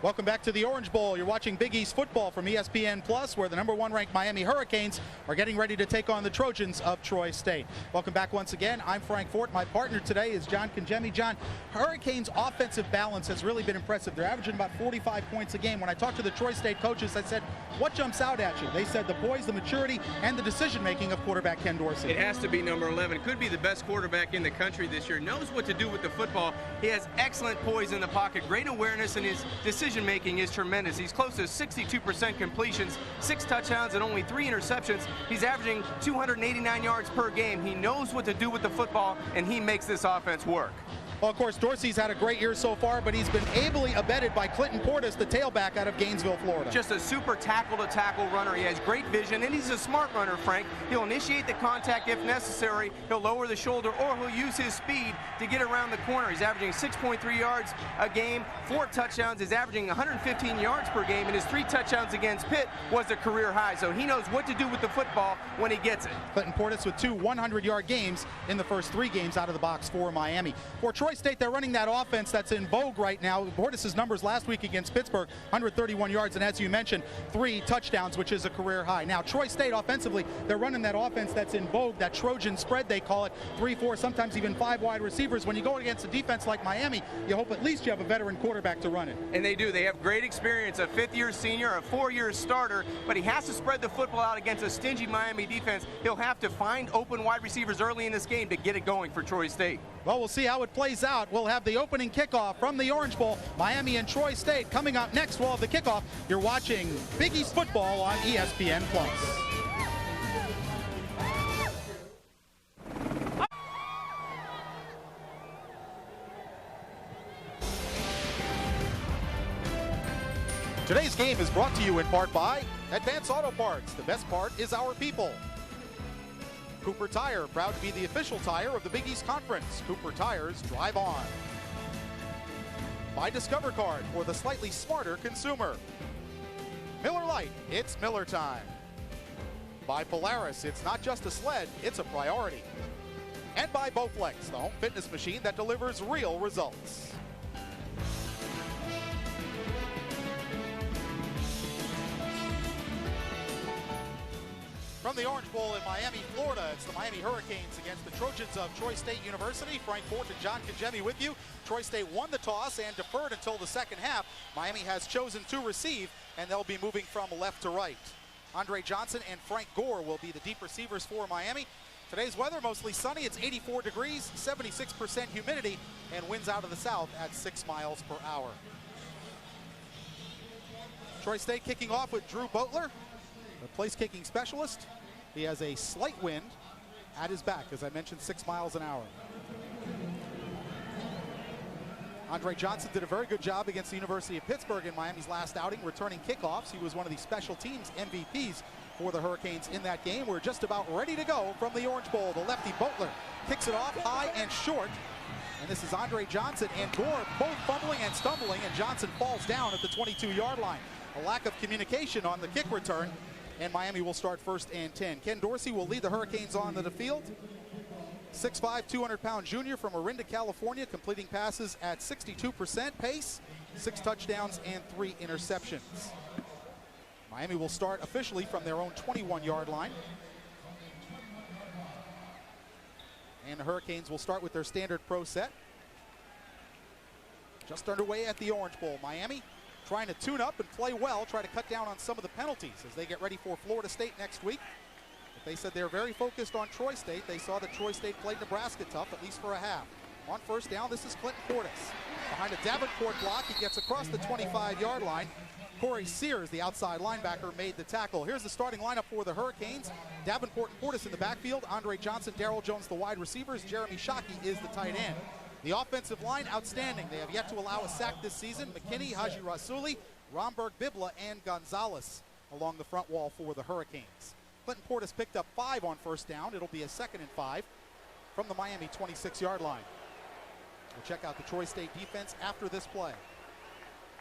Welcome back to the Orange Bowl. You're watching Big East football from ESPN Plus, where the #1 ranked Miami Hurricanes are getting ready to take on the Trojans of Troy State. Welcome back once again. I'm Frank Fort. My partner today is John Congemi. John, Hurricanes' offensive balance has really been impressive. They're averaging about 45 points a game. When I talked to the Troy State coaches, I said, what jumps out at you? They said the poise, the maturity, and the decision-making of quarterback Ken Dorsey. It has to be number 11. Could be the best quarterback in the country this year. Knows what to do with the football. He has excellent poise in the pocket, great awareness, and his decision-making is tremendous. He's close to 62% completions, 6 touchdowns, and only 3 interceptions. He's averaging 289 yards per game. He knows what to do with the football, and he makes this offense work. Well, of course, Dorsey's had a great year so far, but he's been ably abetted by Clinton Portis, the tailback out of Gainesville, Florida. Just a super tackle-to-tackle runner. He has great vision, and he's a smart runner, Frank. He'll initiate the contact if necessary. He'll lower the shoulder, or he'll use his speed to get around the corner. He's averaging 6.3 yards a game, 4 touchdowns. He's averaging 115 yards per game, and his 3 touchdowns against Pitt was a career high. So he knows what to do with the football when he gets it. Clinton Portis with 2 100-yard games in the first 3 games out of the box for Miami. For Troy State, they're running that offense that's in vogue right now. Portis' numbers last week against Pittsburgh, 131 yards, and as you mentioned, 3 touchdowns, which is a career high. Now, Troy State offensively, they're running that offense that's in vogue, that Trojan spread, they call it, 3, 4, sometimes even 5 wide receivers. When you go against a defense like Miami, you hope at least you have a veteran quarterback to run it. And they do. They have great experience, a 5th-year senior, a 4-year starter, but he has to spread the football out against a stingy Miami defense. He'll have to find open wide receivers early in this game to get it going for Troy State. Well, we'll see how it plays out. We'll have the opening kickoff from the Orange Bowl, Miami and Troy State. Coming up next, we'll have the kickoff. You're watching Big East football on ESPN Plus. Today's game is brought to you in part by Advance Auto Parts. The best part is our people. Cooper Tire, proud to be the official tire of the Big East Conference. Cooper Tires, drive on. By Discover Card for the slightly smarter consumer. Miller Lite, it's Miller time. By Polaris, it's not just a sled, it's a priority. And by Bowflex, the home fitness machine that delivers real results. From the Orange Bowl in Miami, Florida, it's the Miami Hurricanes against the Trojans of Troy State University. Frank Fort and John Congemi with you. Troy State won the toss and deferred until the second half. Miami has chosen to receive, and they'll be moving from left to right. Andre Johnson and Frank Gore will be the deep receivers for Miami. Today's weather, mostly sunny. It's 84 degrees, 76% humidity, and winds out of the south at 6 miles per hour. Troy State kicking off with Drew Boatler, the place kicking specialist. He has a slight wind at his back, as I mentioned, 6 miles an hour. Andre Johnson did a very good job against the University of Pittsburgh in Miami's last outing, returning kickoffs. He was one of the special teams MVPs for the Hurricanes in that game. We're just about ready to go from the Orange Bowl. The lefty Boatler kicks it off high and short. And this is Andre Johnson and Gore both fumbling and stumbling, and Johnson falls down at the 22-yard line. A lack of communication on the kick return, and Miami will start 1st and 10. Ken Dorsey will lead the Hurricanes onto the field. 6'5", 200-pound junior from Orinda, California, completing passes at 62% pace, 6 touchdowns and 3 interceptions. Miami will start officially from their own 21-yard line. And the Hurricanes will start with their standard pro set. Just underway at the Orange Bowl. Miami trying to tune up and play well, try to cut down on some of the penalties as they get ready for Florida State next week. But they said they're very focused on Troy State. They saw that Troy State played Nebraska tough, at least for a half. On 1st down, this is Clinton Portis. Behind a Davenport block, he gets across the 25-yard line. Corey Sears, the outside linebacker, made the tackle. Here's the starting lineup for the Hurricanes. Davenport and Portis in the backfield. Andre Johnson, Darrell Jones, the wide receivers. Jeremy Shockey is the tight end. The offensive line, outstanding. They have yet to allow a sack this season. McKinney, Haji Rasuli, Romberg, Bibla, and Gonzalez along the front wall for the Hurricanes. Clinton Portis picked up 5 on 1st down. It'll be a 2nd and 5 from the Miami 26-yard line. We'll check out the Troy State defense after this play.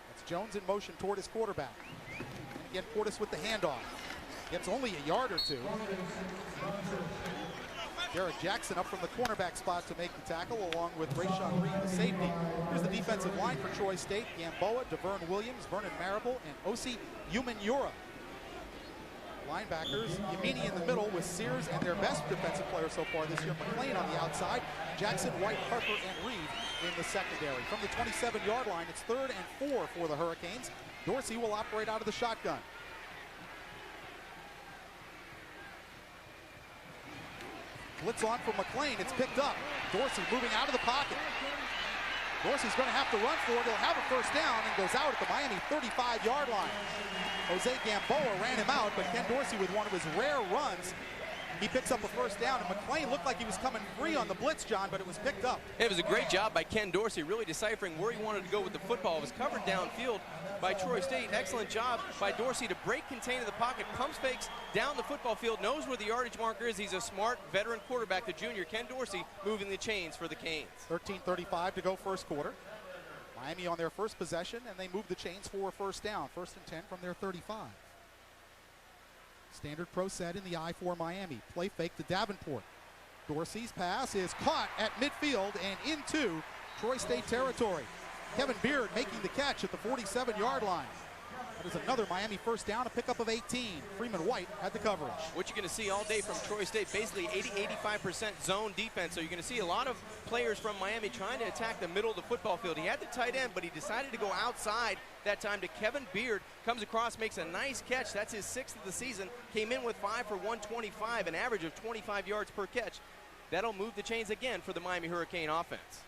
That's Jones in motion toward his quarterback. And again, Portis with the handoff. Gets only a yard or two. Derek Jackson up from the cornerback spot to make the tackle, along with Rayshawn Reed, the safety. Here's the defensive line for Troy State. Gamboa, DeVern Williams, Vernon Marable, and Osi Umenyiora. Linebackers, Yamini in the middle with Sears and their best defensive player so far this year, McLean on the outside. Jackson, White, Harper, and Reed in the secondary. From the 27-yard line, it's 3rd and 4 for the Hurricanes. Dorsey will operate out of the shotgun. Blitz on from McLean. It's picked up. Dorsey moving out of the pocket. Dorsey's going to have to run for it. He'll have a first down and goes out at the Miami 35-yard line. Jose Gamboa ran him out, but Ken Dorsey with one of his rare runs. He picks up a first down, and McLean looked like he was coming free on the blitz, John, but it was picked up. It was a great job by Ken Dorsey, really deciphering where he wanted to go with the football. It was covered downfield by Troy State. Excellent job by Dorsey to break, contain in the pocket, pumps fakes down the football field, knows where the yardage marker is. He's a smart veteran quarterback, the junior. Ken Dorsey moving the chains for the Canes. 13:35 to go first quarter. Miami on their first possession, and they move the chains for a first down. 1st and 10 from their 35. Standard pro set in the eye for Miami. Play fake to Davenport. Dorsey's pass is caught at midfield and into Troy State territory. Kevin Beard making the catch at the 47-yard line. That is another Miami first down, a pickup of 18. Freeman White had the coverage. What you're going to see all day from Troy State, basically 80-85% zone defense. So you're going to see a lot of players from Miami trying to attack the middle of the football field. He had the tight end, but he decided to go outside that time to Kevin Beard. Comes across, makes a nice catch. That's his 6th of the season. Came in with 5 for 125, an average of 25 yards per catch. That'll move the chains again for the Miami Hurricane offense.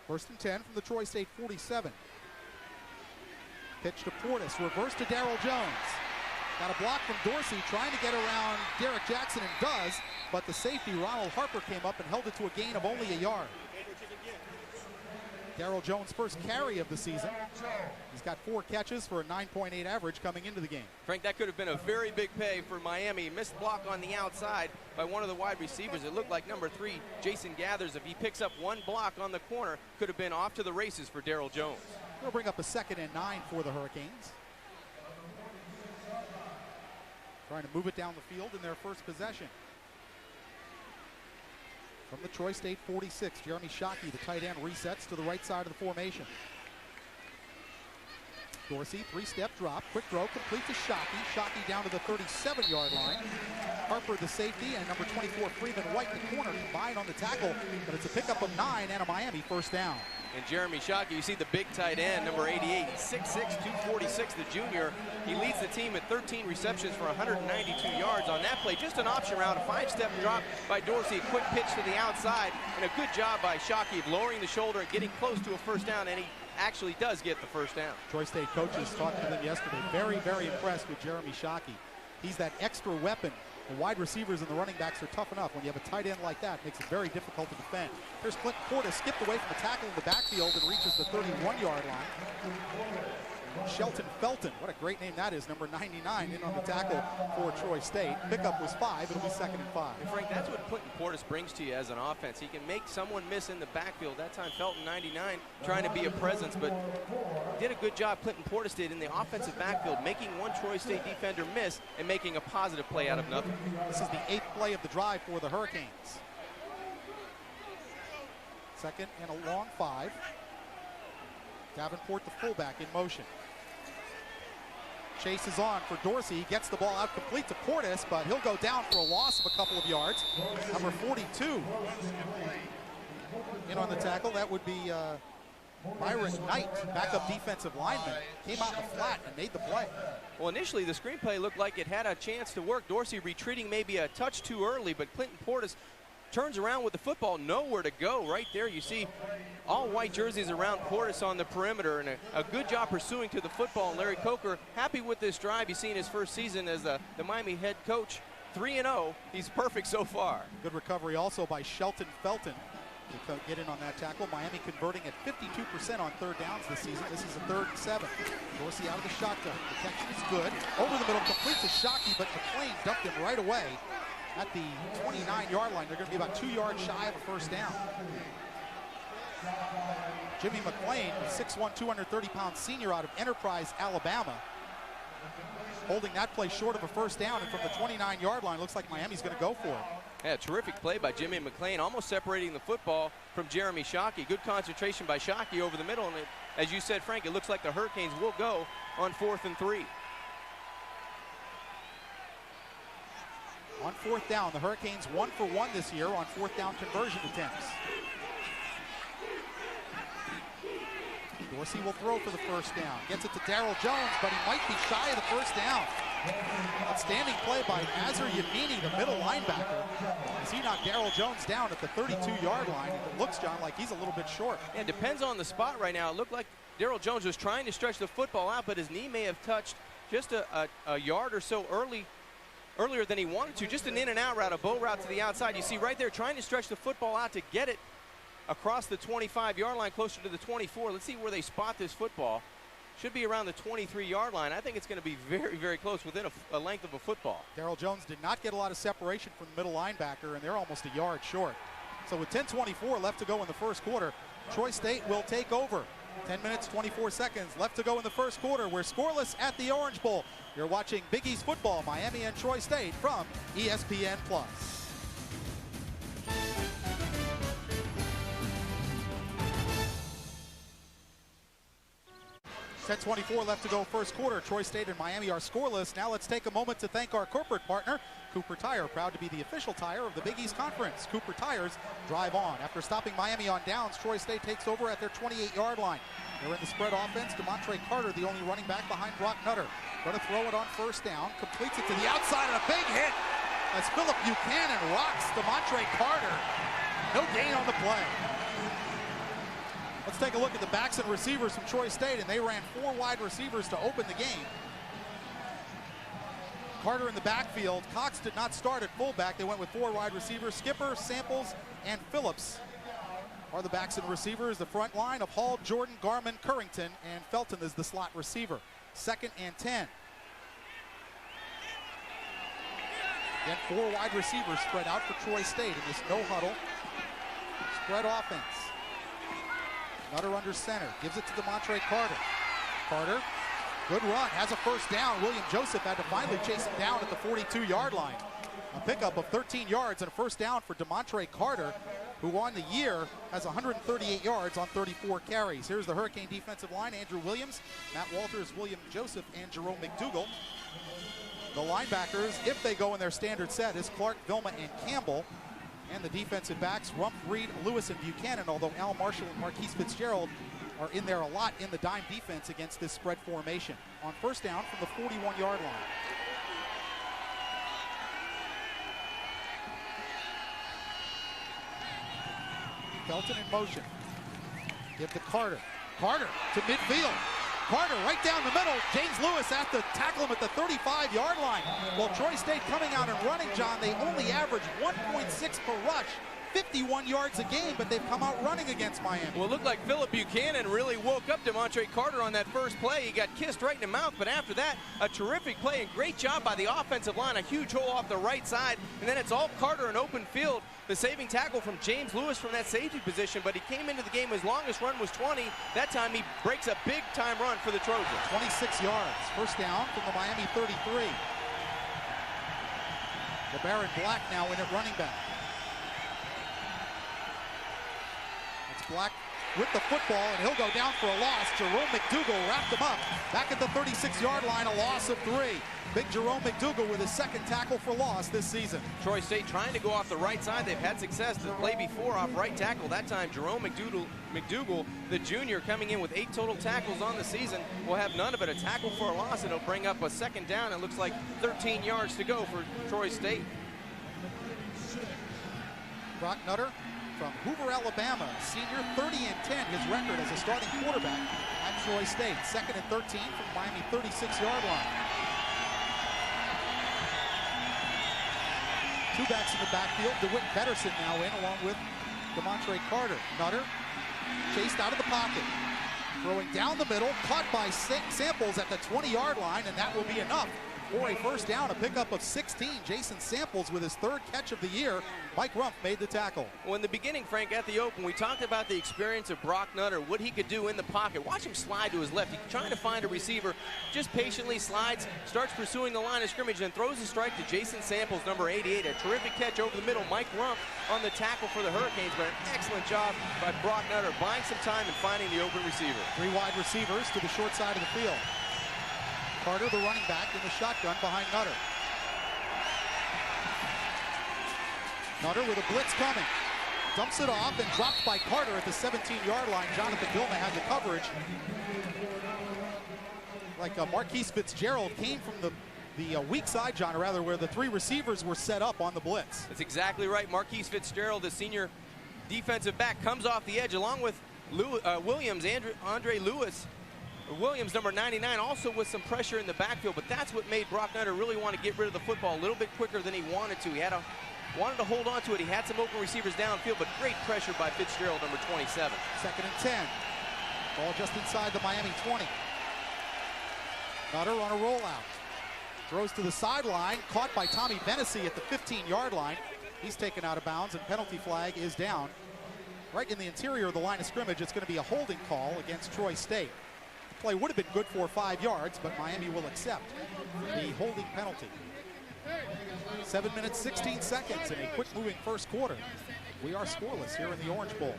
1st and 10 from the Troy State 47. Pitch to Portis, reverse to Darrell Jones. Got a block from Dorsey, trying to get around Derek Jackson, and does, but the safety, Ronald Harper, came up and held it to a gain of only a yard. Darrell Jones' first carry of the season. He's got 4 catches for a 9.8 average coming into the game. Frank, that could have been a very big pay for Miami. Missed block on the outside by one of the wide receivers. It looked like number 3, Jason Gathers. If he picks up one block on the corner, could have been off to the races for Darrell Jones. They'll bring up a 2nd and 9 for the Hurricanes. Trying to move it down the field in their first possession. From the Troy State 46, Jeremy Shockey, the tight end, resets to the right side of the formation. Dorsey, 3-step drop, quick throw, complete to Shockey. Shockey down to the 37-yard line. Harper, the safety, and number 24, Freeman White, the corner, combined on the tackle, but it's a pickup of 9 and a Miami first down. And Jeremy Shockey, you see the big tight end, number 88, 6'6", 246, the junior. He leads the team at 13 receptions for 192 yards on that play. Just an option route, a 5-step drop by Dorsey, a quick pitch to the outside, and a good job by Shockey of lowering the shoulder and getting close to a first down, and he actually does get the first down. Troy State coaches talked to them yesterday. Very, very impressed with Jeremy Shockey. He's that extra weapon. The wide receivers and the running backs are tough enough. When you have a tight end like that, it makes it very difficult to defend. Here's Clinton Portis, skipped away from the tackle in the backfield and reaches the 31-yard line. Shelton Felton, what a great name that is, number 99 in on the tackle for Troy State. Pickup was 5, it'll be 2nd and 5. And Frank, that's what Clinton Portis brings to you as an offense. He can make someone miss in the backfield. That time Felton, 99, trying to be a presence, but did a good job, Clinton Portis did, in the offensive backfield, making one Troy State defender miss and making a positive play out of nothing. This is the 8th play of the drive for the Hurricanes. 2nd and a long 5. Davenport, the fullback, in motion. Chase is on for Dorsey. He gets the ball out complete to Portis, but he'll go down for a loss of a couple of yards. Number 42 in on the tackle. That would be Byron Knight, backup defensive lineman. Came out in the flat and made the play. Well, initially the screenplay looked like it had a chance to work. Dorsey retreating maybe a touch too early, but Clinton Portis turns around with the football, nowhere to go. Right there you see all white jerseys around Portis on the perimeter, and a good job pursuing to the football. And Larry Coker happy with this drive. He's seen his first season as the Miami head coach. 3-0. He's perfect so far. Good recovery also by Shelton Felton to get in on that tackle. Miami converting at 52% on 3rd downs this season. This is a 3rd and 7. Dorsey out of the shotgun. Protection is good. Over the middle, complete to Shockey, but McLean dumped him right away. At the 29-yard line, they're going to be about 2 yards shy of a first down. Jimmy McLean, 6'1", 230-pound senior out of Enterprise, Alabama, holding that play short of a first down, and from the 29-yard line, looks like Miami's going to go for it. Yeah, terrific play by Jimmy McClain, almost separating the football from Jeremy Shockey. Good concentration by Shockey over the middle, and as you said, Frank, it looks like the Hurricanes will go on 4th and 3. On 4th down, the Hurricanes 1 for 1 this year on 4th down conversion attempts. Dorsey will throw for the first down. Gets it to Darryl Jones, but he might be shy of the first down. Outstanding play by Azar Yamini, the middle linebacker, as he knocked Darryl Jones down at the 32-yard line. It looks, John, like he's a little bit short. It depends on the spot right now. It looked like Darryl Jones was trying to stretch the football out, but his knee may have touched just a yard or so earlier than he wanted to. Just an in and out route, a bow route to the outside. You see right there trying to stretch the football out to get it across the 25-yard line, closer to the 24. Let's see where they spot this football. Should be around the 23-yard line. I think it's going to be very, very close, within a length of a football. Darryl Jones did not get a lot of separation from the middle linebacker, and they're almost a yard short. So with 10:24 left to go in the first quarter, Troy State will take over. 10 minutes, 24 seconds left to go in the first quarter. We're scoreless at the Orange Bowl. You're watching Big East football, Miami and Troy State from ESPN Plus. 10:24 left to go first quarter. Troy State and Miami are scoreless. Now let's take a moment to thank our corporate partner, Cooper Tire, proud to be the official tire of the Big East Conference. Cooper Tires, drive on. After stopping Miami on downs, Troy State takes over at their 28-yard line. They're in the spread offense. DeMontre Carter, the only running back behind Brock Nutter. Going to throw it on first down. Completes it to the outside, and a big hit as Phillip Buchanan rocks DeMontre Carter. No gain on the play. Let's take a look at the backs and receivers from Troy State, and they ran 4 wide receivers to open the game. Carter in the backfield. Cox did not start at fullback. They went with 4 wide receivers. Skipper, Samples, and Phillips are the backs and receivers. The front line of Hall, Jordan, Garman, Currington, and Felton is the slot receiver. 2nd and 10. Again, 4 wide receivers spread out for Troy State in this no huddle spread offense. Nutter under center, gives it to DeMontre Carter. Carter, good run, has a first down. William Joseph had to finally chase him down at the 42-yard line. A pickup of 13 yards and a first down for DeMontre Carter, who on the year has 138 yards on 34 carries. Here's the Hurricane defensive line: Andrew Williams, Matt Walters, William Joseph, and Jerome McDougal. The linebackers, if they go in their standard set, is Clark, Vilma, and Campbell. And the defensive backs, Rump, Reed, Lewis, and Buchanan, although Al Marshall and Marquise Fitzgerald are in there a lot in the dime defense against this spread formation. On first down from the 41-yard line. Felton in motion. Give to Carter. Carter to midfield. Carter right down the middle. James Lewis has to tackle him at the 35-yard line. Well, Troy State coming out and running, John, they only average 1.6 per rush, 51 yards a game, but they've come out running against Miami. Well, it looked like Phillip Buchanan really woke up DeMontre Carter on that first play. He got kissed right in the mouth, but after that, a terrific play and great job by the offensive line. A huge hole off the right side, and then it's all Carter in open field. The saving tackle from James Lewis from that safety position, but he came into the game, his longest run was 20. That time he breaks a big-time run for the Trojans. 26 yards. First down from the Miami 33. LeBaron Black now in at running back. It's Black with the football, and he'll go down for a loss. Jerome McDougal wrapped him up. Back at the 36-yard line, a loss of 3. Big Jerome McDougal with his 2nd tackle for loss this season. Troy State trying to go off the right side. They've had success the play before off right tackle. That time Jerome McDougal, the junior, coming in with 8 total tackles on the season, will have none of it. A tackle for a loss, and it'll bring up a 2nd down. It looks like 13 yards to go for Troy State. Brock Nutter from Hoover, Alabama, senior, 30 and 10, his record as a starting quarterback at Troy State. 2nd and 13 from Miami 36-yard line. 2 backs in the backfield. DeWitt Pedersen now in along with DeMontre Carter. Nutter chased out of the pocket. Throwing down the middle, caught by Samples at the 20-yard line, and that will be enough For a first down, a pickup of 16. Jason Samples with his 3rd catch of the year. Mike Rumpf made the tackle. Well, in the beginning, Frank, at the open, we talked about the experience of Brock Nutter, what he could do in the pocket. Watch him slide to his left. He's trying to find a receiver, just patiently slides, starts pursuing the line of scrimmage, and throws a strike to Jason Samples, number 88. A terrific catch over the middle. Mike Rumpf on the tackle for the Hurricanes, but an excellent job by Brock Nutter, buying some time and finding the open receiver. 3 wide receivers to the short side of the field. Carter, the running back, in the shotgun behind Nutter. Nutter with a blitz coming. Dumps it off and dropped by Carter at the 17-yard line. Jonathan Bilma had the coverage. Like Marquise Fitzgerald came from the weak side, John, or rather where the 3 receivers were set up on the blitz. That's exactly right. Marquise Fitzgerald, the senior defensive back, comes off the edge along with Williams, Andre Lewis. Williams, number 99, also with some pressure in the backfield, but that's what made Brock Nutter really want to get rid of the football a little bit quicker than he wanted to. He wanted to hold on to it. He had some open receivers downfield, but great pressure by Fitzgerald, number 27. 2nd and 10. Ball just inside the Miami 20. Nutter on a rollout. Throws to the sideline, caught by Tommy Benesy at the 15-yard line. He's taken out of bounds, and penalty flag is down. Right in the interior of the line of scrimmage, it's going to be a holding call against Troy State. Play would have been good for 5 yards, but Miami will accept the holding penalty. 7 minutes, 16 seconds in a quick-moving first quarter. We are scoreless here in the Orange Bowl.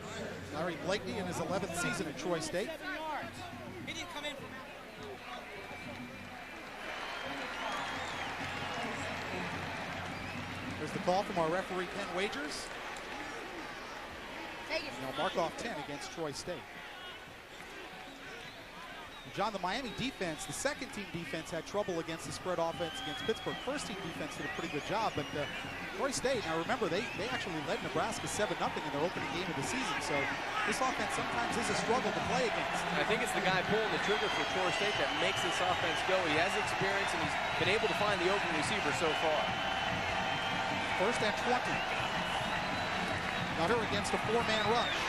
Larry Blakeney in his 11th season at Troy State. There's the call from our referee, Ken Wagers. They'll mark off 10 against Troy State. John, the Miami defense, the second-team defense, had trouble against the spread offense against Pittsburgh. First-team defense did a pretty good job, but Troy State, now remember, they actually led Nebraska 7-0 in their opening game of the season, so this offense sometimes is a struggle to play against. I think it's the guy pulling the trigger for Troy State that makes this offense go. He has experience, and he's been able to find the open receiver so far. 1st and 20. Nutter against a 4-man rush.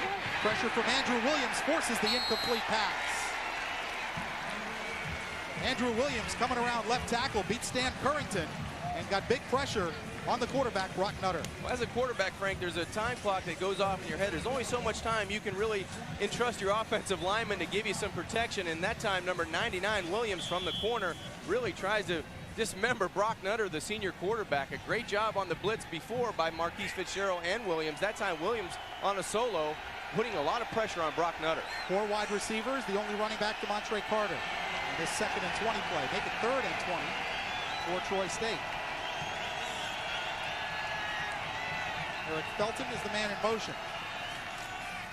Pressure from Andrew Williams forces the incomplete pass. Andrew Williams coming around left tackle, beat Stan Currington, and got big pressure on the quarterback, Brock Nutter. Well, as a quarterback, Frank, there's a time clock that goes off in your head. There's only so much time you can really entrust your offensive lineman to give you some protection, and that time, number 99, Williams, from the corner, really tries to dismember Brock Nutter, the senior quarterback. A great job on the blitz before by Marquise Fitzgerald and Williams. That time, Williams on a solo, putting a lot of pressure on Brock Nutter. 4 wide receivers, the only running back, Demontre Carter. This 2nd and 20 play. Make it 3rd and 20 for Troy State. Eric Felton is the man in motion.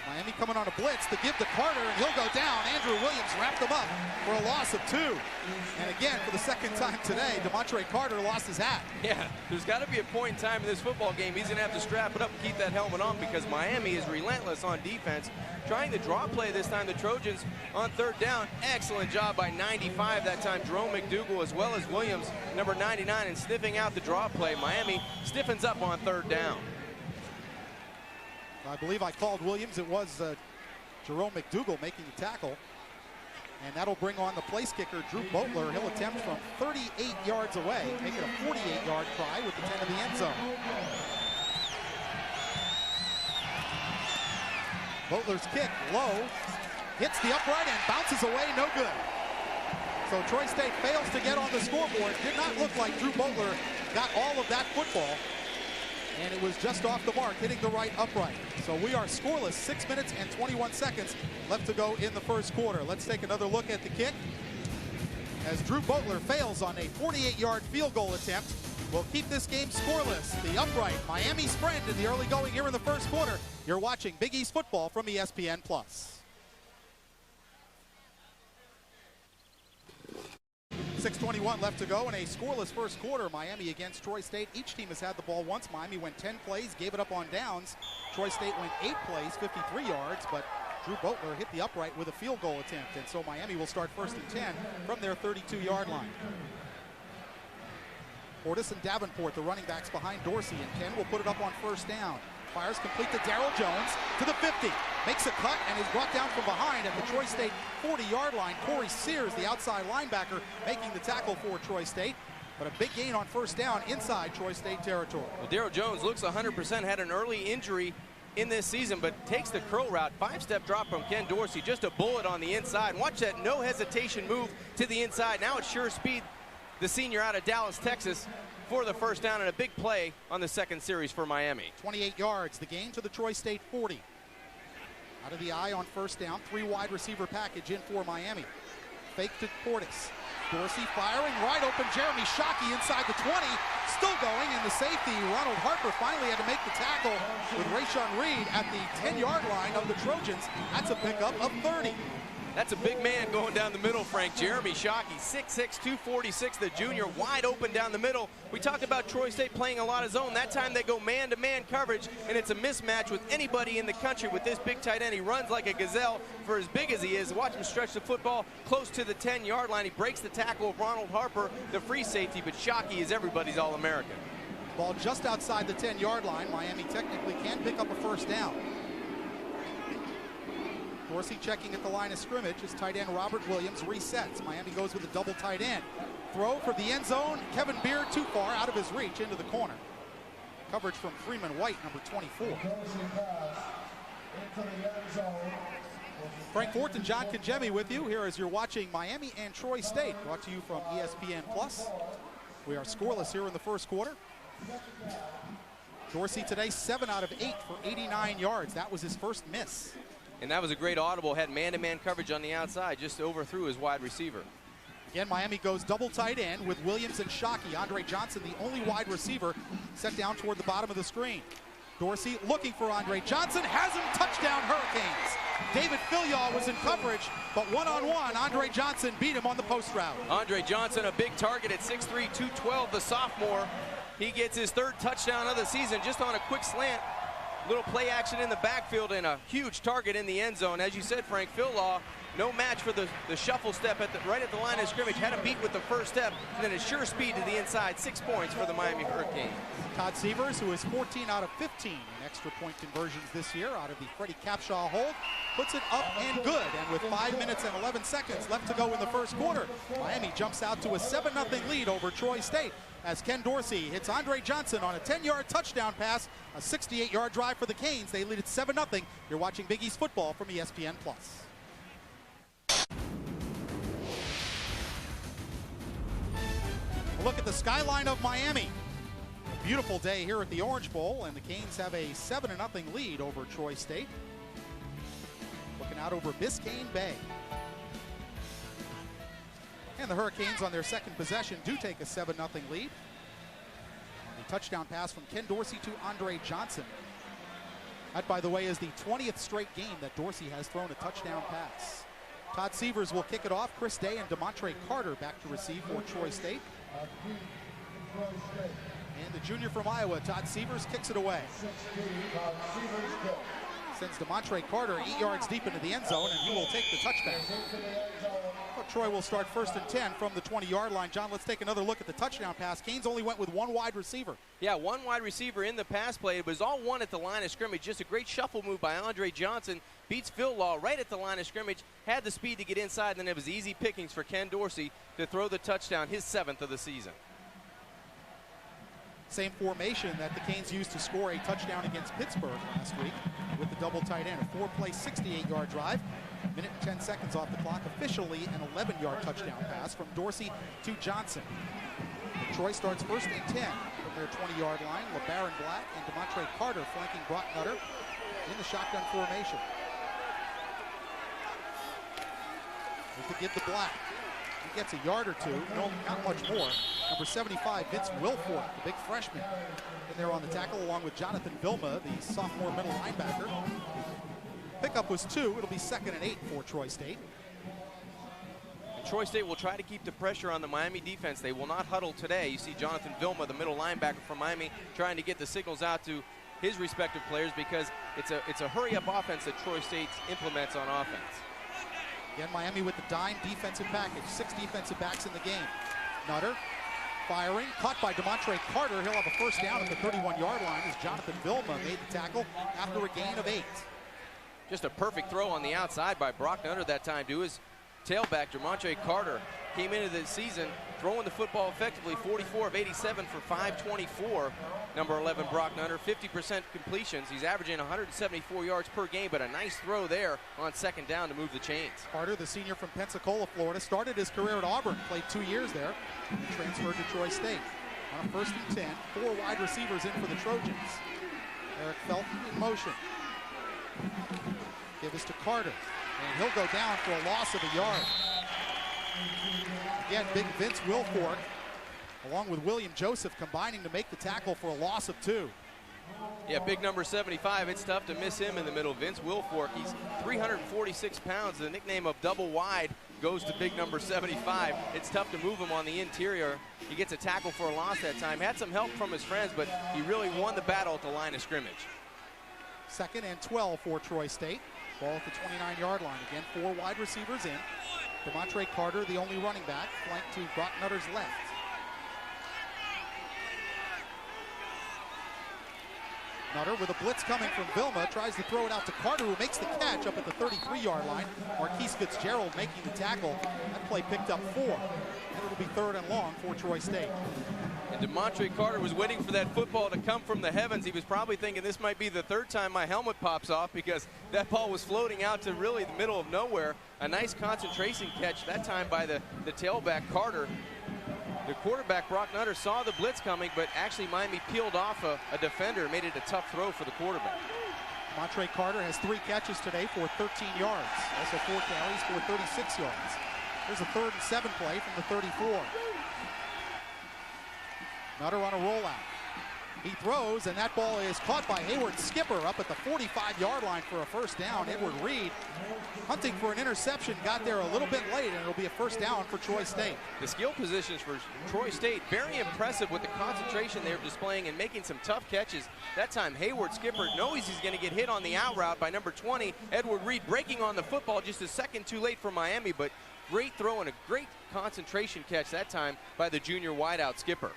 Miami coming on a blitz to give to Carter, and he'll go down. Andrew Williams wrapped him up for a loss of 2. And again, for the 2nd time today, Demontre Carter lost his hat. Yeah, there's got to be a point in time in this football game he's going to have to strap it up and keep that helmet on, because Miami is relentless on defense. Trying the draw play this time, the Trojans on 3rd down. Excellent job by 95 that time, Jerome McDougal, as well as Williams, number 99, and sniffing out the draw play. Miami stiffens up on 3rd down. I believe I called Williams. It was Jerome McDougal making the tackle. And that'll bring on the place kicker, Drew Boatler. He'll attempt from 38 yards away, make it a 48-yard try with the 10 in the end zone. Boatler's kick, low, hits the upright and bounces away, no good. So Troy State fails to get on the scoreboard. Did not look like Drew Boatler got all of that football. And it was just off the mark, hitting the right upright. So we are scoreless, 6 minutes and 21 seconds left to go in the first quarter. Let's take another look at the kick. As Drew Boatler fails on a 48-yard field goal attempt, we'll keep this game scoreless. The upright, Miami's friend in the early going here in the first quarter. You're watching Big East football from ESPN Plus. 6:21 left to go in a scoreless first quarter. Miami against Troy State. Each team has had the ball once. Miami went 10 plays, gave it up on downs. Troy State went 8 plays, 53 yards, but Drew Boatler hit the upright with a field goal attempt. And so Miami will start 1st and 10 from their 32-yard line. Portis and Davenport, the running backs behind Dorsey, and Ken will put it up on 1st down. Fires complete to Darrell Jones to the 50. Makes a cut and is brought down from behind at the Troy State 40-yard line. Corey Sears, the outside linebacker, making the tackle for Troy State. but a big gain on first down inside Troy State territory. Well, Darryl Jones looks 100%, had an early injury in this season, but takes the curl route. 5-step drop from Ken Dorsey, just a bullet on the inside. Watch that no hesitation move to the inside. Now it's sure speed, the senior out of Dallas, Texas, for the first down and a big play on the second series for Miami. 28 yards, the gain to the Troy State 40. Out of the eye on first down, 3 wide receiver package in for Miami. Fake to Portis. Dorsey firing, right open, Jeremy Shockey inside the 20, still going, and the safety, Ronald Harper, finally had to make the tackle with Rayshon Reed at the 10-yard line of the Trojans. That's a pickup of 30. That's a big man going down the middle, Frank. Jeremy Shockey, 6'6", 246, the junior, wide open down the middle. We talked about Troy State playing a lot of zone. That time they go man-to-man coverage, and it's a mismatch with anybody in the country with this big tight end. He runs like a gazelle for as big as he is. Watch him stretch the football close to the 10-yard line. He breaks the tackle of Ronald Harper, the free safety, but Shockey is everybody's All-American. Ball just outside the 10-yard line. Miami technically can pick up a first down. Dorsey checking at the line of scrimmage as tight end Robert Williams resets. Miami goes with a double tight end. Throw for the end zone. Kevin Beard too far, out of his reach, into the corner. Coverage from Freeman White, number 24. Frank Fort and John Kajemi with you here as you're watching Miami and Troy State, brought to you from ESPN Plus. We are scoreless here in the first quarter. Dorsey today 7 out of 8 for 89 yards. That was his first miss. And that was a great audible, had man-to-man coverage on the outside, just overthrew his wide receiver. Again, Miami goes double tight end with Williams and Shockey. Andre Johnson, the only wide receiver, set down toward the bottom of the screen. Dorsey looking for Andre Johnson, has him, touchdown Hurricanes. David Filyaw was in coverage, but one-on-one, Andre Johnson beat him on the post route. Andre Johnson, a big target at 6'3", 212, the sophomore. He gets his 3rd touchdown of the season just on a quick slant. Little play action in the backfield and a huge target in the end zone. As you said, Frank, Filyaw, no match for the shuffle step right at the line of scrimmage. Had a beat with the first step, and then a sure speed to the inside. 6 points for the Miami Hurricanes. Todd Severs, who is 14 out of 15 in extra point conversions this year out of the Freddie Capshaw hold, puts it up and good. And with 5 minutes and 11 seconds left to go in the first quarter, Miami jumps out to a 7-0 lead over Troy State as Ken Dorsey hits Andre Johnson on a 10-yard touchdown pass, a 68-yard drive for the Canes. They lead at 7-0. You're watching Big East football from ESPN Plus. A look at the skyline of Miami. A beautiful day here at the Orange Bowl, and the Canes have a 7-0 lead over Troy State. Looking out over Biscayne Bay. And the Hurricanes on their second possession do take a 7-0 lead. A touchdown pass from Ken Dorsey to Andre Johnson. That, by the way, is the 20th straight game that Dorsey has thrown a touchdown pass. Todd Severs will kick it off. Chris Day and DeMontre Carter back to receive for Troy State. And the junior from Iowa, Todd Severs, kicks it away. Sends DeMontre Carter 8 yards deep into the end zone, and he will take the touchback. Well, Troy will start 1st and 10 from the 20-yard line. John, let's take another look at the touchdown pass. Canes only went with 1 wide receiver. Yeah, 1 wide receiver in the pass play. It was all 1 at the line of scrimmage. Just a great shuffle move by Andre Johnson. Beats Filyaw right at the line of scrimmage. Had the speed to get inside, and then it was easy pickings for Ken Dorsey to throw the touchdown, his 7th of the season. Same formation that the Canes used to score a touchdown against Pittsburgh last week with the double tight end. A 4-play, 68-yard drive. Minute and 10 seconds off the clock. Officially an 11-yard touchdown pass from Dorsey to Johnson. Troy starts 1st and 10 from their 20-yard line. LeBaron Black and DeMontre Carter flanking Brock Nutter in the shotgun formation. To give the Black. He gets a yard or two, no, not much more. Number 75, Vince Wilfork, the big freshman, in there on the tackle, along with Jonathan Vilma, the sophomore middle linebacker. Pickup was 2. It'll be 2nd and 8 for Troy State. And Troy State will try to keep the pressure on the Miami defense. They will not huddle today. You see Jonathan Vilma, the middle linebacker from Miami, trying to get the signals out to his respective players because it's a hurry-up offense that Troy State implements on offense. Again, Miami with the dime defensive package. 6 defensive backs in the game. Nutter firing, caught by DeMontre Carter. He'll have a first down at the 31-yard line as Jonathan Vilma made the tackle after a gain of 8. Just a perfect throw on the outside by Brock Nutter that time, too. tailback, Demontre Carter, came into the season throwing the football effectively, 44 of 87 for 524. Number 11, Brock Nutter, 50% completions. He's averaging 174 yards per game, but a nice throw there on second down to move the chains. Carter, the senior from Pensacola, Florida, started his career at Auburn, played 2 years there, and transferred to Troy State. On a 1st and 10, 4 wide receivers in for the Trojans. Eric Felton in motion. Give this to Carter, and he'll go down for a loss of a yard. Again, big Vince Wilfork, along with William Joseph, combining to make the tackle for a loss of 2. Yeah, big number 75. It's tough to miss him in the middle. Vince Wilfork, he's 346 pounds. The nickname of double wide goes to big number 75. It's tough to move him on the interior. He gets a tackle for a loss that time. Had some help from his friends, but he really won the battle at the line of scrimmage. 2nd and 12 for Troy State. Ball at the 29-yard line. Again, 4 wide receivers in. Demontre Carter, the only running back, flanked to Brock Nutter's left. Nutter with a blitz coming from Vilma, tries to throw it out to Carter, who makes the catch up at the 33-yard line. Marquise Fitzgerald making the tackle. That play picked up 4. And it'll be 3rd and long for Troy State. And Demontre Carter was waiting for that football to come from the heavens. He was probably thinking this might be the 3rd time my helmet pops off, because that ball was floating out to really the middle of nowhere. A nice concentration catch that time by the tailback Carter. The quarterback, Brock Nutter, saw the blitz coming, but actually Miami peeled off a defender, made it a tough throw for the quarterback. Demontre Carter has 3 catches today for 13 yards. Also 4 carries for 36 yards. There's a 3rd and 7 play from the 34. Nutter on a rollout. He throws, and that ball is caught by Hayward Skipper up at the 45-yard line for a 1st down. Edward Reed, hunting for an interception, got there a little bit late, and it'll be a 1st down for Troy State. The skill positions for Troy State, very impressive with the concentration they're displaying and making some tough catches. That time, Hayward Skipper knows he's going to get hit on the out route by number 20. Edward Reed breaking on the football just a second too late for Miami, but great throw and a great concentration catch that time by the junior wideout Skipper.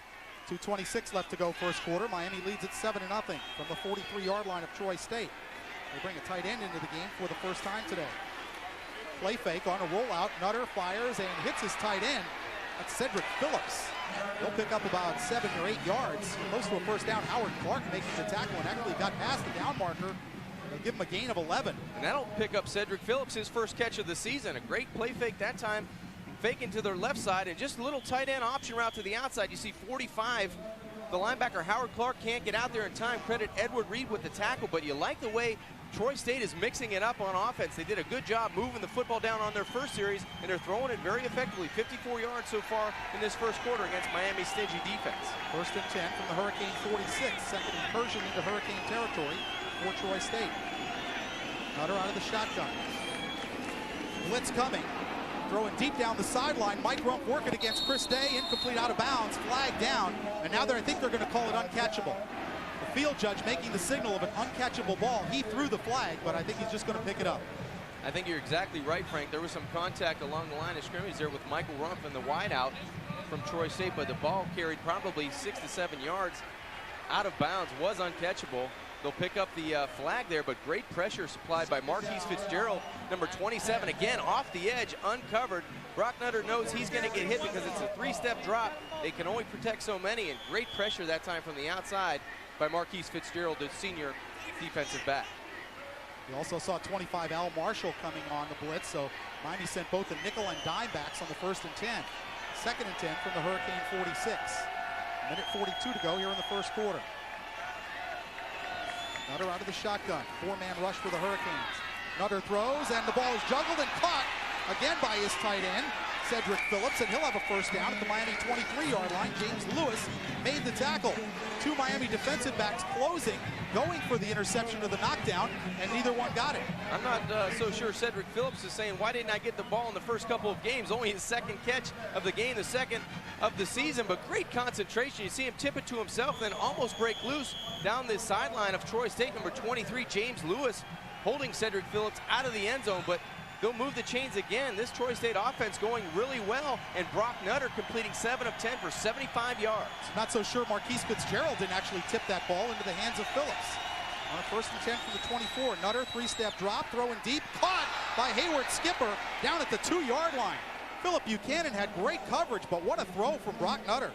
2:26 left to go 1st quarter. Miami leads at 7-0 from the 43-yard line of Troy State. They bring a tight end into the game for the 1st time today. Play fake on a rollout. Nutter fires and hits his tight end. That's Cedric Phillips. He'll pick up about 7 or 8 yards. Close to a 1st down. Howard Clark making the tackle and actually got past the down marker. They'll give him a gain of 11. And that'll pick up Cedric Phillips, his 1st catch of the season. A great play fake that time. Faking to their left side, and just a little tight end option route to the outside. You see 45. The linebacker Howard Clark can't get out there in time. Credit Edward Reed with the tackle, but you like the way Troy State is mixing it up on offense. They did a good job moving the football down on their 1st series, and they're throwing it very effectively. 54 yards so far in this 1st quarter against Miami's stingy defense. 1st and 10 from the Hurricane 46. 2nd incursion into Hurricane territory for Troy State. Nutter out of the shotgun. Blitz coming. Throwing deep down the sideline. Mike Rump working against Chris Day. Incomplete, out of bounds. Flag down. And now I think they're going to call it uncatchable. The field judge making the signal of an uncatchable ball. He threw the flag, but I think he's just going to pick it up. I think you're exactly right, Frank. There was some contact along the line of scrimmage there with Michael Rump and the wideout from Troy State, but the ball carried probably 6 to 7 yards out of bounds. Was uncatchable. They'll pick up the flag there, but great pressure supplied by Marquise Fitzgerald, number 27, again off the edge, uncovered. Brock Nutter knows he's going to get hit because it's a 3-step drop. They can only protect so many, and great pressure that time from the outside by Marquise Fitzgerald, the senior defensive back. We also saw 25 Al Marshall coming on the blitz, so Miami sent both the nickel and dime backs on the 1st and 10. 2nd and 10 from the Hurricane 46. Minute 42 to go here in the 1st quarter. Nutter out of the shotgun. 4-man rush for the Hurricanes. Nutter throws, and the ball is juggled and caught again by his tight end, Cedric Phillips, and he'll have a 1st down at the Miami 23-yard line. James Lewis made the tackle. 2 Miami defensive backs closing, going for the interception of the knockdown, and neither one got it. I'm not so sure Cedric Phillips is saying, why didn't I get the ball in the first couple of games? Only his 2nd catch of the game, the 2nd of the season, but great concentration. You see him tip it to himself, then almost break loose down the sideline of Troy State. Number 23, James Lewis, holding Cedric Phillips out of the end zone, but they'll move the chains again. This Troy State offense going really well, and Brock Nutter completing 7 of 10 for 75 yards. Not so sure Marquise Fitzgerald didn't actually tip that ball into the hands of Phillips. On a 1st and 10 from the 24, Nutter, 3-step drop, throwing deep, caught by Hayward Skipper down at the 2-yard line. Philip Buchanan had great coverage, but what a throw from Brock Nutter.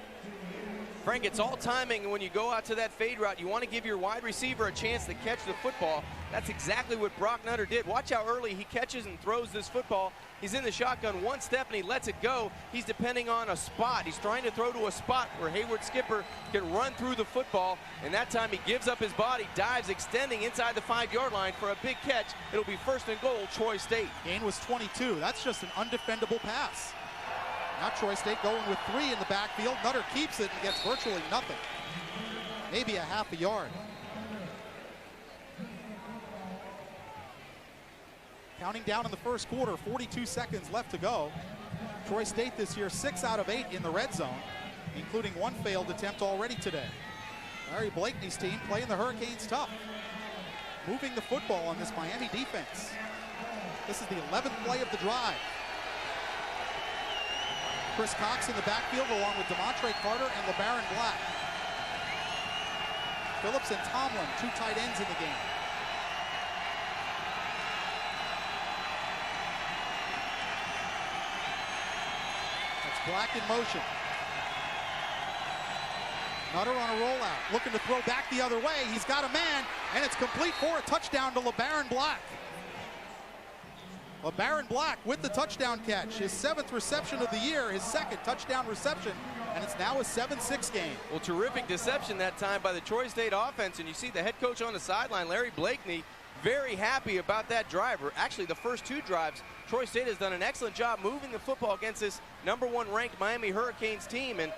Frank, it's all timing, and when you go out to that fade route, you want to give your wide receiver a chance to catch the football. That's exactly what Brock Nutter did. Watch how early he catches and throws this football. He's in the shotgun one step, and he lets it go. He's depending on a spot. He's trying to throw to a spot where Hayward Skipper can run through the football, and that time he gives up his body, dives, extending inside the 5-yard line for a big catch. It'll be 1st and goal, Troy State. Gain was 22. That's just an undefendable pass. Now Troy State going with 3 in the backfield. Nutter keeps it and gets virtually nothing. Maybe a half a yard. Counting down in the first quarter, 42 seconds left to go. Troy State this year 6 out of 8 in the red zone, including 1 failed attempt already today. Larry Blakeney's team playing the Hurricanes tough. Moving the football on this Miami defense. This is the 11th play of the drive. Chris Cox in the backfield along with DeMontre Carter and LeBaron Black. Phillips and Tomlin, 2 tight ends in the game. That's Black in motion. Nutter on a rollout, looking to throw back the other way. He's got a man, and it's complete for a touchdown to LeBaron Black. LeBaron Black with the touchdown catch, his 7th reception of the year, his 2nd touchdown reception, and it's now a 7-6 game. Well, terrific deception that time by the Troy State offense, and you see the head coach on the sideline, Larry Blakeney, very happy about that drive. Actually, the first 2 drives, Troy State has done an excellent job moving the football against this #1 ranked Miami Hurricanes team, and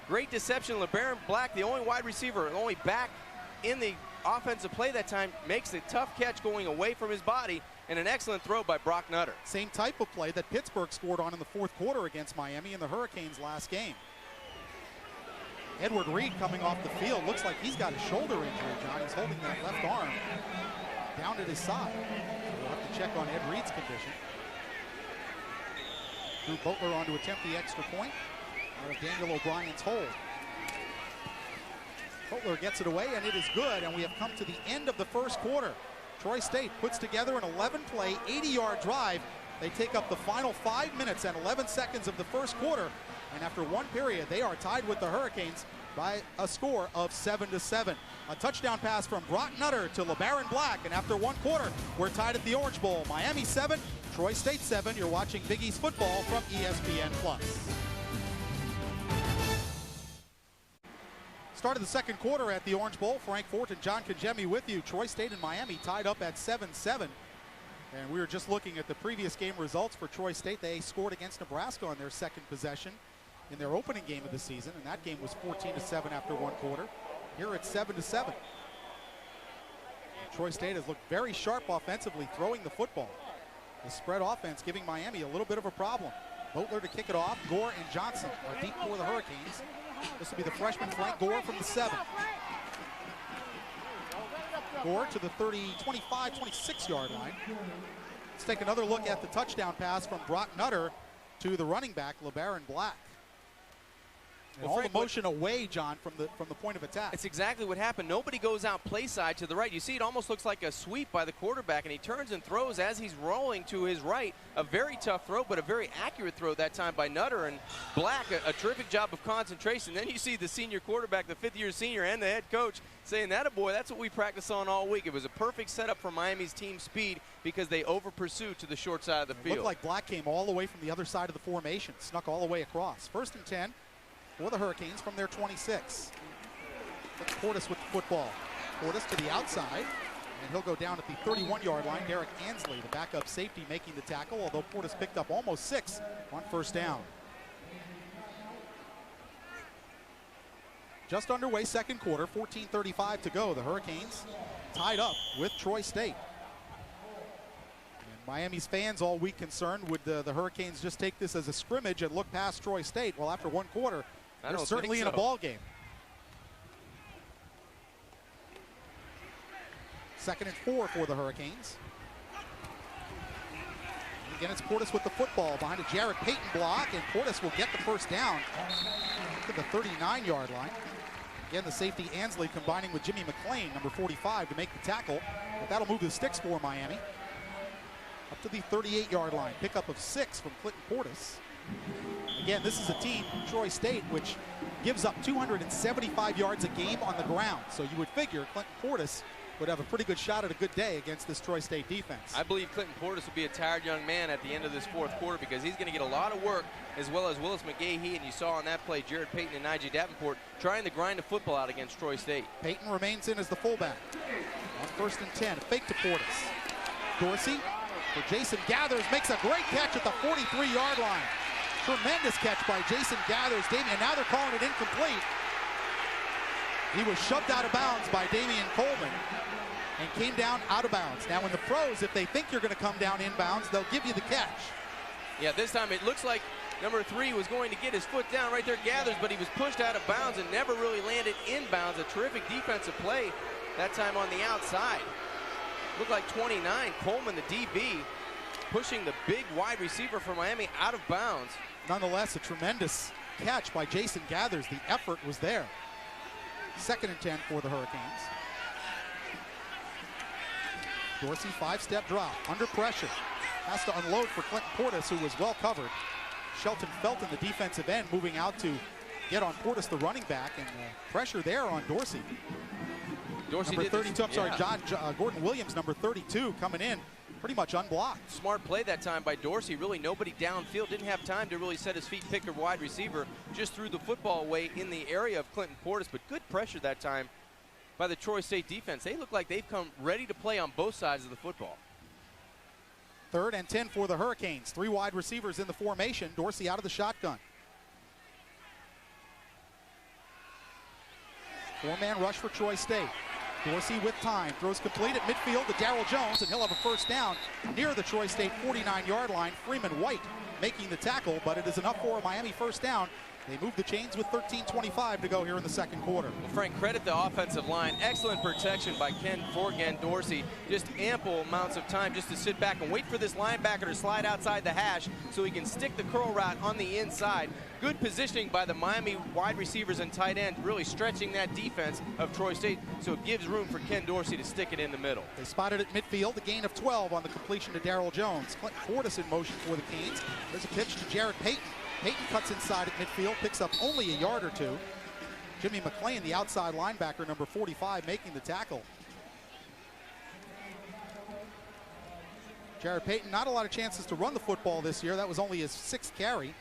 great deception. LeBaron Black, the only wide receiver, the only back in the offensive play that time, makes a tough catch going away from his body, and an excellent throw by Brock Nutter. Same type of play that Pittsburgh scored on in the 4th quarter against Miami in the Hurricanes last game. Edward Reed coming off the field. Looks like he's got a shoulder injury, John. He's holding that left arm down at his side. So we'll have to check on Ed Reed's condition. Drew Butler on to attempt the extra point out of Daniel O'Brien's hold. Butler gets it away, and it is good, and we have come to the end of the first quarter. Troy State puts together an 11-play, 80-yard drive. They take up the final 5 minutes and 11 seconds of the first quarter, and after 1 period, they are tied with the Hurricanes by a score of 7-7. A touchdown pass from Brock Nutter to LeBaron Black, and after 1 quarter, we're tied at the Orange Bowl. Miami 7, Troy State 7. You're watching Big East football from ESPN Plus. Start of the second quarter at the Orange Bowl. Frank Fort and John Congemi with you. Troy State and Miami tied up at 7-7. And we were just looking at the previous game results for Troy State. They scored against Nebraska on their 2nd possession in their opening game of the season, and that game was 14-7 after 1 quarter. Here it's 7-7. Troy State has looked very sharp offensively, throwing the football. The spread offense giving Miami a little bit of a problem. Butler to kick it off. Gore and Johnson are deep for the Hurricanes. This will be the freshman Frank Gore from the 7. Gore to the 25, 26-yard line. Let's take another look at the touchdown pass from Brock Nutter to the running back, LeBaron Black. And all the motion away, John, from the point of attack. It's exactly what happened. Nobody goes out play side to the right. You see it almost looks like a sweep by the quarterback, and he turns and throws as he's rolling to his right. A very tough throw, but a very accurate throw that time by Nutter. And Black, a terrific job of concentration. Then you see the senior quarterback, the 5th-year senior, and the head coach saying, "Attaboy, that's what we practice on all week." It was a perfect setup for Miami's team speed because they over-pursued to the short side of the field. It looked like Black came all the way from the other side of the formation, snuck all the way across. 1st and 10. For the Hurricanes from their 26. That's Portis with the football. Portis to the outside, and he'll go down at the 31-yard line. Derek Ansley, the backup safety, making the tackle, although Portis picked up almost 6 on 1st down. Just underway, 2nd quarter, 14:35 to go. The Hurricanes tied up with Troy State. And Miami's fans all week concerned, would the Hurricanes just take this as a scrimmage and look past Troy State? Well, after 1 quarter, they're certainly in a ball game. 2nd and 4 for the Hurricanes. And again, it's Portis with the football behind a Jarrett Payton block, and Portis will get the 1st down to the 39-yard line. Again, the safety Ansley combining with Jimmy McClain, number 45, to make the tackle. But that'll move the sticks for Miami. up to the 38-yard line. Pickup of 6 from Clinton Portis. Again, this is a team, Troy State, which gives up 275 yards a game on the ground. So you would figure Clinton Portis would have a pretty good shot at a good day against this Troy State defense. I believe Clinton Portis will be a tired young man at the end of this fourth quarter because he's going to get a lot of work, as well as Willis McGahee, and you saw on that play Jared Payton and Najee Davenport trying to grind the football out against Troy State. Payton remains in as the fullback. On 1st and 10, fake to Portis. Dorsey for Jason Gathers, makes a great catch at the 43-yard line. Tremendous catch by Jason Gathers. Damian, now they're calling it incomplete. He was shoved out of bounds by Damian Coleman and came down out of bounds. Now in the pros, if they think you're going to come down inbounds, they'll give you the catch. Yeah, this time it looks like number 3 was going to get his foot down right there, Gathers, but he was pushed out of bounds and never really landed inbounds. A terrific defensive play that time on the outside. Looked like 29, Coleman, the DB, pushing the big wide receiver for Miami out of bounds. Nonetheless, a tremendous catch by Jason Gathers. The effort was there. 2nd and 10 for the Hurricanes. Dorsey, 5-step drop, under pressure. Has to unload for Clinton Portis, who was well covered. Shelton Felton, the defensive end, moving out to get on Portis, the running back, and pressure there on Dorsey. Dorsey number 32, I'm sorry, Gordon Williams, number 32, coming in pretty much unblocked. Smart play that time by Dorsey. Really nobody downfield. Didn't have time to really set his feet, pick a wide receiver. Just threw the football away in the area of Clinton Portis, but good pressure that time by the Troy State defense. They look like they've come ready to play on both sides of the football. 3rd and 10 for the Hurricanes. 3 wide receivers in the formation. Dorsey out of the shotgun. 4-man rush for Troy State. Dorsey with time, throws complete at midfield to Darryl Jones, and he'll have a first down near the Troy State 49-yard line. Freeman White making the tackle, but it is enough for a Miami first down. They move the chains with 13:25 to go here in the 2nd quarter. Well, Frank, credit the offensive line. Excellent protection by Ken Dorsey. Just ample amounts of time just to sit back and wait for this linebacker to slide outside the hash so he can stick the curl route on the inside. Good positioning by the Miami wide receivers and tight end, really stretching that defense of Troy State, so it gives room for Ken Dorsey to stick it in the middle. They spotted at midfield, a gain of 12 on the completion to Darryl Jones. Clinton Portis in motion for the Canes. There's a pitch to Jared Payton. Payton cuts inside at midfield, picks up only a yard or 2. Jimmy McClain, the outside linebacker, number 45, making the tackle. Jared Payton, not a lot of chances to run the football this year. That was only his 6th carry.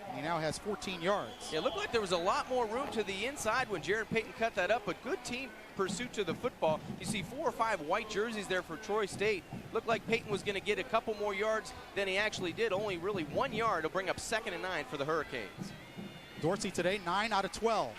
And he now has 14 yards. Yeah, it looked like there was a lot more room to the inside when Jared Payton cut that up, but good team pursuit to the football. You see 4 or 5 white jerseys there for Troy State. Looked like Payton was going to get a couple more yards than he actually did. Only really 1 yard. It'll bring up 2nd and 9 for the Hurricanes. Dorsey today, 9 out of 12.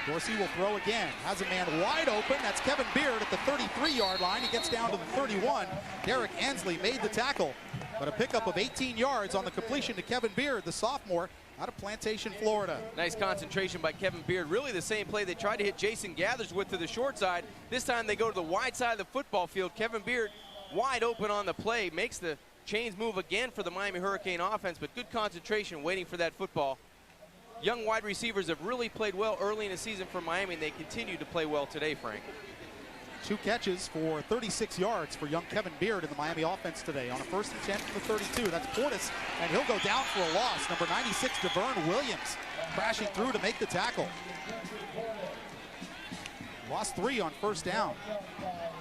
Dorsey will throw again. Has a man wide open. That's Kevin Beard at the 33-yard line. He gets down to the 31. Derek Ansley made the tackle, but a pickup of 18 yards on the completion to Kevin Beard, the sophomore, out of Plantation, Florida. Nice concentration by Kevin Beard. Really the same play they tried to hit Jason Gathers with to the short side. This time they go to the wide side of the football field. Kevin Beard wide open on the play. Makes the chains move again for the Miami Hurricane offense, but good concentration waiting for that football. Young wide receivers have really played well early in the season for Miami, and they continue to play well today, Frank. 2 catches for 36 yards for young Kevin Beard in the Miami offense today. On a 1st and 10 from the 32, that's Portis, and he'll go down for a loss. Number 96, DeVern Williams, crashing through to make the tackle. Lost 3 on 1st down.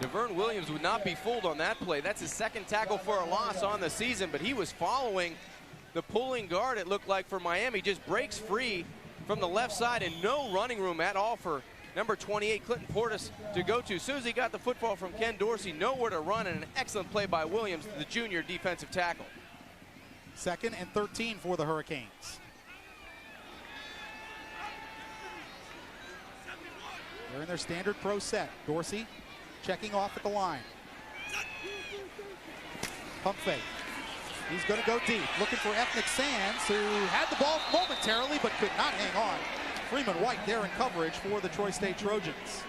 DeVern Williams would not be fooled on that play. That's his 2nd tackle for a loss on the season, but he was following the pulling guard, it looked like, for Miami. Just breaks free from the left side, and no running room at all for number 28, Clinton Portis, to go to. As soon as he got the football from Ken Dorsey, nowhere to run, and an excellent play by Williams, the junior defensive tackle. 2nd and 13 for the Hurricanes. They're in their standard pro set. Dorsey checking off at the line. Pump fake. He's going to go deep, looking for Ethnic Sands, who had the ball momentarily but could not hang on. Freeman White there in coverage for the Troy State Trojans.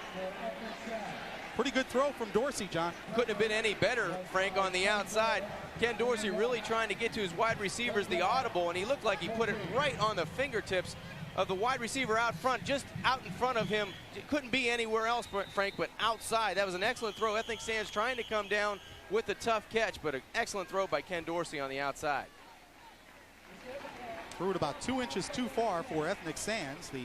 Pretty good throw from Dorsey, John. Couldn't have been any better, Frank, on the outside. Ken Dorsey really trying to get to his wide receivers, the audible, and he looked like he put it right on the fingertips of the wide receiver out front, just out in front of him. It couldn't be anywhere else, Frank, but outside. That was an excellent throw. Ethnic Sands trying to come down with the tough catch, but an excellent throw by Ken Dorsey on the outside. Threw it about 2 inches too far for Ethnic Sands. The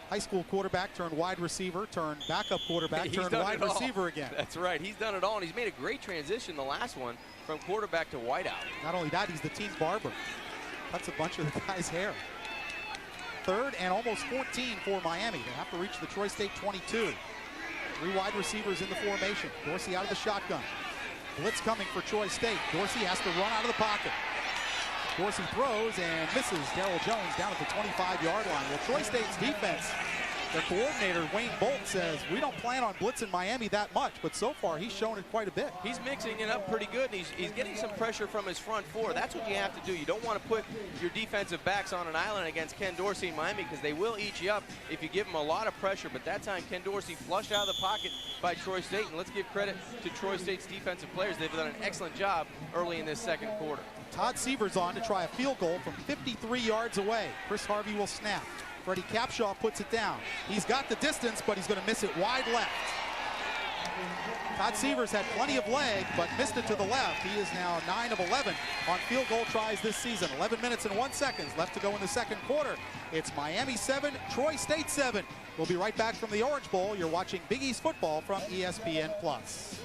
high school quarterback turned wide receiver, turned backup quarterback, turned wide receiver again. That's right. He's done it all, and he's made a great transition the last one from quarterback to wideout. Not only that, he's the team's barber. Cuts a bunch of the guy's hair. 3rd and almost 14 for Miami. They have to reach the Troy State 22. 3 wide receivers in the formation. Dorsey out of the shotgun. Blitz coming for Troy State. Dorsey has to run out of the pocket. Dorsey throws and misses Darryl Jones down at the 25-yard line. Well, Troy State's defense, their coordinator, Wayne Bolt, says, we don't plan on blitzing Miami that much, but so far he's shown it quite a bit. He's mixing it up pretty good, and he's getting some pressure from his front four. That's what you have to do. You don't want to put your defensive backs on an island against Ken Dorsey and Miami because they will eat you up if you give them a lot of pressure. But that time, Ken Dorsey flushed out of the pocket by Troy State, and let's give credit to Troy State's defensive players. They've done an excellent job early in this second quarter. Todd Seaver's on to try a field goal from 53 yards away. Chris Harvey will snap. Freddie Capshaw puts it down. He's got the distance, but he's going to miss it wide left. Todd Seaver's had plenty of leg, but missed it to the left. He is now 9 of 11 on field goal tries this season. 11 minutes and 1 second left to go in the second quarter. It's Miami 7, Troy State 7. We'll be right back from the Orange Bowl. You're watching Big East football from ESPN Plus.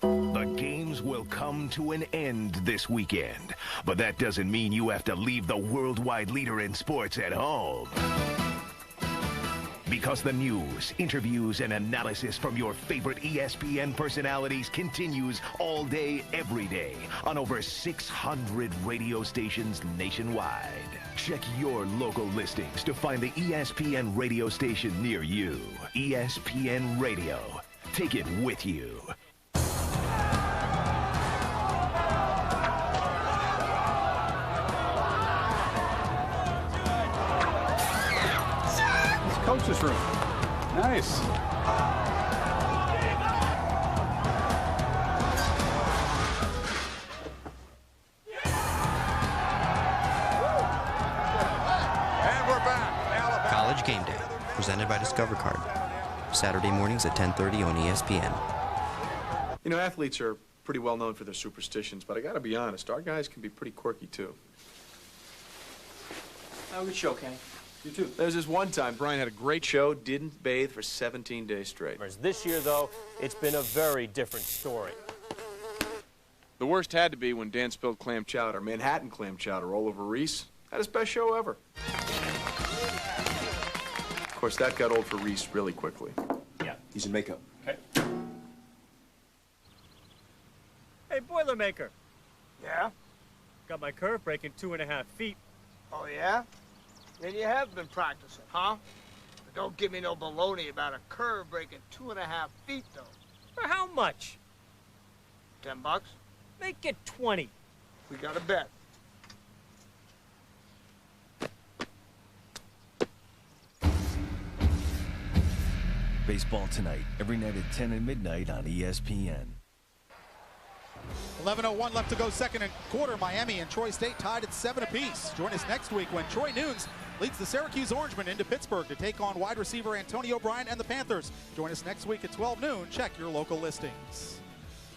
The games will come to an end this weekend, but that doesn't mean you have to leave the worldwide leader in sports at home. Because the news, interviews, and analysis from your favorite ESPN personalities continues all day, every day on over 600 radio stations nationwide. Check your local listings to find the ESPN radio station near you. ESPN Radio. Take it with you. Coach's room. Nice. And we're back. College Game Day, presented by Discover Card. Saturday mornings at 10:30 on ESPN. You know, athletes are pretty well known for their superstitions, but I gotta be honest, our guys can be pretty quirky too. Oh, good show, Kenny. You too. There's this one time Brian had a great show, didn't bathe for 17 days straight. This year, though, it's been a very different story. The worst had to be when Dan spilled clam chowder, Manhattan clam chowder, all over Reese. Had his best show ever. Of course, that got old for Reese really quickly. Yeah. He's in makeup. Okay. Hey, Boilermaker. Yeah? Got my curve breaking 2.5 feet. Oh, yeah? Then you have been practicing, huh? But don't give me no baloney about a curve breaking 2.5 feet, though. For how much? $10? Make it 20. We got a bet. Baseball tonight, every night at 10 and midnight on ESPN. 11:01 left to go second and quarter. Miami and Troy State tied at 7 apiece. Join us next week when Troy Nunes leads the Syracuse Orangemen into Pittsburgh to take on wide receiver Antonio Bryant and the Panthers. Join us next week at 12 noon. Check your local listings.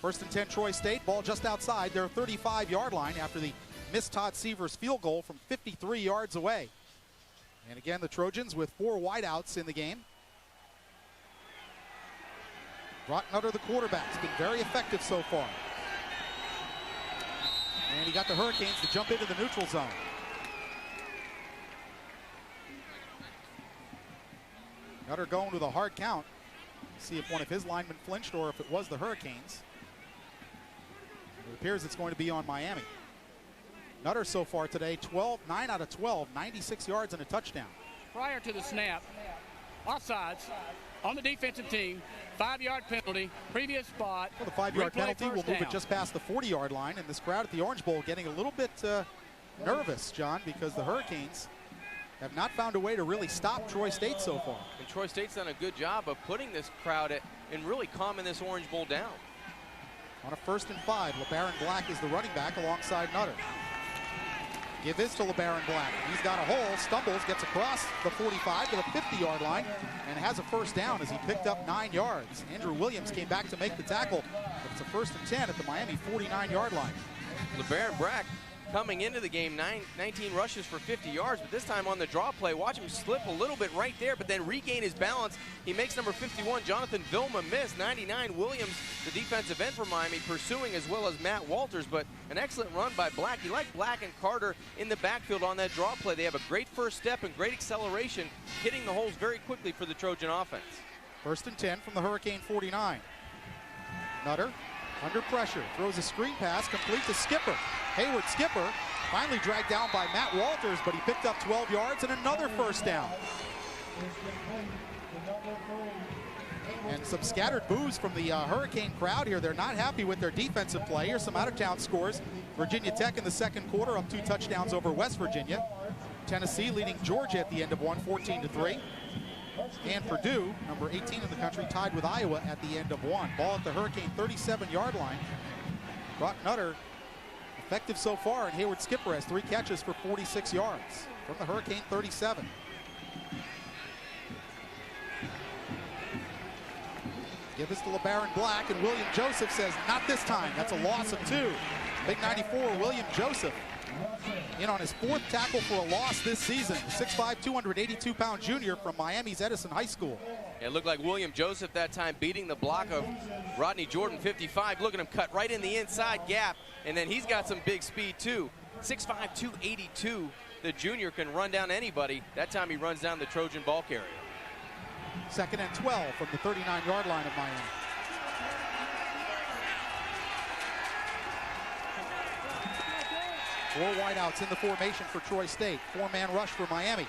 1st and 10 Troy State, ball just outside their 35-yard line after the missed Todd Seaver's field goal from 53 yards away. And again, the Trojans with 4 wideouts in the game. Brock Nutter, the quarterback, has been very effective so far. And he got the Hurricanes to jump into the neutral zone. Nutter going with a hard count. See if one of his linemen flinched or if it was the Hurricanes. It appears it's going to be on Miami. Nutter so far today, 9 out of 12, 96 yards and a touchdown. Prior to the snap, offsides on the defensive team, 5-yard penalty, previous spot. Well, the 5-yard penalty will move it just past the 40-yard line, and this crowd at the Orange Bowl getting a little bit nervous, John, because the Hurricanes have not found a way to really stop Troy State so far. And Troy State's done a good job of putting this crowd and really calming this Orange Bowl down. On a 1st and 5, LeBaron Black is the running back alongside Nutter. Give this to LeBaron Black. He's got a hole, stumbles, gets across the 45 to the 50-yard line, and has a first down as he picked up 9 yards. Andrew Williams came back to make the tackle, but it's a 1st and 10 at the Miami 49-yard line. LeBaron Black coming into the game, 19 rushes for 50 yards, but this time on the draw play, watch him slip a little bit right there, but then regain his balance. He makes number 51, Jonathan Vilma, miss. 99, Williams, the defensive end for Miami, pursuing, as well as Matt Walters, but an excellent run by Black. You like Black and Carter in the backfield on that draw play. They have a great first step and great acceleration, hitting the holes very quickly for the Trojan offense. 1st and 10 from the Hurricane 49. Nutter under pressure, throws a screen pass, complete to Skipper. Hayward Skipper finally dragged down by Matt Walters, but he picked up 12 yards and another first down. And some scattered boos from the Hurricane crowd here. They're not happy with their defensive play. Here's some out-of-town scores. Virginia Tech in the 2nd quarter, up 2 touchdowns over West Virginia. Tennessee leading Georgia at the end of one, 14-3. And Purdue, number 18 in the country, tied with Iowa at the end of one. Ball at the Hurricane 37-yard line. Brock Nutter effective so far, and Hayward Skipper has 3 catches for 46 yards from the Hurricane 37. Give this to LeBaron Black, and William Joseph says, not this time. That's a loss of 2. Big 94, William Joseph, in on his 4th tackle for a loss this season. 6'5", 282-pound junior from Miami's Edison High School. It looked like William Joseph that time beating the block of Rodney Jordan, 55. Look at him cut right in the inside gap, and then he's got some big speed too. 6'5", 282. The junior can run down anybody. That time he runs down the Trojan ball carrier. 2nd and 12 from the 39-yard line of Miami. Four wideouts in the formation for Troy State. 4-man rush for Miami.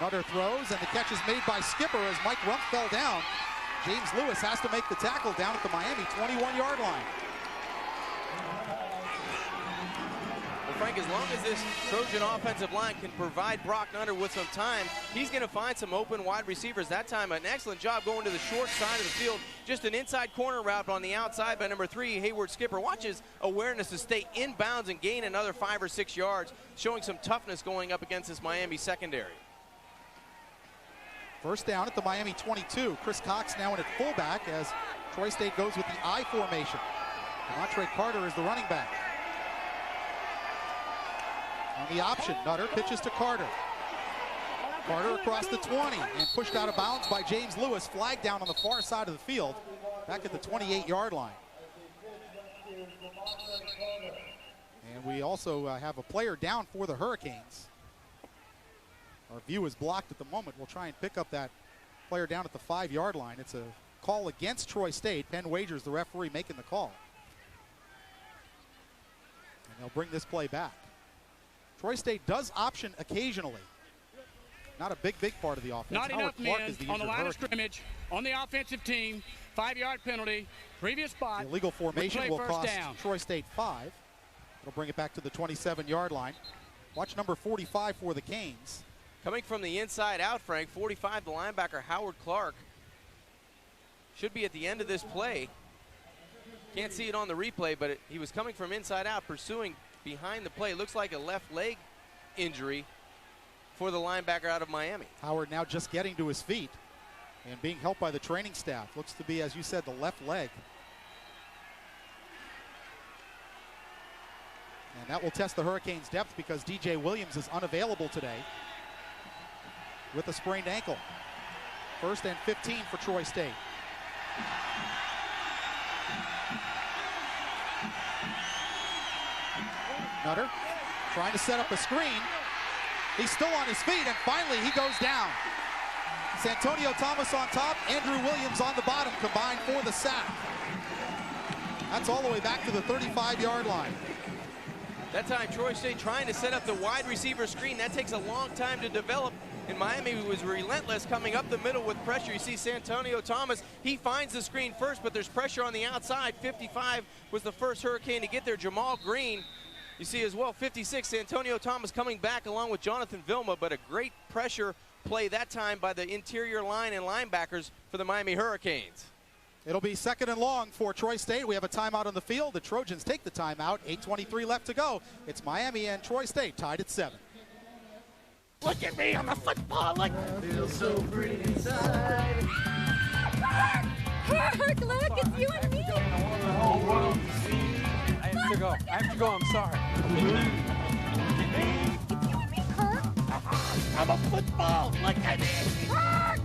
Nutter throws, and the catch is made by Skipper as Mike Rumpf fell down. James Lewis has to make the tackle down at the Miami 21-yard line. Well, Frank, as long as this Trojan offensive line can provide Brock Nutter with some time, he's going to find some open wide receivers. That time, an excellent job going to the short side of the field. Just an inside corner route on the outside by number 3, Hayward Skipper. Watch his awareness to stay in bounds and gain another 5 or 6 yards, showing some toughness going up against this Miami secondary. First down at the Miami 22. Chris Cox now in at fullback as Troy State goes with the I formation. Demontre Carter is the running back. On the option, Nutter pitches to Carter. Carter across the 20 and pushed out of bounds by James Lewis. Flag down on the far side of the field, back at the 28-yard line. And we also have a player down for the Hurricanes. Our view is blocked at the moment. We'll try and pick up that player down at the 5-yard line. It's a call against Troy State. Penn Wagers, the referee, making the call. And they'll bring this play back. Troy State does option occasionally. Not a big part of the offense. Not Howard enough Clark men is the on the line of Hurricane. scrimmage on the offensive team. 5-yard penalty. Previous spot. The illegal formation will cost down. Troy State 5. It'll bring it back to the 27-yard line. Watch number 45 for the Canes. Coming from the inside out, Frank, 45, the linebacker, Howard Clark. Should be at the end of this play. Can't see it on the replay, but he was coming from inside out, pursuing behind the play. Looks like a left leg injury for the linebacker out of Miami. Howard now just getting to his feet and being helped by the training staff. Looks to be, as you said, the left leg. And that will test the Hurricanes' depth because DJ Williams is unavailable today with a sprained ankle. 1st and 15 for Troy State. Nutter trying to set up a screen. He's still on his feet, and finally he goes down. Santonio Thomas on top, Andrew Williams on the bottom, combined for the sack. That's all the way back to the 35-yard line. That time, Troy State trying to set up the wide receiver screen. That takes a long time to develop. And Miami was relentless coming up the middle with pressure. You see Santonio Thomas, he finds the screen first, but there's pressure on the outside. 55 was the first Hurricane to get there. Jamal Green, you see as well, 56, Santonio Thomas coming back along with Jonathan Vilma, but a great pressure play that time by the interior line and linebackers for the Miami Hurricanes. It'll be second and long for Troy State. We have a timeout on the field. The Trojans take the timeout. 8:23 left to go. It's Miami and Troy State tied at 7. Look at me, I'm a football. Look. Feels so pretty inside. Kirk, look, it's you and me. I have to go. I'm sorry. It's you and me, Kirk. I'm a football. Look at me. Kirk!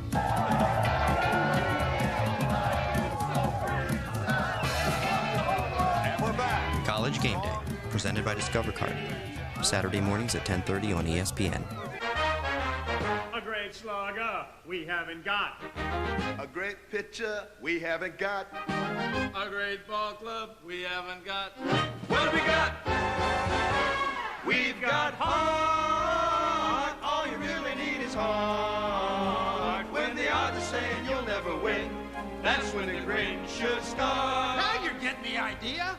And we're back. College Game Day, presented by Discover Card. Saturday mornings at 10:30 on ESPN. A great slugger we haven't got. A great pitcher we haven't got. A great ball club we haven't got. What have we got? We've got heart. All you really need is heart. When the odds are saying you'll never win, that's when the grin should start. Now you're getting the idea.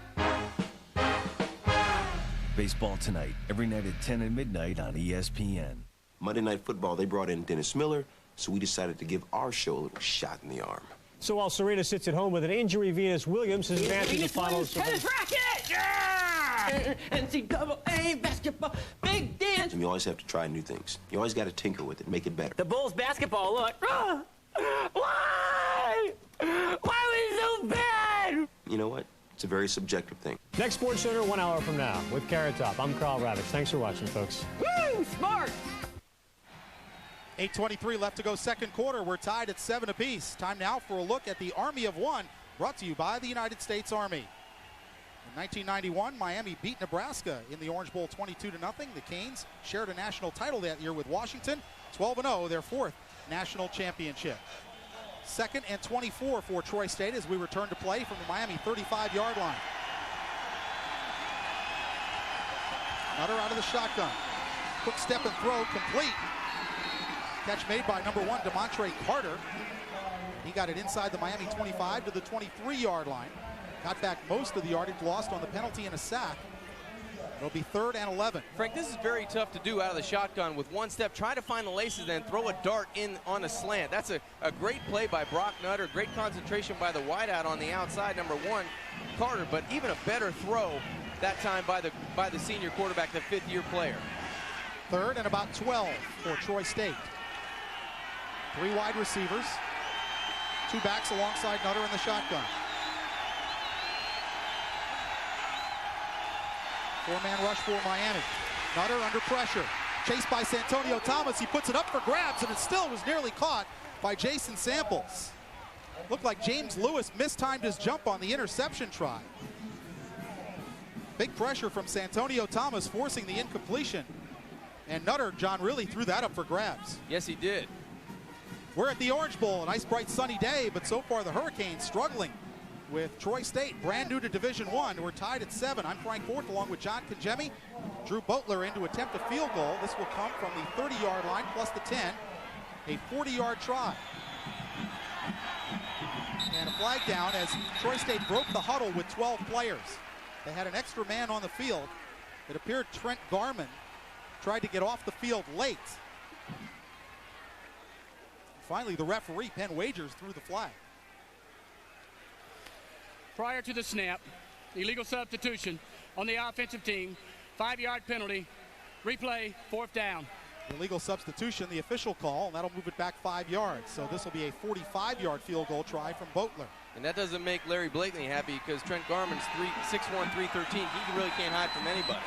Baseball tonight, every night at 10 and midnight on ESPN. Monday Night Football, they brought in Dennis Miller, so we decided to give our show a little shot in the arm. So while Serena sits at home with an injury, Venus Williams is advancing to the finals. Tennis racket! Yeah! NCAA basketball, big dance. And you always have to try new things. You always got to tinker with it, make it better. The Bulls basketball, look. Why? Why was it so bad? You know what? It's a very subjective thing. Next Sports Center, 1 hour from now with Carrot Top. I'm Carl Ravitch. Thanks for watching, folks. Woo! Smart! 8:23 left to go second quarter. We're tied at 7 apiece. Time now for a look at the Army of One, brought to you by the United States Army. In 1991, Miami beat Nebraska in the Orange Bowl 22-0. The Canes shared a national title that year with Washington. 12-0, their 4th national championship. 2nd and 24 for Troy State as we return to play from the Miami 35-yard line. Nutter out of the shotgun. Quick step and throw, complete. Catch made by number 1, DeMontre Carter. He got it inside the Miami 25 to the 23-yard line. Got back most of the yardage lost on the penalty and a sack. It'll be 3rd and 11. Frank, this is very tough to do out of the shotgun with one step. Try to find the laces, then throw a dart in on a slant. That's a great play by Brock Nutter. Great concentration by the wideout on the outside, number 1, Carter. But even a better throw that time by the senior quarterback, the 5th-year player. 3rd and about 12 for Troy State. 3 wide receivers. 2 backs alongside Nutter in the shotgun. 4-man rush for Miami. Nutter under pressure. Chased by Santonio Thomas. He puts it up for grabs, and it still was nearly caught by Jason Samples. Looked like James Lewis mistimed his jump on the interception try. Big pressure from Santonio Thomas, forcing the incompletion. And Nutter, John, really threw that up for grabs. Yes, he did. We're at the Orange Bowl, a nice, bright, sunny day, but so far the Hurricanes struggling with Troy State, brand new to Division I. We're tied at 7. I'm Frank Forth along with John Kajemi. Drew Boatler in to attempt a field goal. This will come from the 30-yard line plus the 10. A 40-yard try. And a flag down as Troy State broke the huddle with 12 players. They had an extra man on the field. It appeared Trent Garman tried to get off the field late. Finally, the referee, Penn Wagers, threw the flag. Prior to the snap, illegal substitution on the offensive team, 5-yard penalty, replay, 4th down. Illegal substitution, the official call, and that'll move it back 5 yards. So this will be a 45-yard field goal try from Boatler. And that doesn't make Larry Blakeney happy because Trent Garman's 6'1", 313. He really can't hide from anybody.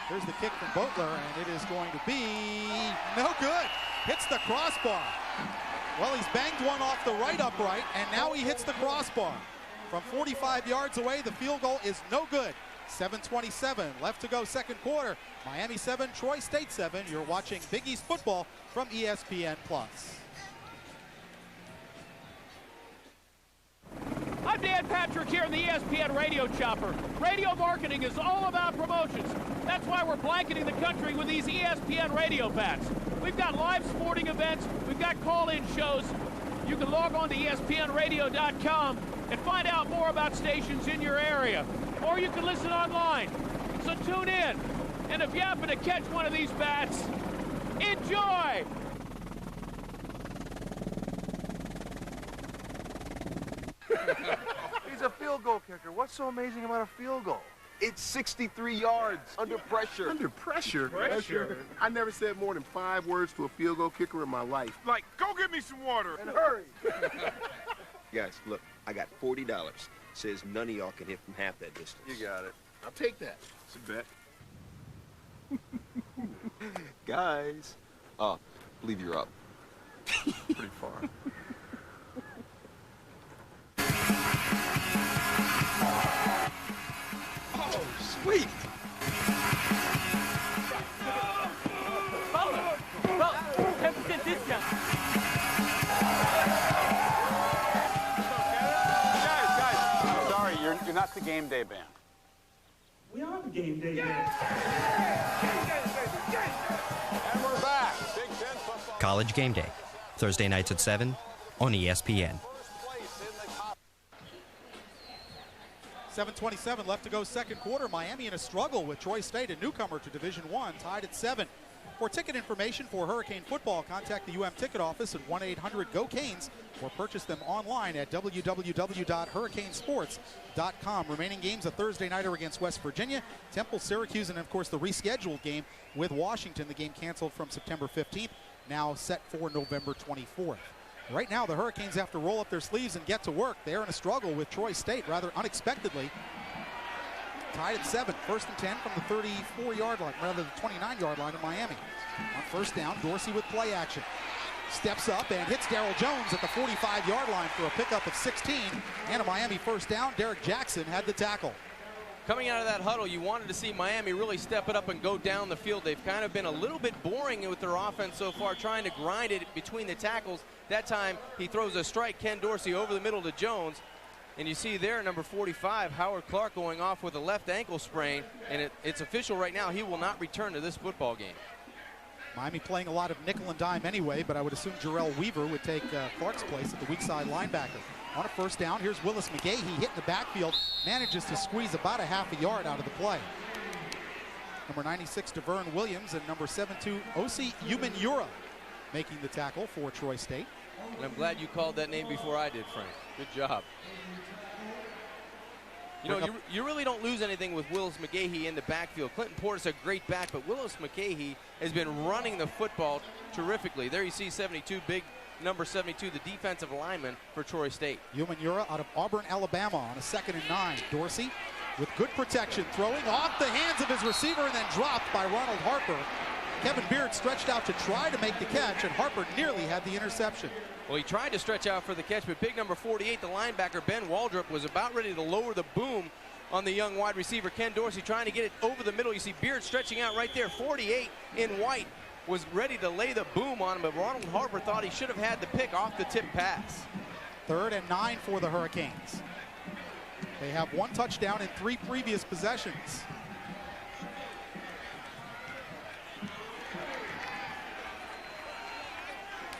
Here's the kick from Boatler, and it is going to be no good. Hits the crossbar. Well, he's banged one off the right upright, and now he hits the crossbar. From 45 yards away, the field goal is no good. 7:27 left to go second quarter. Miami 7, Troy State 7. You're watching Big East football from ESPN Plus. I'm Dan Patrick here in the ESPN Radio Chopper. Radio marketing is all about promotions. That's why we're blanketing the country with these ESPN radio bats. We've got live sporting events. We've got call-in shows. You can log on to ESPNradio.com and find out more about stations in your area. Or you can listen online. So tune in. And if you happen to catch one of these bats, enjoy! He's a field goal kicker. What's so amazing about a field goal? It's 63 yards under pressure. Under pressure? Pressure? I never said more than 5 words to a field goal kicker in my life. Like, go get me some water. And hurry. Guys, look, I got $40. Says none of y'all can hit from half that distance. You got it. I'll take that. It's a bet. Guys. I believe you're up. Pretty far. Oh, sweet. Bowler, 10% discount. Guys, sorry, you're not the game day band. We are the game day band. And we're back. Big Ten football. College Game Day, Thursday nights at 7 on ESPN. 7:27 left to go second quarter. Miami in a struggle with Troy State, a newcomer to Division I, tied at 7. For ticket information for Hurricane football, contact the UM ticket office at 1-800-GO-CANES or purchase them online at www.hurricanesports.com. Remaining games a Thursday nighter against West Virginia, Temple, Syracuse, and of course the rescheduled game with Washington. The game canceled from September 15th, now set for November 24th. Right now, the Hurricanes have to roll up their sleeves and get to work. They're in a struggle with Troy State, rather unexpectedly. Tied at 7, 1st and 10 from the 34-yard line, rather the 29-yard line of Miami. On first down, Dorsey with play action. Steps up and hits Darryl Jones at the 45-yard line for a pickup of 16. And a Miami first down. Derek Jackson had the tackle. Coming out of that huddle, you wanted to see Miami really step it up and go down the field. They've kind of been a little bit boring with their offense so far, trying to grind it between the tackles. That time, he throws a strike, Ken Dorsey, over the middle to Jones. And you see there, number 45, Howard Clark, going off with a left ankle sprain. And it's official right now. He will not return to this football game. Miami playing a lot of nickel and dime anyway, but I would assume Jarrell Weaver would take Clark's place at the weak side linebacker. On a first down, here's Willis McGahee hitting the backfield, manages to squeeze about a half a yard out of the play. Number 96, DeVern Williams, and number 72, Osi Umenyiora, making the tackle for Troy State. And I'm glad you called that name before I did, Frank. Good job. You know, you really don't lose anything with Willis McGahee in the backfield. Clinton Portis a great back, but Willis McGahee has been running the football terrifically. There you see 72, big number 72, the defensive lineman for Troy State. Umenyiora out of Auburn, Alabama on a 2nd and 9. Dorsey with good protection, throwing off the hands of his receiver and then dropped by Ronald Harper. Kevin Beard stretched out to try to make the catch, and Harper nearly had the interception. Well, he tried to stretch out for the catch, but big number 48, the linebacker, Ben Waldrop, was about ready to lower the boom on the young wide receiver, Ken Dorsey, trying to get it over the middle. You see Beard stretching out right there. 48 in white was ready to lay the boom on him, but Ronald Harper thought he should have had the pick off the tip pass. 3rd and 9 for the Hurricanes. They have 1 touchdown in 3 previous possessions.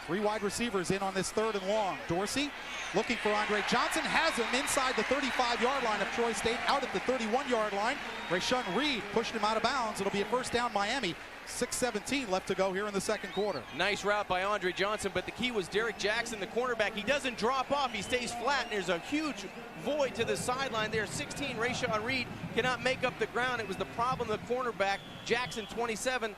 Three wide receivers in on this 3rd and long. Dorsey looking for Andre Johnson, has him inside the 35-yard line of Troy State, out at the 31-yard line. Rashawn Reed pushed him out of bounds. It'll be a first down Miami. 6:17 left to go here in the second quarter. Nice route by Andre Johnson, but the key was Derek Jackson, the cornerback. He doesn't drop off. He stays flat, and there's a huge void to the sideline there. 16, Rashawn Reed cannot make up the ground. It was the problem of the cornerback. Jackson, 27,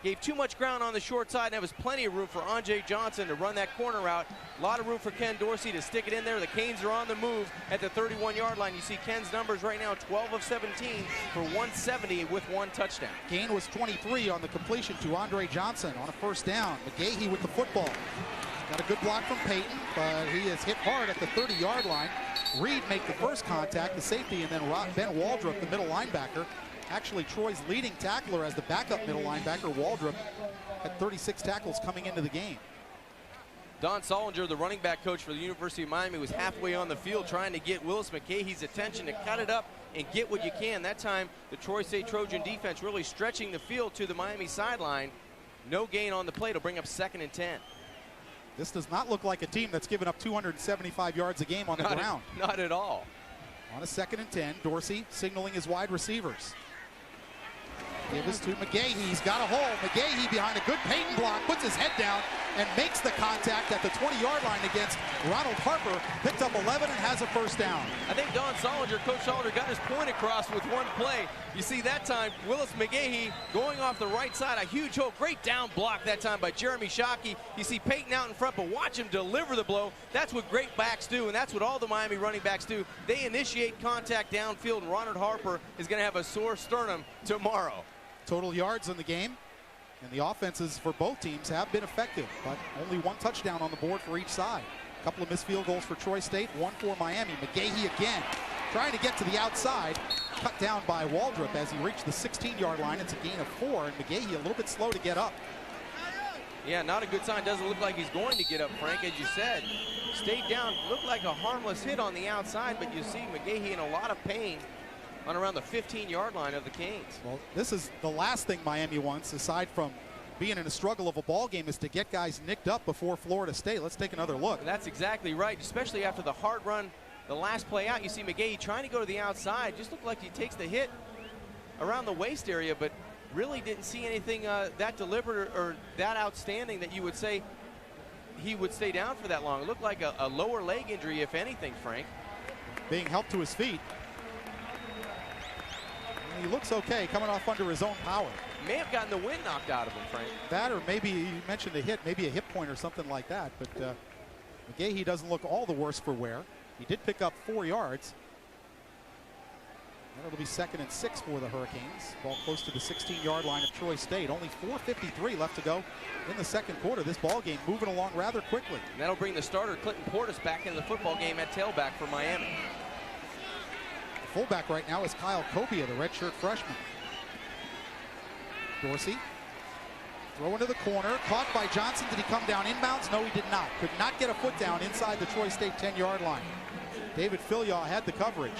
gave too much ground on the short side, and there was plenty of room for Andre Johnson to run that corner route. A lot of room for Ken Dorsey to stick it in there. The Canes are on the move at the 31-yard line. You see Ken's numbers right now, 12 of 17 for 170 with 1 touchdown. Gain was 23 on the completion to Andre Johnson on a first down. McGahee with the football. Got a good block from Payton, but he is hit hard at the 30-yard line. Reed make the first contact, the safety, and then Ben Waldrop, the middle linebacker. Actually, Troy's leading tackler as the backup middle linebacker. Waldrop had 36 tackles coming into the game. Don Solinger, the running back coach for the University of Miami, was halfway on the field trying to get Willis McGahee's attention to cut it up and get what you can. That time, the Troy State Trojan defense really stretching the field to the Miami sideline. No gain on the play to bring up 2nd and 10. This does not look like a team that's given up 275 yards a game on the ground. Not at all. On a 2nd and 10, Dorsey signaling his wide receivers. Give this to McGahee. He's got a hole. McGahee behind a good Payton block, puts his head down and makes the contact at the 20-yard line against Ronald Harper. Picked up 11 and has a first down. I think Don Solinger, Coach Solinger, got his point across with one play. You see that time, Willis McGahee going off the right side, a huge hole. Great down block that time by Jeremy Shockey. You see Payton out in front, but watch him deliver the blow. That's what great backs do, and that's what all the Miami running backs do. They initiate contact downfield, and Ronald Harper is going to have a sore sternum tomorrow. Total yards in the game, and the offenses for both teams have been effective, but only one touchdown on the board for each side. A couple of missed field goals for Troy State, one for Miami. McGahee again trying to get to the outside, cut down by Waldrop as he reached the 16-yard line. It's a gain of 4, and McGahee a little bit slow to get up. Yeah, not a good sign. Doesn't look like he's going to get up, Frank, as you said. Stayed down, looked like a harmless hit on the outside, but you see McGahee in a lot of pain on around the 15-yard line of the Canes. Well, this is the last thing Miami wants, aside from being in a struggle of a ball game, is to get guys nicked up before Florida State. Let's take another look. That's exactly right, especially after the hard run, the last play out. You see McGahee trying to go to the outside. Just looked like he takes the hit around the waist area, but really didn't see anything that deliberate or that outstanding that you would say he would stay down for that long. It looked like a lower leg injury, if anything, Frank. Being helped to his feet. He looks okay coming off under his own power. May have gotten the wind knocked out of him, Frank. That, or maybe you mentioned a hit, maybe a hip point or something like that. But McGahee doesn't look all the worse for wear. He did pick up 4 yards. And it'll be 2nd and 6 for the Hurricanes. Ball close to the 16-yard line of Troy State. Only 4:53 left to go in the second quarter. This ball game moving along rather quickly. And that'll bring the starter Clinton Portis back into the football game at tailback for Miami. Fullback right now is Kyle Copia, the redshirt freshman. Dorsey throwing to the corner, caught by Johnson. Did he come down inbounds? No, he did not. Could not get a foot down inside the Troy State 10-yard line. David Filyaw had the coverage.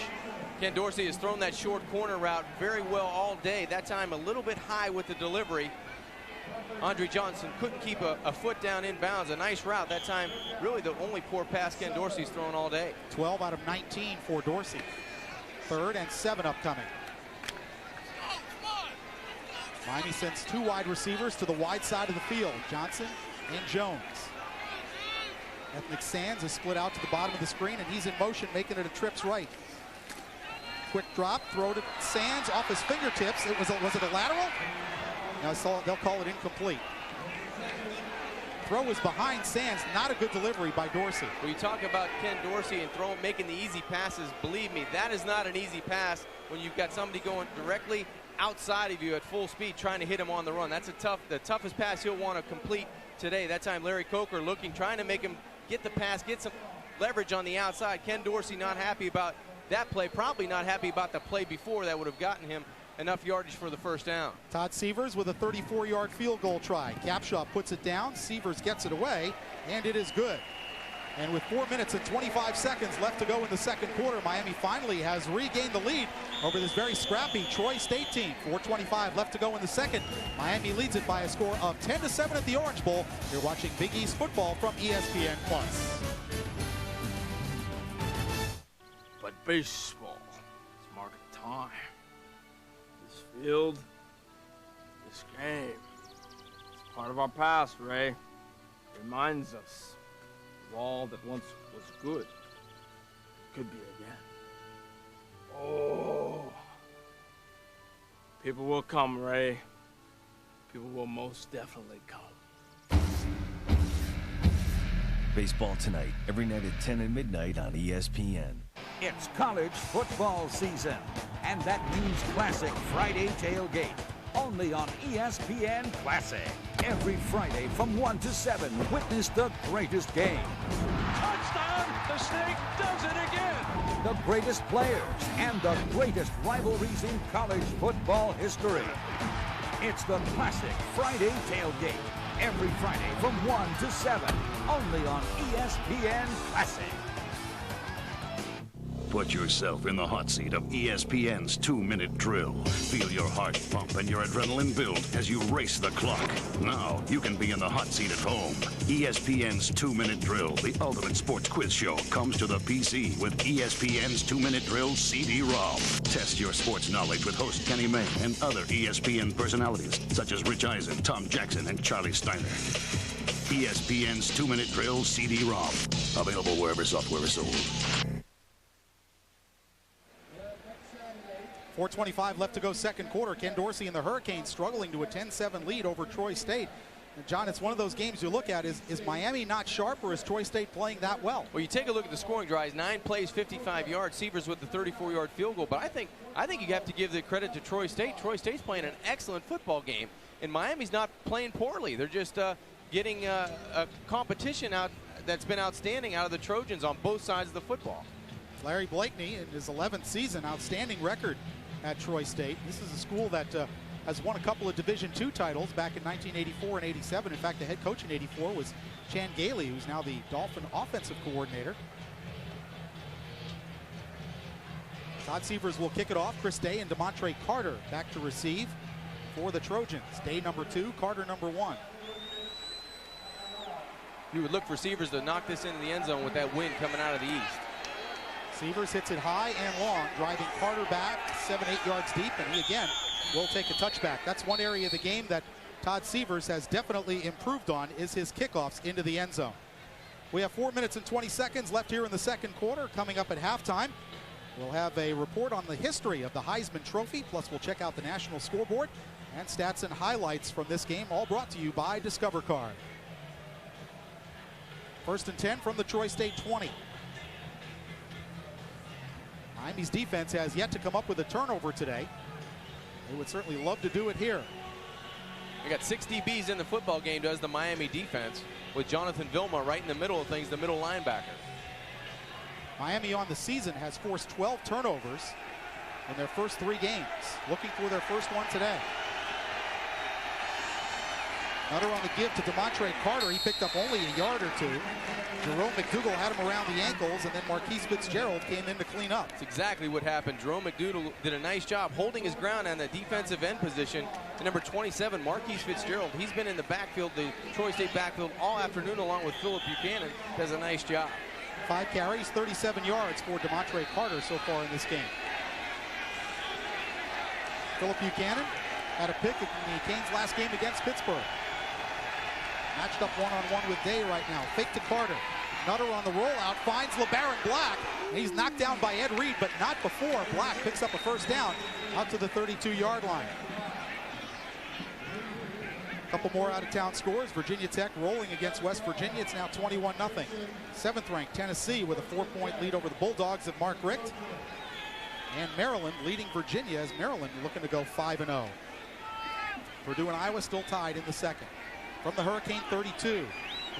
Ken Dorsey has thrown that short corner route very well all day. That time a little bit high with the delivery. Andre Johnson couldn't keep a foot down inbounds. A nice route. That time really the only poor pass Ken Dorsey's thrown all day. 12 out of 19 for Dorsey. 3rd and 7 upcoming. Miami sends 2 wide receivers to the wide side of the field, Johnson and Jones. Ethnic Sands is split out to the bottom of the screen, and he's in motion, making it a trips right. Quick drop, throw to Sands off his fingertips. Was it a lateral? No, they'll call it incomplete. Throw was behind Sands. Not a good delivery by Dorsey. When you talk about Ken Dorsey and making the easy passes, believe me, that is not an easy pass when you've got somebody going directly outside of you at full speed trying to hit him on the run. That's the toughest pass he'll want to complete today. That time Larry Coker trying to make him get the pass, get some leverage on the outside. Ken Dorsey not happy about that play, probably not happy about the play before that would have gotten him enough yardage for the first down. Todd Severs with a 34-yard field goal try. Capshaw puts it down, Severs gets it away, and it is good. And with 4 minutes and 25 seconds left to go in the second quarter, Miami finally has regained the lead over this very scrappy Troy State team. 4:25 left to go in the second. Miami leads it by a score of 10-7 at the Orange Bowl. You're watching Big East football from ESPN Plus. But baseball is market time. This field, this game, it's part of our past, Ray. It reminds us of all that once was good could be again. Oh, people will come, Ray. People will most definitely come. Baseball tonight, every night at 10 and midnight on ESPN. It's college football season, and that means classic Friday tailgate, only on ESPN Classic. Every Friday from 1 to 7, witness the greatest game. Touchdown! The Snake does it again! The greatest players and the greatest rivalries in college football history. It's the classic Friday tailgate, every Friday from 1 to 7, only on ESPN Classic. Put yourself in the hot seat of ESPN's 2-minute drill. Feel your heart pump and your adrenaline build as you race the clock. Now you can be in the hot seat at home. ESPN's 2-minute drill, the ultimate sports quiz show, comes to the PC with ESPN's 2-minute drill CD-ROM. Test your sports knowledge with host Kenny May and other ESPN personalities such as Rich Eisen, Tom Jackson, and Charlie Steiner. ESPN's 2-minute drill CD-ROM. Available wherever software is sold. 4:25 left to go second quarter. Ken Dorsey and the Hurricanes struggling to a 10-7 lead over Troy State. And John, it's one of those games you look at, is Miami not sharp, or is Troy State playing that well? Well, you take a look at the scoring drives, 9 plays, 55 yards, Sievers with the 34-yard field goal. But I think you have to give the credit to Troy State. Troy State's playing an excellent football game, and Miami's not playing poorly. They're just getting a competition out that's been outstanding out of the Trojans on both sides of the football. Larry Blakeney in his 11th season, outstanding record at Troy State. This is a school that has won a couple of Division II titles back in 1984 and 87. In fact, the head coach in 84 was Chan Gailey, who's now the Dolphin offensive coordinator. Todd Sievers will kick it off. Chris Day and DeMontre Carter back to receive for the Trojans. Day number 2, Carter number 1. You would look for Sievers to knock this into the end zone with that wind coming out of the east. Sievers hits it high and long, driving Carter back 7-8 yards deep, and he again will take a touchback. That's one area of the game that Todd Sievers has definitely improved on, is his kickoffs into the end zone. We have 4 minutes and 20 seconds left here in the second quarter. Coming up at halftime, we'll have a report on the history of the Heisman Trophy, plus we'll check out the national scoreboard and stats and highlights from this game, all brought to you by Discover Card. First and 10 from the Troy State 20. Miami's defense has yet to come up with a turnover today. They would certainly love to do it here. They got 6 DBs in the football game, does the Miami defense, with Jonathan Vilma right in the middle of things, the middle linebacker. Miami on the season has forced 12 turnovers in their first 3 games, looking for their first one today. Nutter on the give to DeMontre Carter. He picked up only a yard or 2. Jerome McDougal had him around the ankles, and then Marquise Fitzgerald came in to clean up. That's exactly what happened. Jerome McDougal did a nice job holding his ground on the defensive end position. And number 27, Marquise Fitzgerald, he's been in the backfield, the Troy State backfield, all afternoon, along with Phillip Buchanan. Does a nice job. 5 carries, 37 yards for DeMontre Carter so far in this game. Phillip Buchanan had a pick in the Canes' last game against Pittsburgh. Matched up one-on-one with Day right now. Fake to Carter. Nutter on the rollout, finds LeBaron Black. And he's knocked down by Ed Reed, but not before. Black picks up a first down out to the 32-yard line. A couple more out-of-town scores. Virginia Tech rolling against West Virginia. It's now 21-0. 7th-ranked Tennessee with a 4-point lead over the Bulldogs of Mark Richt. And Maryland leading Virginia, as Maryland looking to go 5-0. Purdue and Iowa still tied in the second. From the Hurricane 32,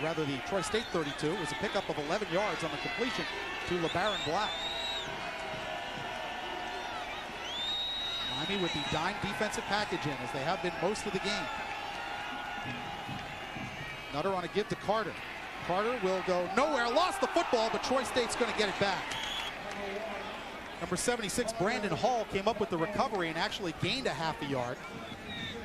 rather the Troy State 32, was a pickup of 11 yards on the completion to LeBaron Black. Miami with the dime defensive package in, as they have been most of the game. Nutter on a give to Carter. Carter will go nowhere, lost the football, but Troy State's going to get it back. Number 76, Brandon Hall, came up with the recovery and actually gained a half a yard.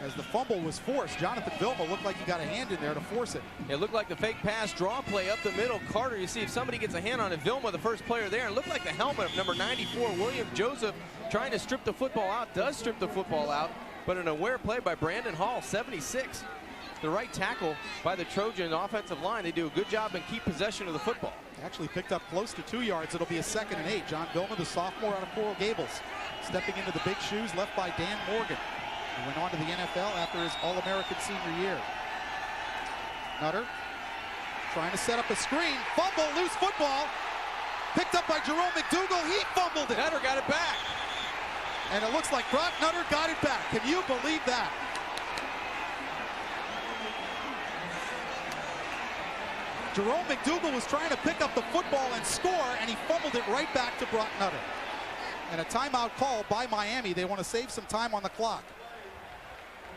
As the fumble was forced, Jonathan Vilma looked like he got a hand in there to force it. It looked like the fake pass draw play up the middle. Carter, you see if somebody gets a hand on it. Vilma, the first player there. It looked like the helmet of number 94, William Joseph, trying to strip the football out. Does strip the football out, but an aware play by Brandon Hall, 76. The right tackle by the Trojan offensive line. They do a good job and keep possession of the football. Actually picked up close to 2 yards. It'll be a 2nd and 8. John Vilma, the sophomore out of Coral Gables, stepping into the big shoes left by Dan Morgan. He went on to the NFL after his All-American senior year. Nutter trying to set up a screen. Fumble, loose football. Picked up by Jerome McDougal. He fumbled it. Nutter got it back. And it looks like Brock Nutter got it back. Can you believe that? Jerome McDougal was trying to pick up the football and score, and he fumbled it right back to Brock Nutter. And a timeout call by Miami. They want to save some time on the clock.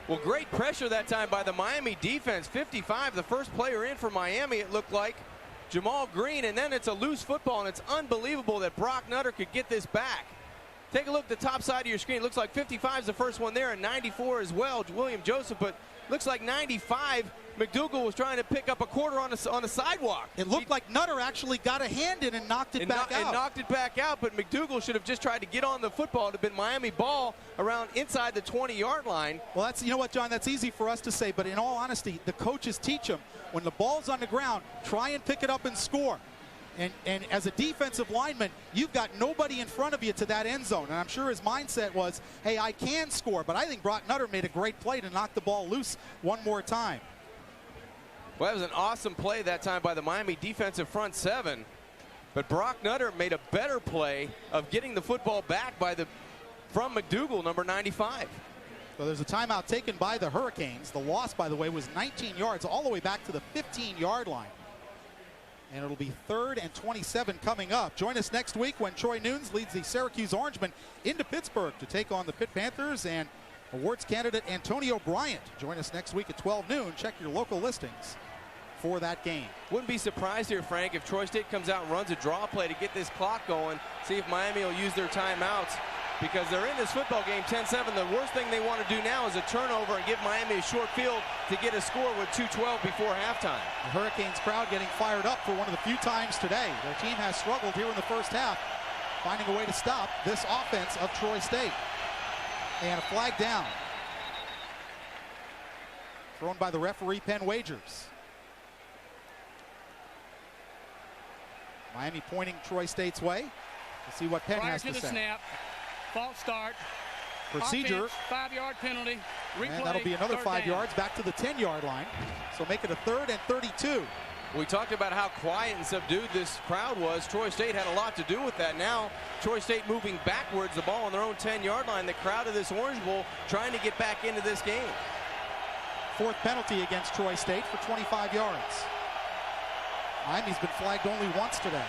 Well, great pressure that time by the Miami defense. 55, the first player in for Miami, it looked like. Jamal Green, and then it's a loose football, and it's unbelievable that Brock Nutter could get this back. Take a look at the top side of your screen. It looks like 55 is the first one there, and 94 as well, William Joseph, but looks like 95, McDougal was trying to pick up a quarter on the sidewalk. It looked like Nutter actually got a hand in and knocked it back out. And knocked it back out, but McDougal should have just tried to get on the football. It would have been Miami ball around inside the 20-yard line. Well, that's, you know what, John, that's easy for us to say, but in all honesty, the coaches teach them, when the ball's on the ground, try and pick it up and score. And as a defensive lineman, you've got nobody in front of you to that end zone. And I'm sure his mindset was, hey, I can score. But I think Brock Nutter made a great play to knock the ball loose one more time. Well, that was an awesome play that time by the Miami defensive front seven. But Brock Nutter made a better play of getting the football back from McDougal, number 95. So there's a timeout taken by the Hurricanes. The loss, by the way, was 19 yards all the way back to the 15-yard line. And it'll be 3rd and 27 coming up. Join us next week when Troy Nunes leads the Syracuse Orangemen into Pittsburgh to take on the Pitt Panthers, and awards candidate Antonio Bryant. Join us next week at 12 noon. Check your local listings for that game. Wouldn't be surprised here, Frank, if Troy State comes out and runs a draw play to get this clock going, see if Miami will use their timeouts, because they're in this football game 10-7. The worst thing they want to do now is a turnover and give Miami a short field to get a score with 2:12 before halftime. The Hurricanes crowd getting fired up for one of the few times today. Their team has struggled here in the first half, finding a way to stop this offense of Troy State. And a flag down. Thrown by the referee, Penn Wagers. Miami pointing Troy State's way. Let's see what Penn has to say. Prior to the snap, false start. Procedure. Offense, 5-yard penalty. Replay, and that'll be another 5 down. yards back to the 10-yard line. So make it a 3rd and 32. We talked about how quiet and subdued this crowd was. Troy State had a lot to do with that. Now, Troy State moving backwards, the ball on their own 10-yard line. The crowd of this Orange Bowl trying to get back into this game. 4th penalty against Troy State for 25 yards. Miami's been flagged only once today.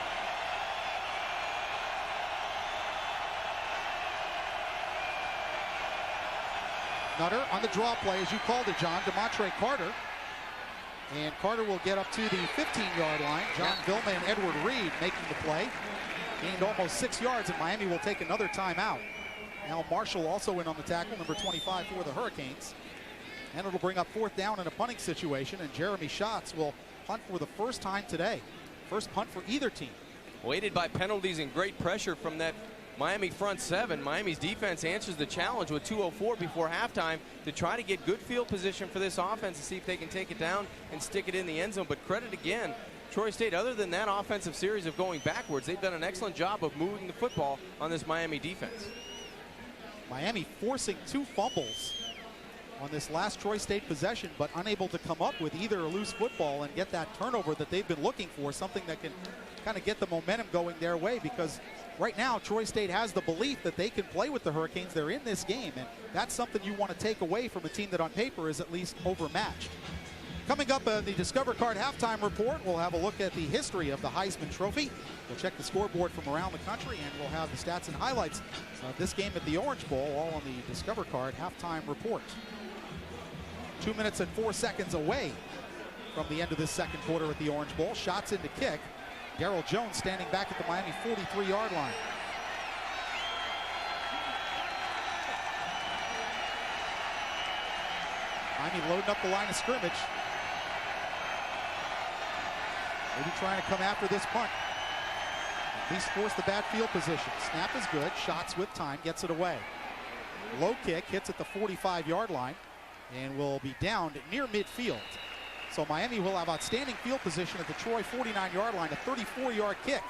Nutter on the draw play, as you called it, John, DeMontre Carter. And Carter will get up to the 15-yard line. John Vilma and Edward Reed making the play. Gained almost 6 yards, and Miami will take another timeout. Al Marshall also in on the tackle, number 25 for the Hurricanes. And it'll bring up 4th down in a punting situation, and Jeremy Schatz will punt for the first time today. First punt for either team. Weighted by penalties and great pressure from that Miami front seven. Miami's defense answers the challenge with 2:04 before halftime to try to get good field position for this offense to see if they can take it down and stick it in the end zone. But credit again, Troy State, other than that offensive series of going backwards, they've done an excellent job of moving the football on this Miami defense. Miami forcing 2 fumbles on this last Troy State possession, but unable to come up with either a loose football and get that turnover that they've been looking for, something that can kind of get the momentum going their way, because right now Troy State has the belief that they can play with the Hurricanes. They're in this game, and that's something you want to take away from a team that on paper is at least overmatched. Coming up the Discover Card halftime report, we'll have a look at the history of the Heisman Trophy. We'll check the scoreboard from around the country, and we'll have the stats and highlights of this game at the Orange Bowl, all on the Discover Card halftime report. 2 minutes and 4 seconds away from the end of this second quarter at the Orange Bowl. Shots in to kick. Darrell Jones standing back at the Miami 43-yard line. Miami loading up the line of scrimmage. Maybe trying to come after this punt. At least force the bad field position. Snap is good. Shots with time. Gets it away. Low kick hits at the 45-yard line and will be downed near midfield. So Miami will have outstanding field position at the Troy 49-yard line, a 34-yard kick,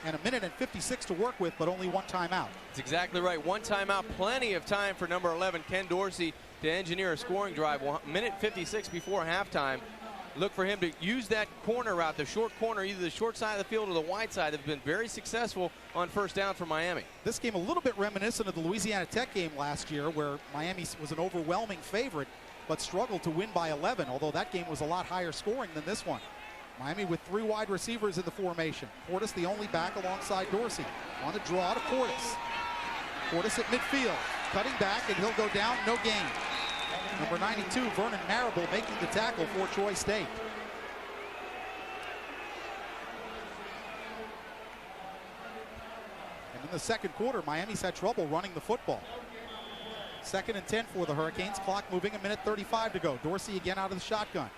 and 1:56 to work with, but only 1 timeout. That's exactly right. 1 timeout, plenty of time for number 11, Ken Dorsey, to engineer a scoring drive. 1:56 before halftime. Look for him to use that corner route, the short corner, either the short side of the field or the wide side. Have been very successful on first down for Miami. This game a little bit reminiscent of the Louisiana Tech game last year, where Miami was an overwhelming favorite, but struggled to win by 11, although that game was a lot higher scoring than this one. Miami with 3 wide receivers in the formation. Portis the only back alongside Dorsey. On the draw to Portis. Portis at midfield, cutting back, and he'll go down, no gain. Number 92, Vernon Marable, making the tackle for Troy State. In the second quarter, Miami's had trouble running the football. 2nd and 10 for the Hurricanes. Clock moving, 1:35 to go. Dorsey again out of the shotgun.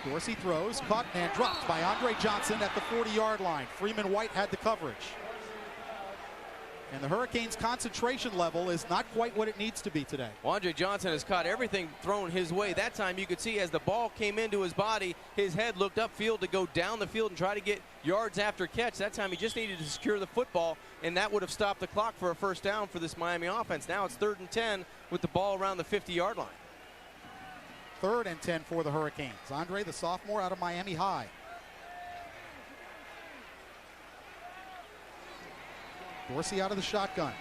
Dorsey throws, caught and dropped by Andre Johnson at the 40-yard line. Freeman White had the coverage. And the Hurricanes' concentration level is not quite what it needs to be today. Well, Andre Johnson has caught everything thrown his way. That time you could see as the ball came into his body, his head looked upfield to go down the field and try to get yards after catch. That time he just needed to secure the football, and that would have stopped the clock for a first down for this Miami offense. Now it's 3rd and 10 with the ball around the 50-yard line. 3rd and 10 for the Hurricanes. Andre, the sophomore out of Miami High. Dorsey out of the shotgun.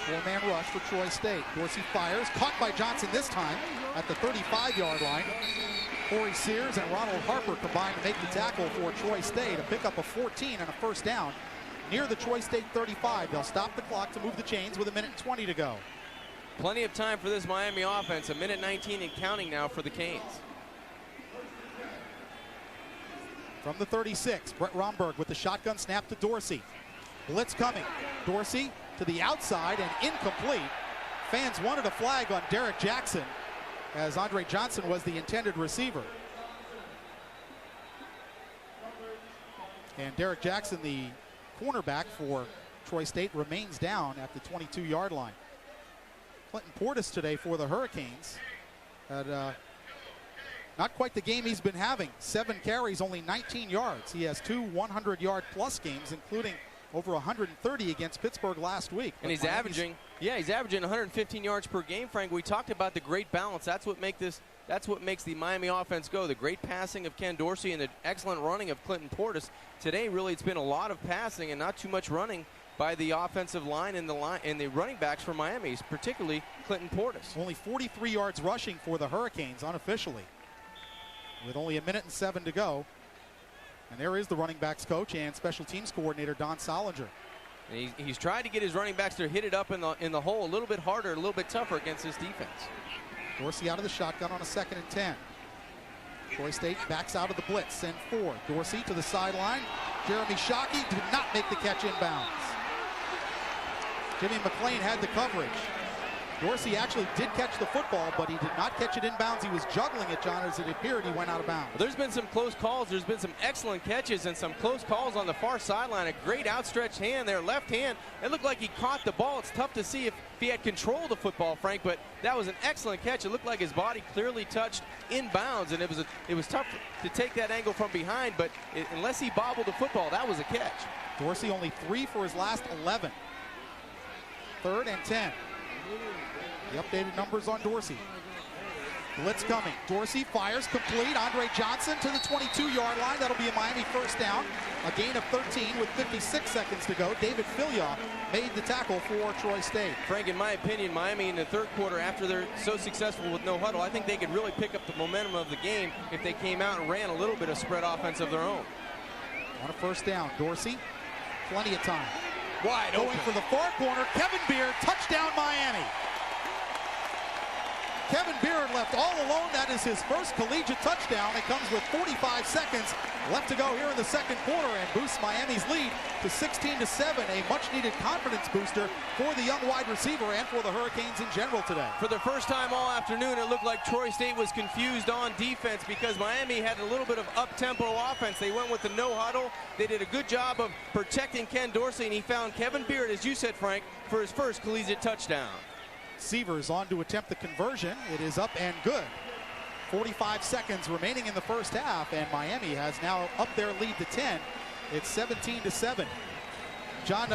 4-man rush for Troy State. Dorsey fires, caught by Johnson this time at the 35-yard line. Corey Sears and Ronald Harper combined to make the tackle for Troy State, a pickup of 14 and a first down near the Troy State 35. They'll stop the clock to move the chains with 1:20 to go. Plenty of time for this Miami offense. 1:19 and counting now for the Canes. From the 36, Brett Romberg with the shotgun snap to Dorsey. Blitz coming. Dorsey to the outside and incomplete. Fans wanted a flag on Derek Jackson, as Andre Johnson was the intended receiver. And Derek Jackson, the cornerback for Troy State, remains down at the 22-yard line. Clinton Portis today for the Hurricanes had not quite the game he's been having. 7 carries, only 19 yards. He has 2 100-yard-plus games, including over 130 against Pittsburgh last week. And he's averaging 115 yards per game, Frank. We talked about the great balance. That's what makes the Miami offense go. The great passing of Ken Dorsey and the excellent running of Clinton Portis. Today, really, it's been a lot of passing and not too much running by the offensive line and the running backs for Miami, particularly Clinton Portis. Only 43 yards rushing for the Hurricanes unofficially, with only 1:07 to go. And there is the running backs coach and special teams coordinator Don Solinger. And he's tried to get his running backs to hit it up in the hole a little bit harder, a little bit tougher against his defense. Dorsey out of the shotgun on a 2nd and 10. Troy State backs out of the blitz, send 4. Dorsey to the sideline. Jeremy Shockey did not make the catch inbounds. Jimmy McClain had the coverage. Dorsey actually did catch the football, but he did not catch it inbounds. He was juggling it, John, as it appeared he went out of bounds. There's been some close calls. There's been some excellent catches and some close calls on the far sideline. A great outstretched hand there, left hand. It looked like he caught the ball. It's tough to see if he had control of the football, Frank, but that was an excellent catch. It looked like his body clearly touched inbounds, and it was tough to take that angle from behind, but unless he bobbled the football, that was a catch. Dorsey only 3 for his last 11. 3rd and 10. The updated numbers on Dorsey. Blitz coming. Dorsey fires complete. Andre Johnson to the 22-yard line. That'll be a Miami first down. A gain of 13 with 56 seconds to go. David Filyaw made the tackle for Troy State. Frank, in my opinion, Miami in the 3rd quarter, after they're so successful with no huddle, I think they could really pick up the momentum of the game if they came out and ran a little bit of spread offense of their own. On a first down, Dorsey, plenty of time. Wide open. Going for the far corner, Kevin Beard, touchdown Miami. Kevin Beard left all alone. That is his first collegiate touchdown. It comes with 45 seconds left to go here in the 2nd quarter and boosts Miami's lead to 16-7. A much-needed confidence booster for the young wide receiver and for the Hurricanes in general today. For the first time all afternoon, it looked like Troy State was confused on defense because Miami had a little bit of up-tempo offense. They went with the no huddle. They did a good job of protecting Ken Dorsey, and he found Kevin Beard, as you said, Frank, for his first collegiate touchdown. Sievers on to attempt the conversion. It is up and good. 45 seconds remaining in the first half, and Miami has now upped their lead to 10. It's 17-7. John,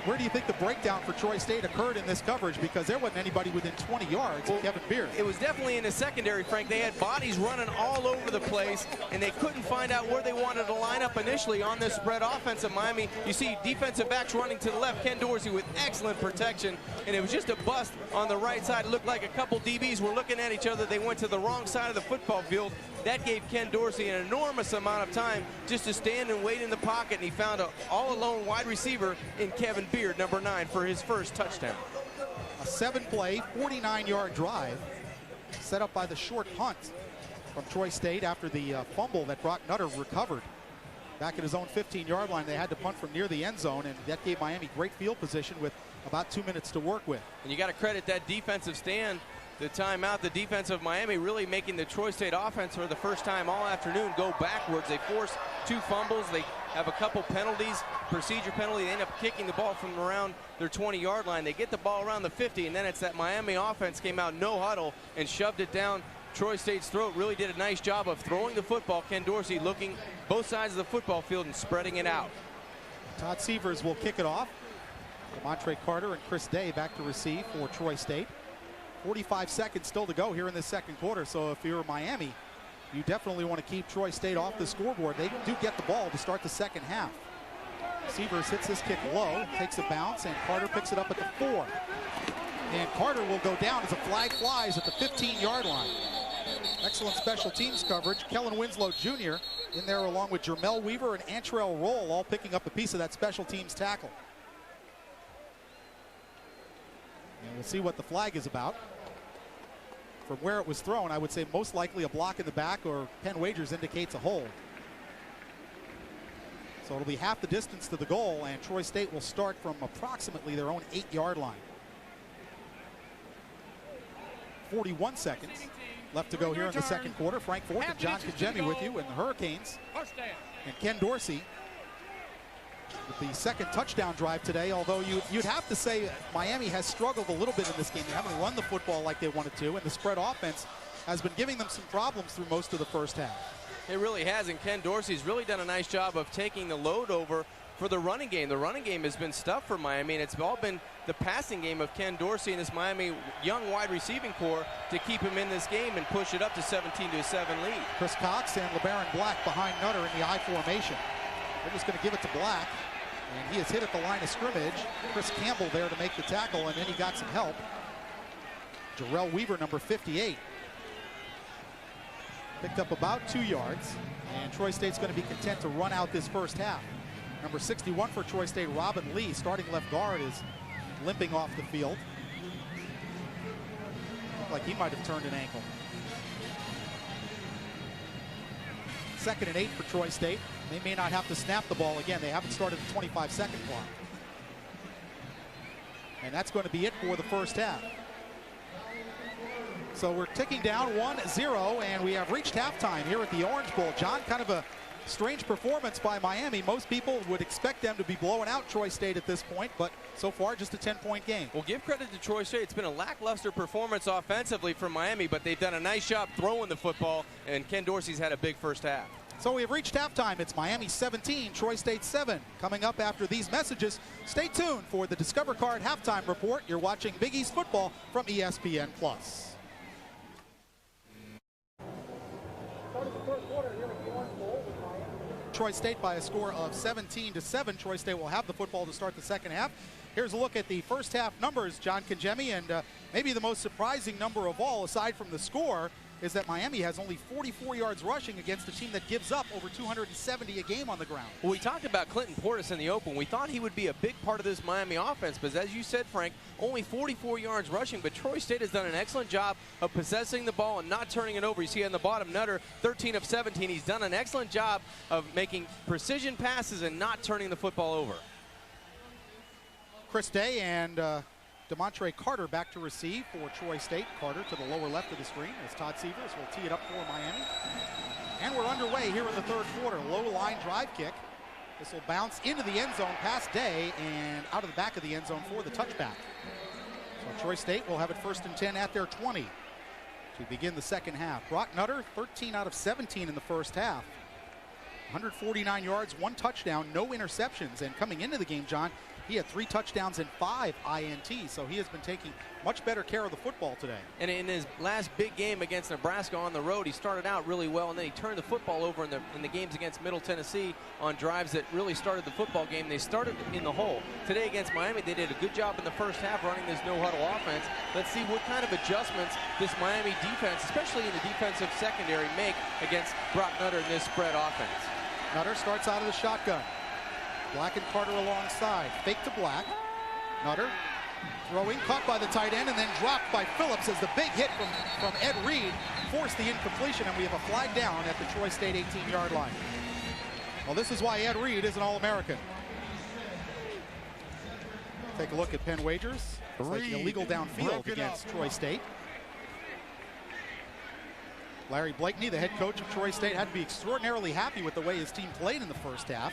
where do you think the breakdown for Troy State occurred in this coverage? Because there wasn't anybody within 20 yards of Kevin Beard. It was definitely in the secondary, Frank. They had bodies running all over the place, and they couldn't find out where they wanted to line up initially on this spread offense of Miami. You see defensive backs running to the left, Ken Dorsey with excellent protection, and it was just a bust on the right side. It looked like a couple DBs were looking at each other. They went to the wrong side of the football field. That gave Ken Dorsey an enormous amount of time just to stand and wait in the pocket, and he found an all-alone wide receiver in Kevin Beard, number 9, for his first touchdown. A 7-play, 49-yard drive set up by the short punt from Troy State after the fumble that Brock Nutter recovered. back at his own 15-yard line. They had to punt from near the end zone, and that gave Miami great field position with about 2 minutes to work with. And you got to credit that defensive stand, the timeout, the defense of Miami really making the Troy State offense for the first time all afternoon go backwards. They force 2 fumbles. They have a couple penalties, procedure penalty. They end up kicking the ball from around their 20-yard line. They get the ball around the 50, and then it's that Miami offense came out no huddle and shoved it down Troy State's throat. Really did a nice job of throwing the football. Ken Dorsey looking both sides of the football field and spreading it out. Todd Severs will kick it off. Demontre Carter and Chris Day back to receive for Troy State. 45 seconds still to go here in this second quarter, so if you're Miami, you definitely want to keep Troy State off the scoreboard. They do get the ball to start the second half. Severs hits this kick low, takes a bounce, and Carter picks it up at the 4. And Carter will go down as a flag flies at the 15-yard line. Excellent special teams coverage. Kellen Winslow Jr. in there along with Jermel Weaver and Antrell Roll, all picking up a piece of that special teams tackle. And we'll see what the flag is about. From where it was thrown, I would say most likely a block in the back, or Penn Wagers indicates a hold. So it'll be half the distance to the goal, and Troy State will start from approximately their own 8-yard line. 41 seconds left to go here in the second quarter. Frank Ford and John Congemi with you, and the Hurricanes and Ken Dorsey with the second touchdown drive today, although you'd have to say Miami has struggled a little bit in this game. They haven't run the football like they wanted to, and the spread offense has been giving them some problems through most of the first half. It really has, and Ken Dorsey's really done a nice job of taking the load over for the running game. The running game has been stuffed for Miami, and it's all been the passing game of Ken Dorsey and his Miami young wide receiving core to keep him in this game and push it up to 17-7 lead. Chris Cox and LeBaron Black behind Nutter in the I formation. They're just going to give it to Black, and he is hit at the line of scrimmage. Chris Campbell there to make the tackle, and then he got some help. Jerrell Weaver, number 58, picked up about 2 yards, and Troy State's going to be content to run out this first half. Number 61 for Troy State, Robin Lee, starting left guard, is limping off the field. Looked like he might have turned an ankle. 2nd and 8 for Troy State. They may not have to snap the ball again. They haven't started the 25-second clock. And that's going to be it for the first half. So we're ticking down 1-0, and we have reached halftime here at the Orange Bowl. John, kind of a strange performance by Miami. Most people would expect them to be blowing out Troy State at this point, but so far just a 10-point game. Well, give credit to Troy State. It's been a lackluster performance offensively from Miami, but they've done a nice job throwing the football, and Ken Dorsey's had a big first half. So we have reached halftime. It's Miami 17, Troy State 7. Coming up after these messages, stay tuned for the Discover Card Halftime Report. You're watching Big East football from ESPN Plus. Troy State by a score of 17-7. Troy State will have the football to start the second half. Here's a look at the first half numbers, John Congemi, and maybe the most surprising number of all, aside from the score, is that Miami has only 44 yards rushing against a team that gives up over 270 a game on the ground. Well, we talked about Clinton Portis in the open. We thought he would be a big part of this Miami offense, but as you said, Frank, only 44 yards rushing, but Troy State has done an excellent job of possessing the ball and not turning it over. You see on the bottom, Nutter, 13 of 17. He's done an excellent job of making precision passes and not turning the football over. Chris Day and Demontre Carter back to receive for Troy State. Carter to the lower left of the screen as Todd Severs will tee it up for Miami. And we're underway here in the third quarter. Low line drive kick. This will bounce into the end zone past Day and out of the back of the end zone for the touchback. So Troy State will have it 1st and 10 at their 20 to begin the second half. Brock Nutter, 13 out of 17 in the first half. 149 yards, 1 touchdown, no interceptions. And coming into the game, John, he had 3 touchdowns and 5 INTs, so he has been taking much better care of the football today. And in his last big game against Nebraska on the road, he started out really well, and then he turned the football over in the games against Middle Tennessee on drives that really started the football game. They started in the hole. Today against Miami, they did a good job in the first half running this no-huddle offense. Let's see what kind of adjustments this Miami defense, especially in the defensive secondary, make against Brock Nutter in this spread offense. Nutter starts out of the shotgun. Black and Carter alongside. Fake to Black. Nutter throwing, caught by the tight end, and then dropped by Phillips as the big hit from Ed Reed forced the incompletion, and we have a flag down at the Troy State 18-yard line. Well, this is why Ed Reed is an All-American. Take a look at Penn Wagers. It's like illegal downfield against Troy State. Larry Blakeney, the head coach of Troy State, had to be extraordinarily happy with the way his team played in the first half.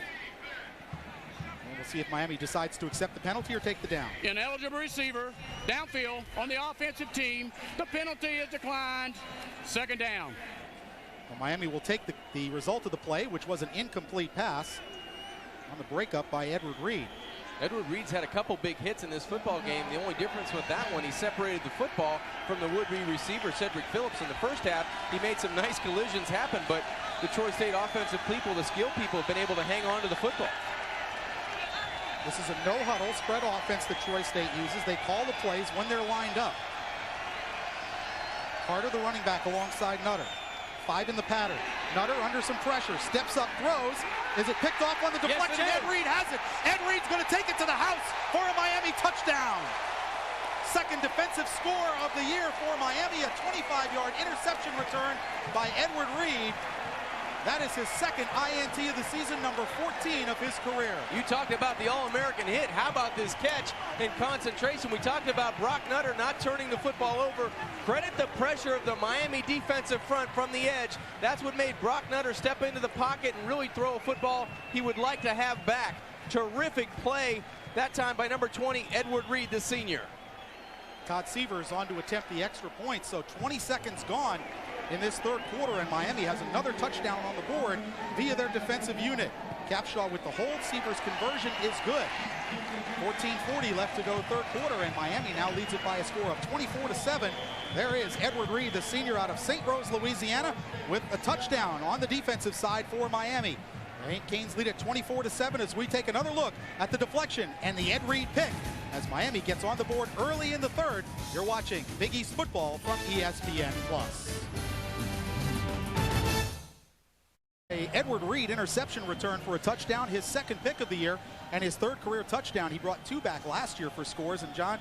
And we'll see if Miami decides to accept the penalty or take the down. Ineligible receiver, downfield on the offensive team. The penalty is declined. Second down. Well, Miami will take the result of the play, which was an incomplete pass on the breakup by Edward Reed. Edward Reed's had a couple big hits in this football game. The only difference with that one, he separated the football from the would-be receiver, Cedric Phillips, in the first half. He made some nice collisions happen, but the Troy State offensive people, the skill people, have been able to hang on to the football. This is a no-huddle spread offense that Troy State uses. They call the plays when they're lined up. Carter, the running back, alongside Nutter. 5 in the pattern. Nutter under some pressure, steps up, throws. Is it picked off on the deflection? Yes, Ed Reed has it. Ed Reed's going to take it to the house for a Miami touchdown. Second defensive score of the year for Miami, a 25-yard interception return by Edward Reed. That is his second INT of the season, number 14 of his career. You talked about the All-American hit. How about this catch in concentration? We talked about Brock Nutter not turning the football over. Credit the pressure of the Miami defensive front from the edge. That's what made Brock Nutter step into the pocket and really throw a football he would like to have back. Terrific play that time by number 20, Edward Reed, the senior. Todd Severs on to attempt the extra point, so 20 seconds gone in this third quarter, and Miami has another touchdown on the board via their defensive unit. Capshaw with the hold. Severs' conversion is good. 14:40 left to go third quarter, and Miami now leads it by a score of 24-7. There is Edward Reed, the senior out of St. Rose, Louisiana, with a touchdown on the defensive side for Miami. Canes lead at 24-7 as we take another look at the deflection and the Ed Reed pick as Miami gets on the board early in the third. You're watching Big East football from ESPN Plus. A Edward Reed interception return for a touchdown, his second pick of the year, and his third career touchdown. He brought 2 back last year for scores, and John,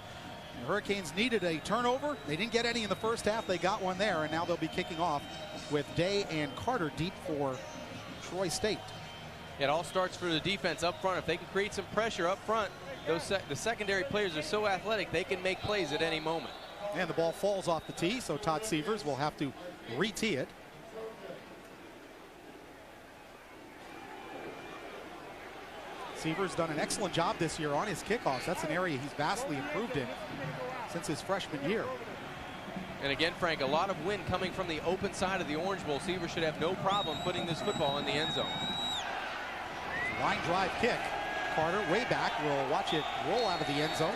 the Hurricanes needed a turnover. They didn't get any in the first half. They got one there, and now they'll be kicking off with Day and Carter deep for Troy State. It all starts for the defense up front. If they can create some pressure up front, the secondary players are so athletic, they can make plays at any moment. And the ball falls off the tee, so Todd Severs will have to re-tee it. Severs done an excellent job this year on his kickoffs. That's an area he's vastly improved in since his freshman year. And again, Frank, a lot of wind coming from the open side of the Orange Bowl. Severs should have no problem putting this football in the end zone. Line drive kick. Carter way back. We'll watch it roll out of the end zone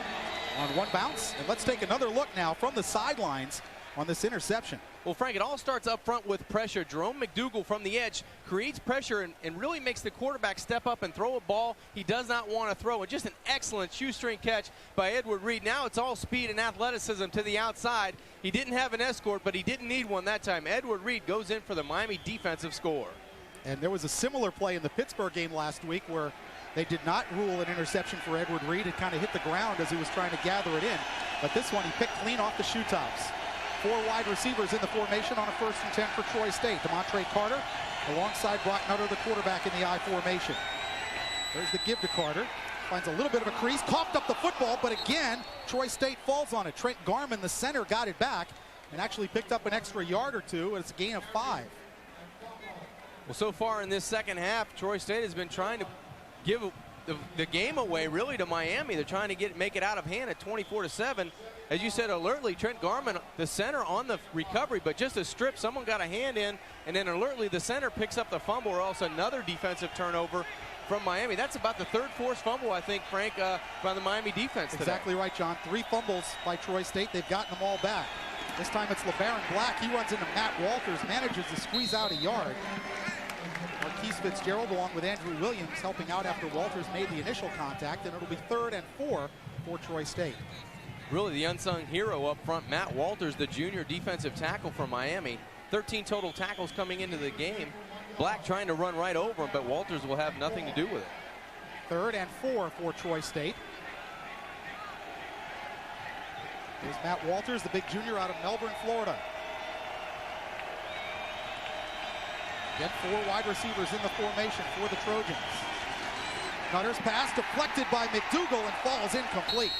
on one bounce. And let's take another look now from the sidelines on this interception. Well, Frank, it all starts up front with pressure. Jerome McDougal from the edge creates pressure and really makes the quarterback step up and throw a ball he does not want to throw. And just an excellent shoestring catch by Edward Reed. Now it's all speed and athleticism to the outside. He didn't have an escort, but he didn't need one that time. Edward Reed goes in for the Miami defensive score. And there was a similar play in the Pittsburgh game last week where they did not rule an interception for Edward Reed. It kind of hit the ground as he was trying to gather it in. But this one he picked clean off the shoe tops. 4 wide receivers in the formation on a 1st and 10 for Troy State. DeMontre Carter alongside Brock Nutter, the quarterback in the I formation. There's the give to Carter. Finds a little bit of a crease, coughed up the football, but again, Troy State falls on it. Trent Garman, the center, got it back and actually picked up an extra yard or 2. It's a gain of 5. Well, so far in this second half, Troy State has been trying to give the game away really to Miami. They're trying to make it out of hand at 24-7. As you said, alertly, Trent Garman, the center, on the recovery, but just a strip, someone got a hand in, and then alertly the center picks up the fumble, or else another defensive turnover from Miami. That's about the 3rd forced fumble, I think, Frank, by the Miami defense today. Exactly right, John. 3 fumbles by Troy State. They've gotten them all back. This time it's LeBaron Black. He runs into Matt Walters, manages to squeeze out a yard. Marquise Fitzgerald along with Andrew Williams helping out after Walters made the initial contact, and it'll be 3rd and 4 for Troy State. Really the unsung hero up front, Matt Walters, the junior defensive tackle from Miami. 13 total tackles coming into the game. Black trying to run right over him, but Walters will have nothing to do with it. 3rd and 4 for Troy State. Here's Matt Walters, the big junior out of Melbourne, Florida. Get 4 wide receivers in the formation for the Trojans. Nutter's pass deflected by McDougal and falls incomplete.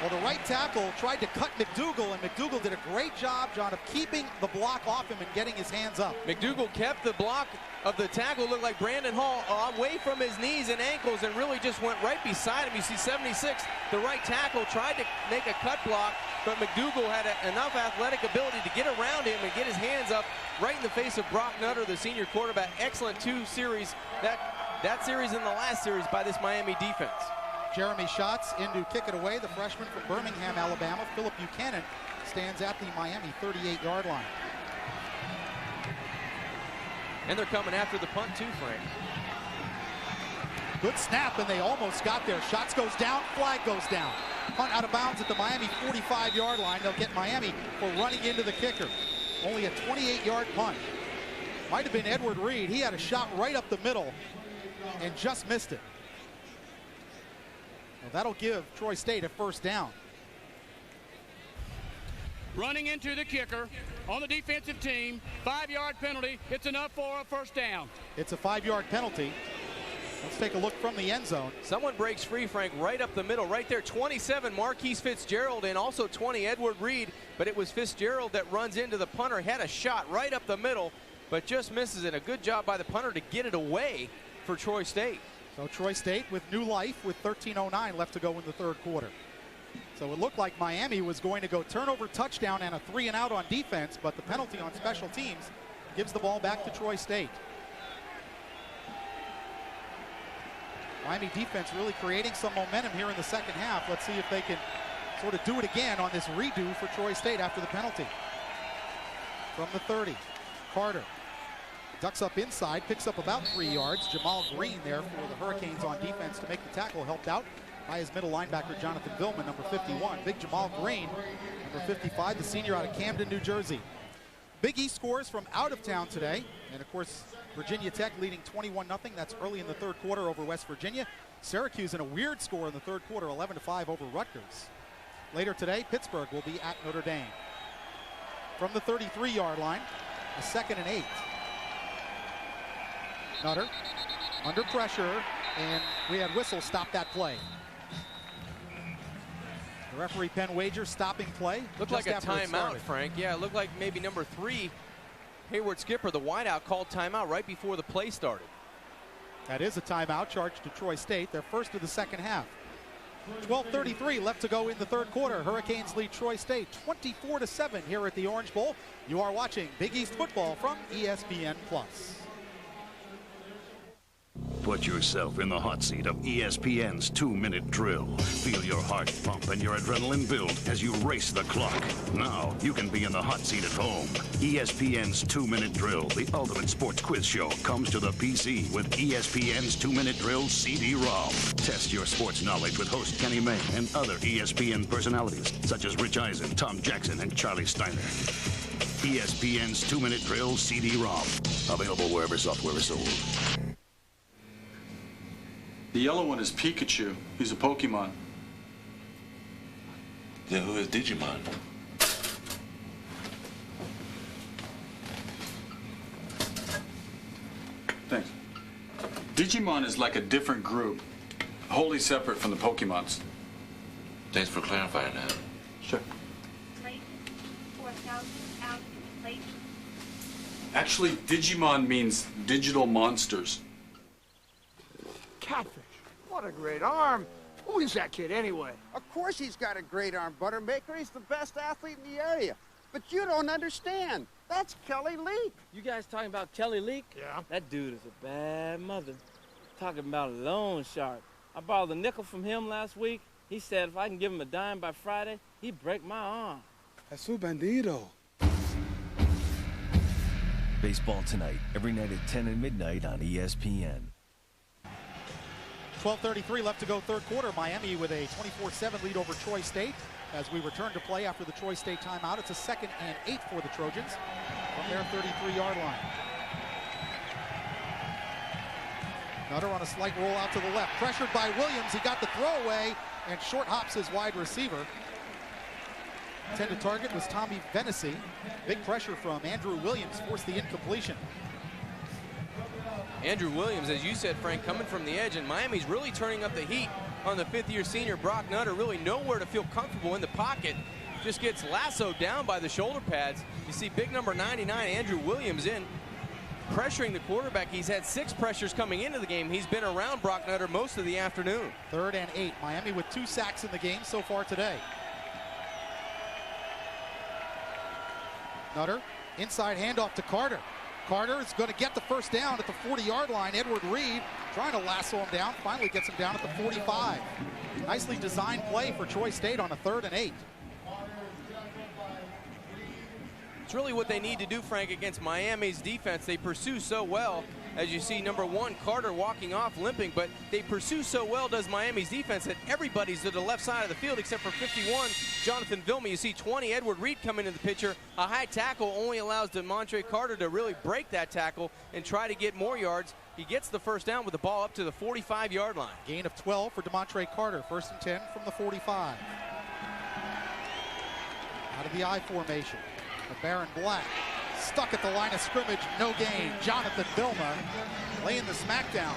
Well, the right tackle tried to cut McDougal, and McDougal did a great job, John, of keeping the block off him and getting his hands up. McDougal kept the block of the tackle, looked like Brandon Hall, away from his knees and ankles, and really just went right beside him. You see 76, the right tackle, tried to make a cut block, but McDougal had enough athletic ability to get around him and get his hands up right in the face of Brock Nutter, the senior quarterback. Excellent 2 series, that series and the last series by this Miami defense. Jeremy Schatz in to kick it away. The freshman from Birmingham, Alabama, Philip Buchanan, stands at the Miami 38-yard line. And they're coming after the punt too, Frank. Good snap, and they almost got there. Schatz goes down, flag goes down. Punt out of bounds at the Miami 45-yard line. They'll get Miami for running into the kicker. Only a 28-yard punt. Might have been Edward Reed. He had a shot right up the middle and just missed it. Well, that'll give Troy State a first down. Running into the kicker on the defensive team. 5-yard penalty. It's enough for a first down. It's a 5-yard penalty. Let's take a look from the end zone. Someone breaks free, Frank, right up the middle. Right there, 27, Marquise Fitzgerald, and also 20, Edward Reed. But it was Fitzgerald that runs into the punter. Had a shot right up the middle, but just misses it. A good job by the punter to get it away for Troy State. So Troy State with new life with 13:09 left to go in the third quarter. So it looked like Miami was going to go turnover, touchdown, and a 3-and-out on defense, but the penalty on special teams gives the ball back to Troy State. Miami defense really creating some momentum here in the second half. Let's see if they can sort of do it again on this redo for Troy State after the penalty. From the 30, Carter ducks up inside, picks up about 3 yards. Jamal Green there for the Hurricanes on defense to make the tackle, helped out by his middle linebacker, Jonathan Villman, number 51. Big Jamal Green, number 55, the senior out of Camden, New Jersey. Big East scores from out of town today. And, of course, Virginia Tech leading 21-0. That's early in the third quarter over West Virginia. Syracuse in a weird score in the third quarter, 11-5 over Rutgers. Later today, Pittsburgh will be at Notre Dame. From the 33-yard line, a 2nd and 8. Nutter under pressure, and we had whistle stop that play. The referee Penn Wager stopping play. Looked like a timeout, Frank. Yeah, it looked like maybe number 3, Hayward Skipper, the wideout, called timeout right before the play started. That is a timeout charged to Troy State, their first of the second half. 12:33 left to go in the third quarter. Hurricanes lead Troy State 24-7 here at the Orange Bowl. You are watching Big East football from ESPN Plus. Put yourself in the hot seat of ESPN's 2-minute drill. Feel your heart pump and your adrenaline build as you race the clock. Now you can be in the hot seat at home. ESPN's 2-minute drill, the ultimate sports quiz show, comes to the PC with ESPN's 2-minute drill CD-ROM. Test your sports knowledge with host Kenny May and other ESPN personalities such as Rich Eisen, Tom Jackson, and Charlie Steiner. ESPN's 2-minute drill CD-ROM. Available wherever software is sold. The yellow one is Pikachu. He's a Pokemon. Then who is Digimon? Thanks. Digimon is like a different group, wholly separate from the Pokemons. Thanks for clarifying that. Sure. Actually, Digimon means digital monsters. Catfish. What a great arm. Who is that kid anyway? Of course he's got a great arm, Buttermaker. He's the best athlete in the area. But you don't understand. That's Kelly Leak. You guys talking about Kelly Leak? Yeah. That dude is a bad mother. Talking about a loan shark. I borrowed a nickel from him last week. He said if I can give him a dime by Friday, he'd break my arm. That's su bandito. Baseball tonight, every night at 10 and midnight on ESPN. 12:33 left to go third quarter. Miami with a 24-7 lead over Troy State as we return to play after the Troy State timeout. It's a 2nd and 8 for the Trojans from their 33-yard line. Nutter on a slight roll out to the left. Pressured by Williams. He got the throwaway and short hops his wide receiver. Intended target was Tommy Vennessy. Big pressure from Andrew Williams forced the incompletion. Andrew Williams, as you said, Frank, coming from the edge, and Miami's really turning up the heat on the fifth-year senior Brock Nutter. Really nowhere to feel comfortable in the pocket. Just gets lassoed down by the shoulder pads. You see big number 99, Andrew Williams, in, pressuring the quarterback. He's had 6 pressures coming into the game. He's been around Brock Nutter most of the afternoon. 3rd and 8. Miami with 2 sacks in the game so far today. Nutter, inside handoff to Carter. Carter is going to get the first down at the 40-yard line. Edward Reed trying to lasso him down, finally gets him down at the 45. Nicely designed play for Troy State on a 3rd and 8. It's really what they need to do, Frank, against Miami's defense. They pursue so well. As you see, number 1, Carter walking off limping, but they pursue so well, does Miami's defense, that everybody's to the left side of the field except for 51, Jonathan Vilma. You see 20, Edward Reed coming into the picture. A high tackle only allows DeMontre Carter to really break that tackle and try to get more yards. He gets the first down with the ball up to the 45-yard line. Gain of 12 for DeMontre Carter. 1st and 10 from the 45. Out of the I formation. Baron Black stuck at the line of scrimmage, no gain. Jonathan Vilma laying the smackdown.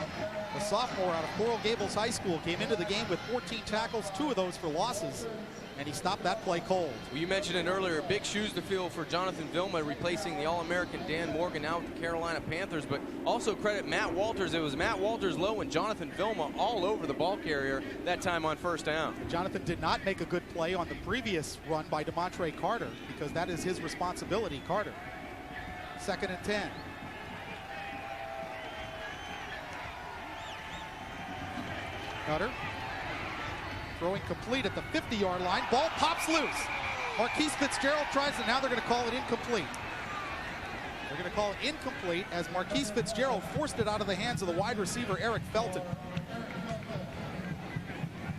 The sophomore out of Coral Gables High School came into the game with 14 tackles, 2 of those for losses, and he stopped that play cold. Well, you mentioned it earlier, big shoes to fill for Jonathan Vilma, replacing the All-American Dan Morgan out with the Carolina Panthers, but also credit Matt Walters. It was Matt Walters low and Jonathan Vilma all over the ball carrier, that time on first down. Jonathan did not make a good play on the previous run by DeMontre Carter, because that is his responsibility, Carter. 2nd and 10. Nutter throwing complete at the 50-yard line. Ball pops loose. Marquise Fitzgerald tries it. Now they're going to call it incomplete. They're going to call it incomplete as Marquise Fitzgerald forced it out of the hands of the wide receiver, Eric Felton.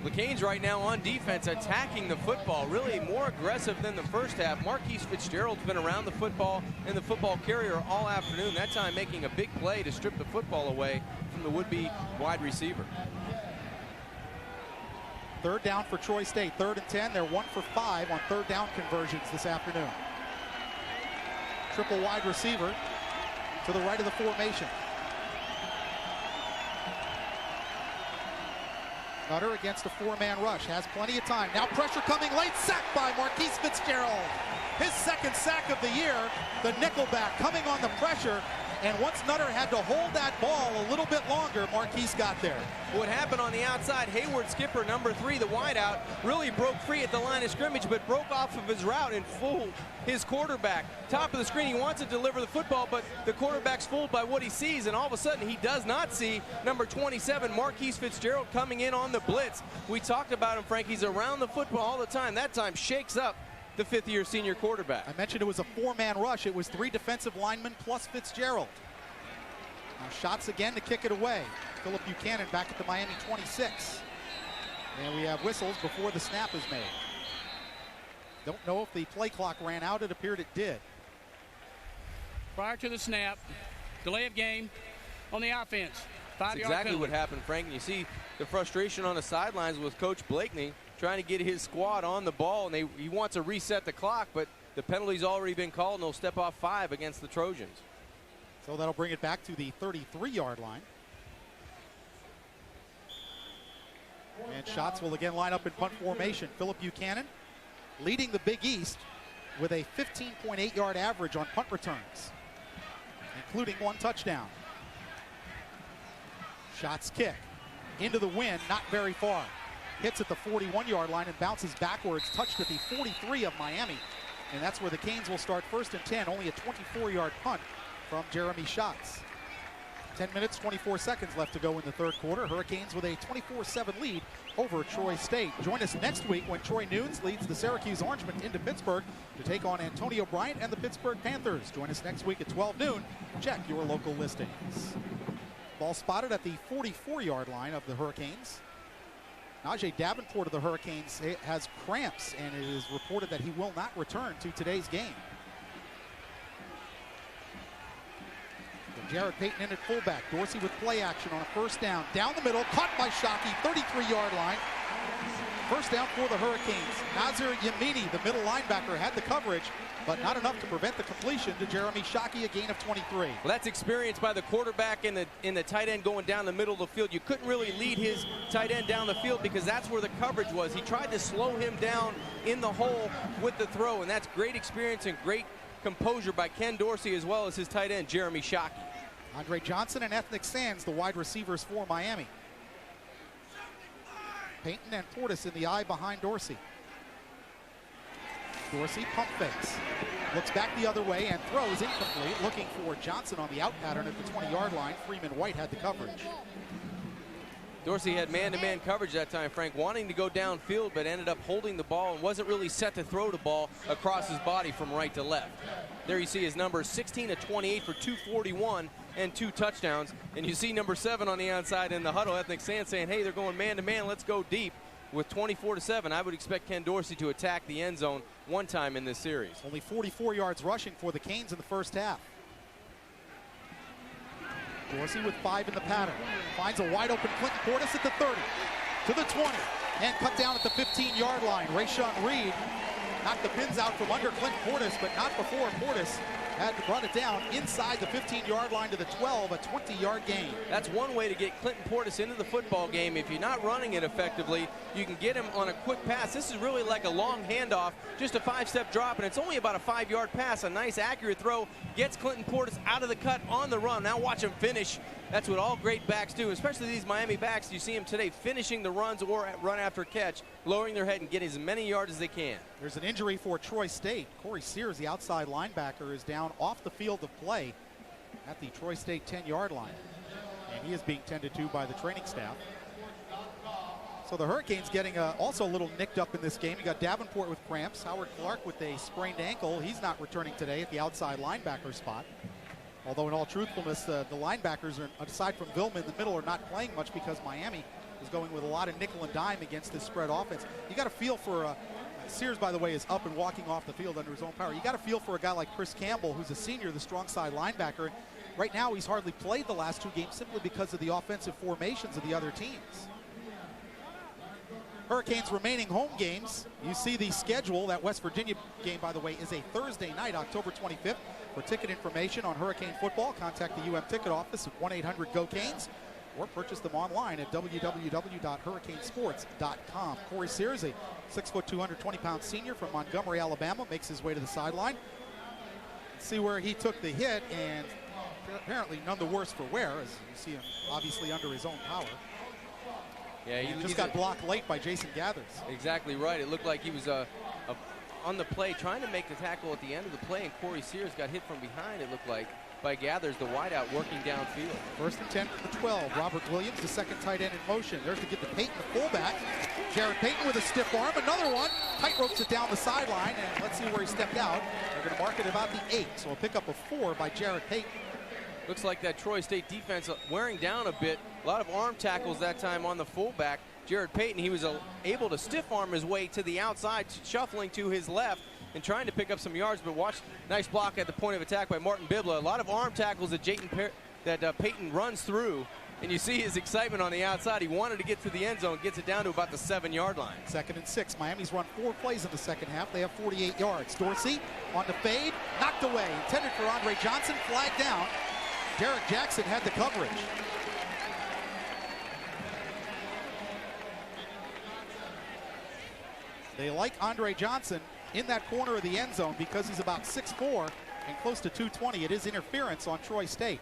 The Canes right now on defense attacking the football, really more aggressive than the first half. Marquise Fitzgerald's been around the football and the football carrier all afternoon, that time making a big play to strip the football away from the would-be wide receiver. 3rd down for Troy State. 3rd and 10. They're 1 for 5 on 3rd down conversions this afternoon. Triple wide receiver to the right of the formation. Nutter against a 4-man rush, has plenty of time. Now pressure coming late, sacked by Marquise Fitzgerald. His 2nd sack of the year. The nickelback coming on the pressure, and once Nutter had to hold that ball a little bit longer, Marquise got there. What happened on the outside, Hayward Skipper, number 3, the wideout, really broke free at the line of scrimmage, but broke off of his route and fooled his quarterback. Top of the screen, he wants to deliver the football, but the quarterback's fooled by what he sees, and all of a sudden he does not see number 27, Marquise Fitzgerald, coming in on the blitz. We talked about him, Frank. He's around the football all the time. That time shakes up the 5th-year senior quarterback. I mentioned it was a 4-man rush. It was 3 defensive linemen plus Fitzgerald. Now shots again to kick it away. Philip Buchanan back at the Miami 26. And we have whistles before the snap is made. Don't know if the play clock ran out. It appeared it did. Prior to the snap, delay of game on the offense. 5-yard That's exactly penalty. what happened, Frank. And you see the frustration on the sidelines with Coach Blakeney trying to get his squad on the ball, and he wants to reset the clock, but the penalty's already been called, and they'll step off 5 against the Trojans. So that'll bring it back to the 33-yard line. And shots will again line up in punt formation. Philip Buchanan leading the Big East with a 15.8-yard average on punt returns, including 1 touchdown. Shots kick into the wind, not very far. Hits at the 41-yard line and bounces backwards, touched at the 43 of Miami. And that's where the Canes will start 1st and 10, only a 24-yard punt from Jeremy Schatz. 10 minutes, 24 seconds left to go in the 3rd quarter. Hurricanes with a 24-7 lead over Troy State. Join us next week when Troy Nunes leads the Syracuse Orangemen into Pittsburgh to take on Antonio Bryant and the Pittsburgh Panthers. Join us next week at 12 noon. Check your local listings. Ball spotted at the 44-yard line of the Hurricanes. Najee Davenport of the Hurricanes has cramps, and it is reported that he will not return to today's game. Jared Payton in at fullback. Dorsey with play action on a 1st down. Down the middle, caught by Shockey, 33-yard line. first down for the Hurricanes. Nazir Yamini, the middle linebacker, had the coverage, but not enough to prevent the completion to Jeremy Shockey, a gain of 23. Well, that's experience by the quarterback and the tight end going down the middle of the field. You couldn't really lead his tight end down the field because that's where the coverage was. He tried to slow him down in the hole with the throw, and that's great experience and great composure by Ken Dorsey as well as his tight end, Jeremy Shockey. Andre Johnson and Ethnic Sands, the wide receivers for Miami. Payton and Portis in the eye behind Dorsey. Dorsey pump fakes. Looks back the other way and throws incomplete. Looking for Johnson on the out pattern at the 20-yard line. Freeman White had the coverage. Dorsey had man-to-man coverage that time, Frank, wanting to go downfield, but ended up holding the ball and wasn't really set to throw the ball across his body from right to left. There you see his numbers, 16 of 28 for 241 and 2 touchdowns. And you see number 7 on the outside in the huddle, Ethnic Sands, saying, hey, they're going man-to-man, let's go deep. With 24-7, I would expect Ken Dorsey to attack the end zone one time in this series. Only 44 yards rushing for the Canes in the first half. Dorsey with 5 in the pattern. Finds a wide open Clinton Portis at the 30, to the 20, and cut down at the 15-yard line. Rayshon Reed knocked the pins out from under Clinton Portis, but not before Portis had brought it down inside the 15-yard line to the 12, a 20-yard gain. That's one way to get Clinton Portis into the football game. If you're not running it effectively, you can get him on a quick pass. This is really like a long handoff, just a 5-step drop, and it's only about a 5-yard pass. A nice, accurate throw gets Clinton Portis out of the cut on the run. Now watch him finish. That's what all great backs do, especially these Miami backs. You see them today finishing the runs or run after catch, lowering their head and getting as many yards as they can. There's an injury for Troy State. Corey Sears, the outside linebacker, is down off the field of play at the Troy State 10-yard line. And he is being tended to by the training staff. So the Hurricanes getting also a little nicked up in this game. You got Davenport with cramps. Howard Clark with a sprained ankle. He's not returning today at the outside linebacker spot. Although in all truthfulness, the linebackers, are, aside from Vilma in the middle, are not playing much because Miami is going with a lot of nickel and dime against this spread offense. You got to feel for Sears, by the way, is up and walking off the field under his own power. You got to feel for a guy like Chris Campbell, who's a senior, the strong side linebacker. Right now, he's hardly played the last 2 games simply because of the offensive formations of the other teams. Hurricanes remaining home games. You see the schedule. That West Virginia game, by the way, is a Thursday night, October 25th. For ticket information on Hurricane football, contact the UM ticket office at 1-800-GO-CANES or purchase them online at www.hurricanesports.com. Corey Sears, a 6', 220-pound senior from Montgomery, Alabama, makes his way to the sideline. See where he took the hit, and apparently none the worse for wear, as you see him obviously under his own power. Yeah, he just got blocked late by Jason Gathers. Exactly right. It looked like he was on the play, trying to make the tackle at the end of the play, and Corey Sears got hit from behind, it looked like, by Gathers, the wideout working downfield. 1st and 10 from the 12. Robert Williams, the second tight end in motion. There's to get to Payton, the fullback. Jared Payton with a stiff arm. Another one. Tight ropes it down the sideline, and let's see where he stepped out. They're going to mark it about the 8, so a pickup of 4 by Jared Payton. Looks like that Troy State defense wearing down a bit. A lot of arm tackles that time on the fullback. Jared Payton, he was able to stiff arm his way to the outside, shuffling to his left and trying to pick up some yards, but watch, nice block at the point of attack by Martin Bibla. A lot of arm tackles that Payton runs through, and you see his excitement on the outside. He wanted to get to the end zone, gets it down to about the 7-yard line. 2nd and 6. Miami's run 4 plays in the second half. They have 48 yards. Dorsey on the fade, knocked away. Intended for Andre Johnson, flagged down. Derek Jackson had the coverage. They like Andre Johnson in that corner of the end zone because he's about 6'4" and close to 220. It is interference on Troy State.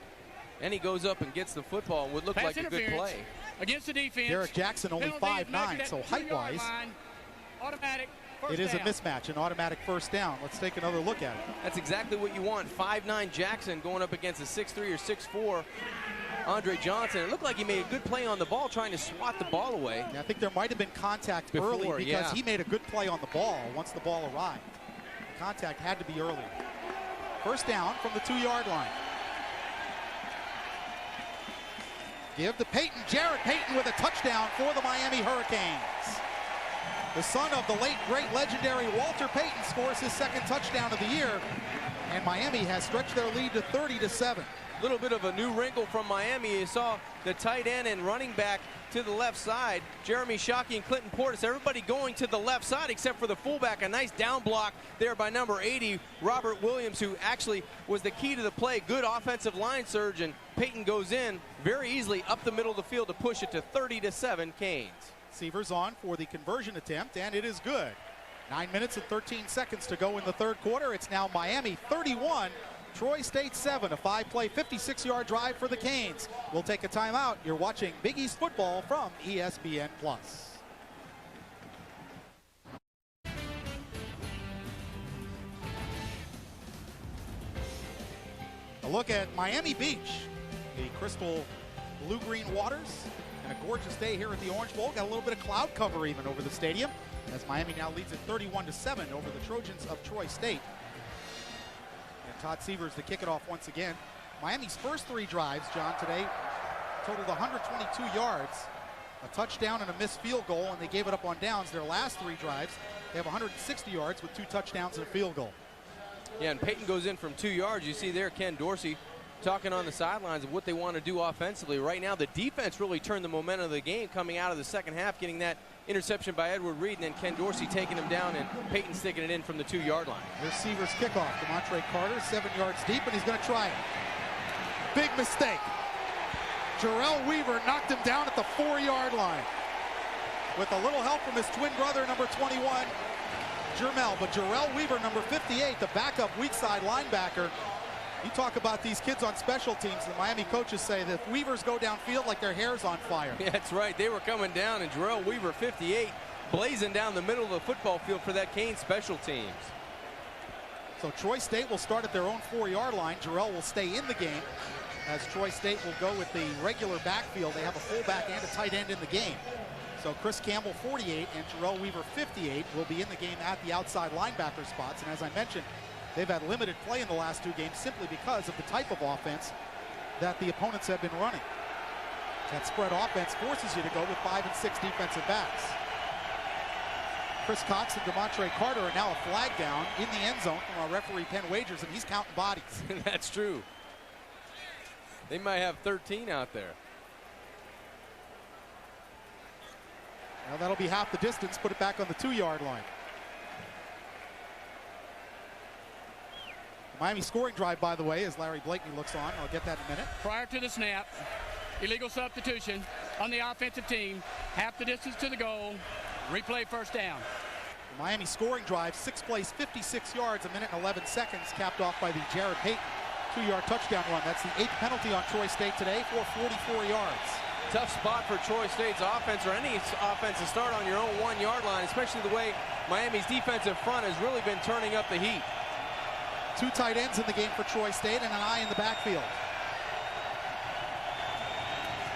And he goes up and gets the football. Would look like a good play. Against the defense. Derek Jackson only 5'9", so height-wise, automatic it is a mismatch, an automatic first down. Let's take another look at it. That's exactly what you want. 5'9" Jackson going up against a 6'3" or 6'4" Andre Johnson. It looked like he made a good play on the ball, trying to swat the ball away. Yeah, I think there might have been contact early because he made a good play on the ball once the ball arrived. The contact had to be early. First down from the 2-yard line. Give to Payton. Jared Payton with a touchdown for the Miami Hurricanes. The son of the late, great, legendary Walter Payton scores his 2nd touchdown of the year, and Miami has stretched their lead to 30-7. A little bit of a new wrinkle from Miami. You saw the tight end and running back to the left side. Jeremy Shockey and Clinton Portis, everybody going to the left side except for the fullback. A nice down block there by number 80, Robert Williams, who actually was the key to the play. Good offensive line surge, and Peyton goes in very easily up the middle of the field to push it to 30-7 Canes. Sievers on for the conversion attempt, and it is good. 9 minutes and 13 seconds to go in the third quarter. It's now Miami 31, Troy State 7, a 5-play, 56-yard drive for the Canes. We'll take a timeout. You're watching Big East football from ESPN Plus. A look at Miami Beach, the crystal blue-green waters, and a gorgeous day here at the Orange Bowl. Got a little bit of cloud cover even over the stadium, as Miami now leads it 31-7 over the Trojans of Troy State. And Todd Sievers to kick it off once again. Miami's first 3 drives, John, today totaled 122 yards, a touchdown and a missed field goal, and they gave it up on downs. Their last 3 drives, they have 160 yards with 2 touchdowns and a field goal. Yeah, and Peyton goes in from 2 yards. You see there Ken Dorsey talking on the sidelines of what they want to do offensively. Right now, the defense really turned the momentum of the game coming out of the second half, getting that interception by Edward Reed, and then Ken Dorsey taking him down and Peyton sticking it in from the 2-yard line. Here's Sievers' kickoff. DeMontre Carter, 7 yards deep, and he's going to try it. Big mistake. Jarrell Weaver knocked him down at the 4-yard line with a little help from his twin brother, number 21, Jermel. But Jarrell Weaver, number 58, the backup weak side linebacker. You talk about these kids on special teams. The Miami coaches say that if Weavers go downfield like their hair's on fire. Yeah, that's right. They were coming down, and Jarrell Weaver, 58, blazing down the middle of the football field for that Canes special teams. So Troy State will start at their own 4-yard line. Jarrell will stay in the game, as Troy State will go with the regular backfield. They have a fullback and a tight end in the game. So Chris Campbell, 48, and Jarrell Weaver, 58, will be in the game at the outside linebacker spots. And as I mentioned, they've had limited play in the last 2 games simply because of the type of offense that the opponents have been running. That spread offense forces you to go with 5 and 6 defensive backs. Chris Cox and DeMontre Carter are now a flag down in the end zone from our referee Penn Wagers, and he's counting bodies. That's true. They might have 13 out there. Well, that'll be half the distance. Put it back on the 2-yard line. The Miami scoring drive, by the way, as Larry Blakeney looks on. I'll get that in a minute. Prior to the snap, illegal substitution on the offensive team. Half the distance to the goal. Replay first down. The Miami scoring drive, 6 plays, 56 yards, 1 minute and 11 seconds, capped off by the Jared Payton 2-yard touchdown run. That's the 8th penalty on Troy State today for 44 yards. Tough spot for Troy State's offense, or any offense, to start on your own 1-yard line, especially the way Miami's defensive front has really been turning up the heat. 2 tight ends in the game for Troy State and an eye in the backfield.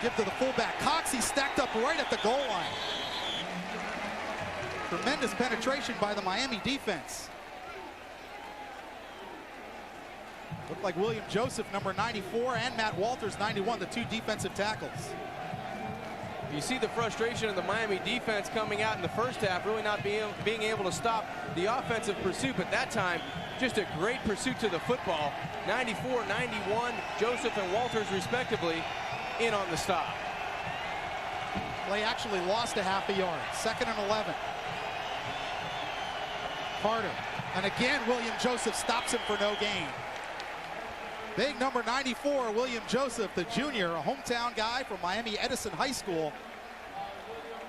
Give to the fullback. Cox, he's stacked up right at the goal line. Tremendous penetration by the Miami defense. Looked like William Joseph, number 94, and Matt Walters, 91, the 2 defensive tackles. You see the frustration of the Miami defense coming out in the first half, really not being able to stop the offensive pursuit, but that time, just a great pursuit to the football. 94, 91, Joseph and Walters, respectively, in on the stop. Play actually lost a half a yard. 2nd and 11. Carter, and again, William Joseph stops him for no gain. Big number 94, William Joseph, the junior, a hometown guy from Miami Edison High School.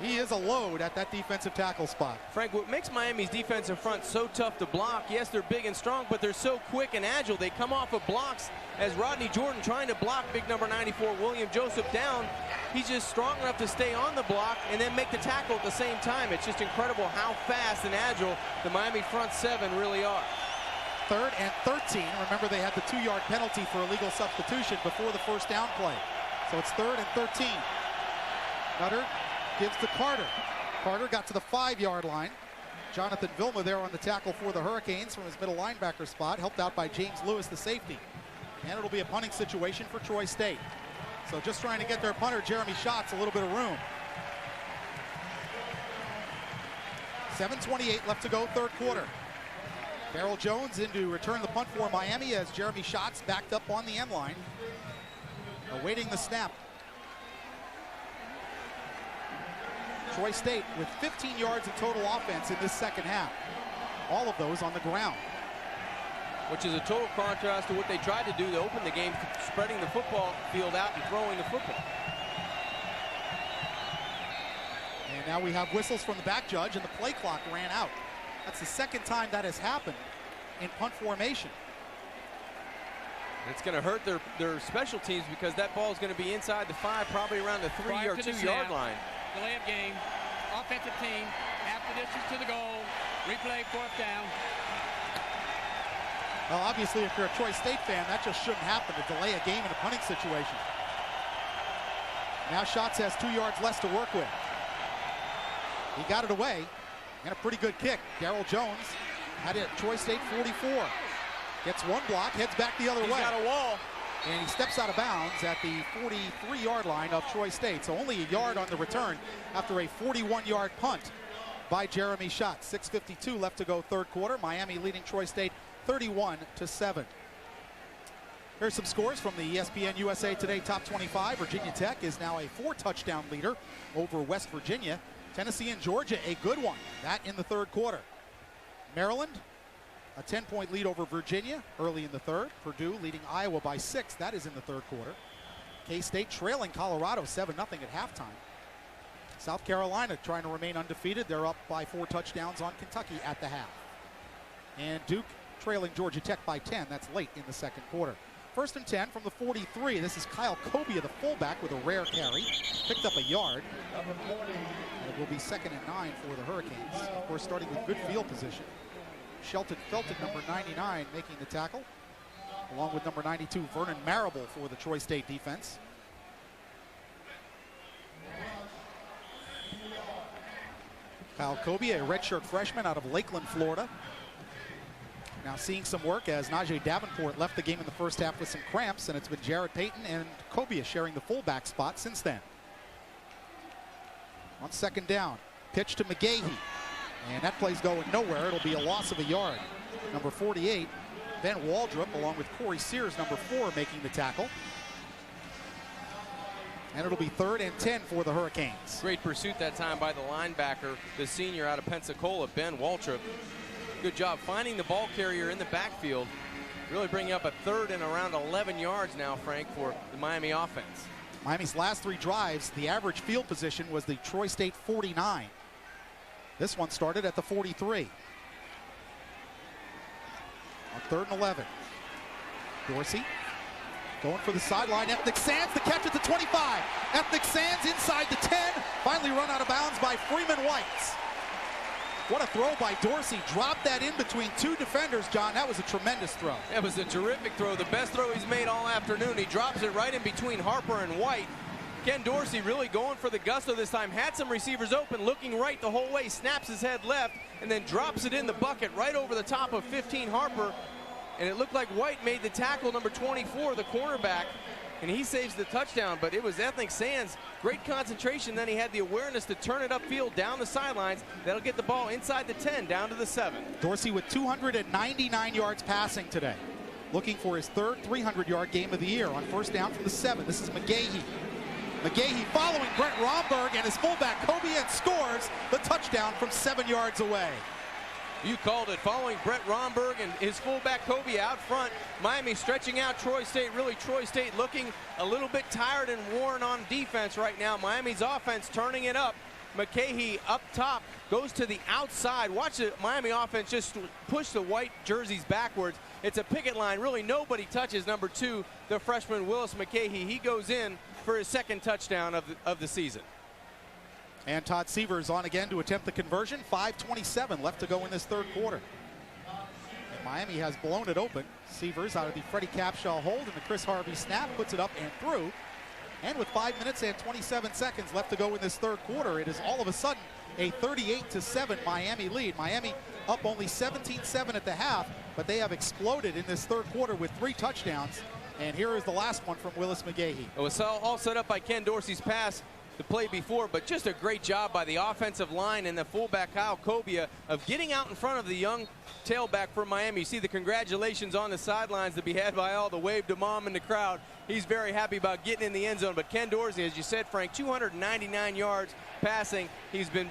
He is a load at that defensive tackle spot. Frank, what makes Miami's defensive front so tough to block, yes, they're big and strong, but they're so quick and agile. They come off of blocks as Rodney Jordan trying to block big number 94, William Joseph, down. He's just strong enough to stay on the block and then make the tackle at the same time. It's just incredible how fast and agile the Miami front 7 really are. 3rd and 13. Remember, they had the 2-yard penalty for illegal substitution before the first down play. So it's 3rd and 13. Nutter gives to Carter. Carter got to the 5-yard line. Jonathan Vilma there on the tackle for the Hurricanes from his middle linebacker spot, helped out by James Lewis, the safety. And it'll be a punting situation for Troy State. So just trying to get their punter, Jeremy Schatz, a little bit of room. 7:28 left to go, 3rd quarter. Darrell Jones in to return the punt for Miami as Jeremy Schatz backed up on the end line, awaiting the snap. Troy State with 15 yards of total offense in this second half. All of those on the ground. Which is a total contrast to what they tried to do to open the game, spreading the football field out and throwing the football. And now we have whistles from the back judge, and the play clock ran out. That's the second time that has happened in punt formation. It's going to hurt their special teams because that ball is going to be inside the 5, probably around the 3 or 2 yard line. Delay of game. Offensive team, half the distance to the goal. Replay, 4th down. Well, obviously, if you're a Troy State fan, that just shouldn't happen, to delay a game in a punting situation. Now Schatz has 2 yards less to work with. He got it away, and a pretty good kick. Darryl Jones had it at Troy State 44. Gets one block, heads back the other way. He's got a wall. And he steps out of bounds at the 43-yard line of Troy State. So only a yard on the return after a 41-yard punt by Jeremy Schatz. 6:52 left to go, third quarter. Miami leading Troy State 31-7. Here's some scores from the ESPN USA Today Top 25. Virginia Tech is now a 4-touchdown leader over West Virginia. Tennessee and Georgia, a good one. That in the third quarter. Maryland, a 10-point lead over Virginia early in the third. Purdue leading Iowa by 6. That is in the third quarter. K-State trailing Colorado 7-0 at halftime. South Carolina trying to remain undefeated. They're up by 4 touchdowns on Kentucky at the half. And Duke trailing Georgia Tech by 10. That's late in the second quarter. 1st and 10 from the 43. This is Kyle Kobia, the fullback, with a rare carry. Picked up a yard. And it will be 2nd and 9 for the Hurricanes. Of course, starting with good field position. Shelton Felton, number 99, making the tackle, along with number 92, Vernon Marable, for the Troy State defense. Kyle Kobia, a redshirt freshman out of Lakeland, Florida. Now seeing some work as Najee Davenport left the game in the first half with some cramps, and it's been Jarrett Payton and Kobia sharing the fullback spot since then. On 2nd down, pitch to McGahee. And that play's going nowhere. It'll be a loss of a yard. Number 48, Ben Waldrop, along with Corey Sears, number 4, making the tackle. And it'll be 3rd and 10 for the Hurricanes. Great pursuit that time by the linebacker, the senior out of Pensacola, Ben Waldrop. Good job finding the ball carrier in the backfield. Really bringing up a 3rd and around 11 yards now, Frank, for the Miami offense. Miami's last 3 drives, the average field position was the Troy State 49. This one started at the 43. On 3rd and 11. Dorsey going for the sideline. Ethnic Sands, the catch at the 25. Ethnic Sands inside the 10. Finally run out of bounds by Freeman Whites. What a throw by Dorsey. Dropped that in between 2 defenders, John. That was a tremendous throw. That was a terrific throw. The best throw he's made all afternoon. He drops it right in between Harper and White. Ken Dorsey really going for the gusto this time. Had some receivers open, looking right the whole way. Snaps his head left, and then drops it in the bucket right over the top of 15 Harper. And it looked like White made the tackle, number 24, the cornerback, and he saves the touchdown. But it was Ethnic Sands. Great concentration. Then he had the awareness to turn it upfield down the sidelines. That'll get the ball inside the 10, down to the 7. Dorsey with 299 yards passing today. Looking for his 3rd 300-yard game of the year on 1st down from the 7. This is McGahee. McGahee following Brent Romberg and his fullback Kobia, and scores the touchdown from 7 yards away. You called it. Following Brent Romberg and his fullback Kobia out front. Miami stretching out Troy State. Really, Troy State looking a little bit tired and worn on defense right now. Miami's offense turning it up. McGahee up top, goes to the outside. Watch the Miami offense just push the white jerseys backwards. It's a picket line. Really, nobody touches number 2, the freshman Willis McGahee. He goes in for his 2nd touchdown of the season. And Todd Severs on again to attempt the conversion. 5:27 left to go in this third quarter. And Miami has blown it open. Severs out of the Freddie Capshaw hold, and the Chris Harvey snap puts it up and through. And with 5 minutes and 27 seconds left to go in this third quarter, it is all of a sudden a 38-7 Miami lead. Miami up only 17-7 at the half, but they have exploded in this third quarter with 3 touchdowns. And here is the last one from Willis McGahee. It was all set up by Ken Dorsey's pass. the play before, but just a great job by the offensive line and the fullback Kyle Cobia of getting out in front of the young tailback for Miami. You see the congratulations on the sidelines to be had by all, the wave to mom in the crowd. He's very happy about getting in the end zone. But Ken Dorsey, as you said, Frank, 299 yards passing. He's been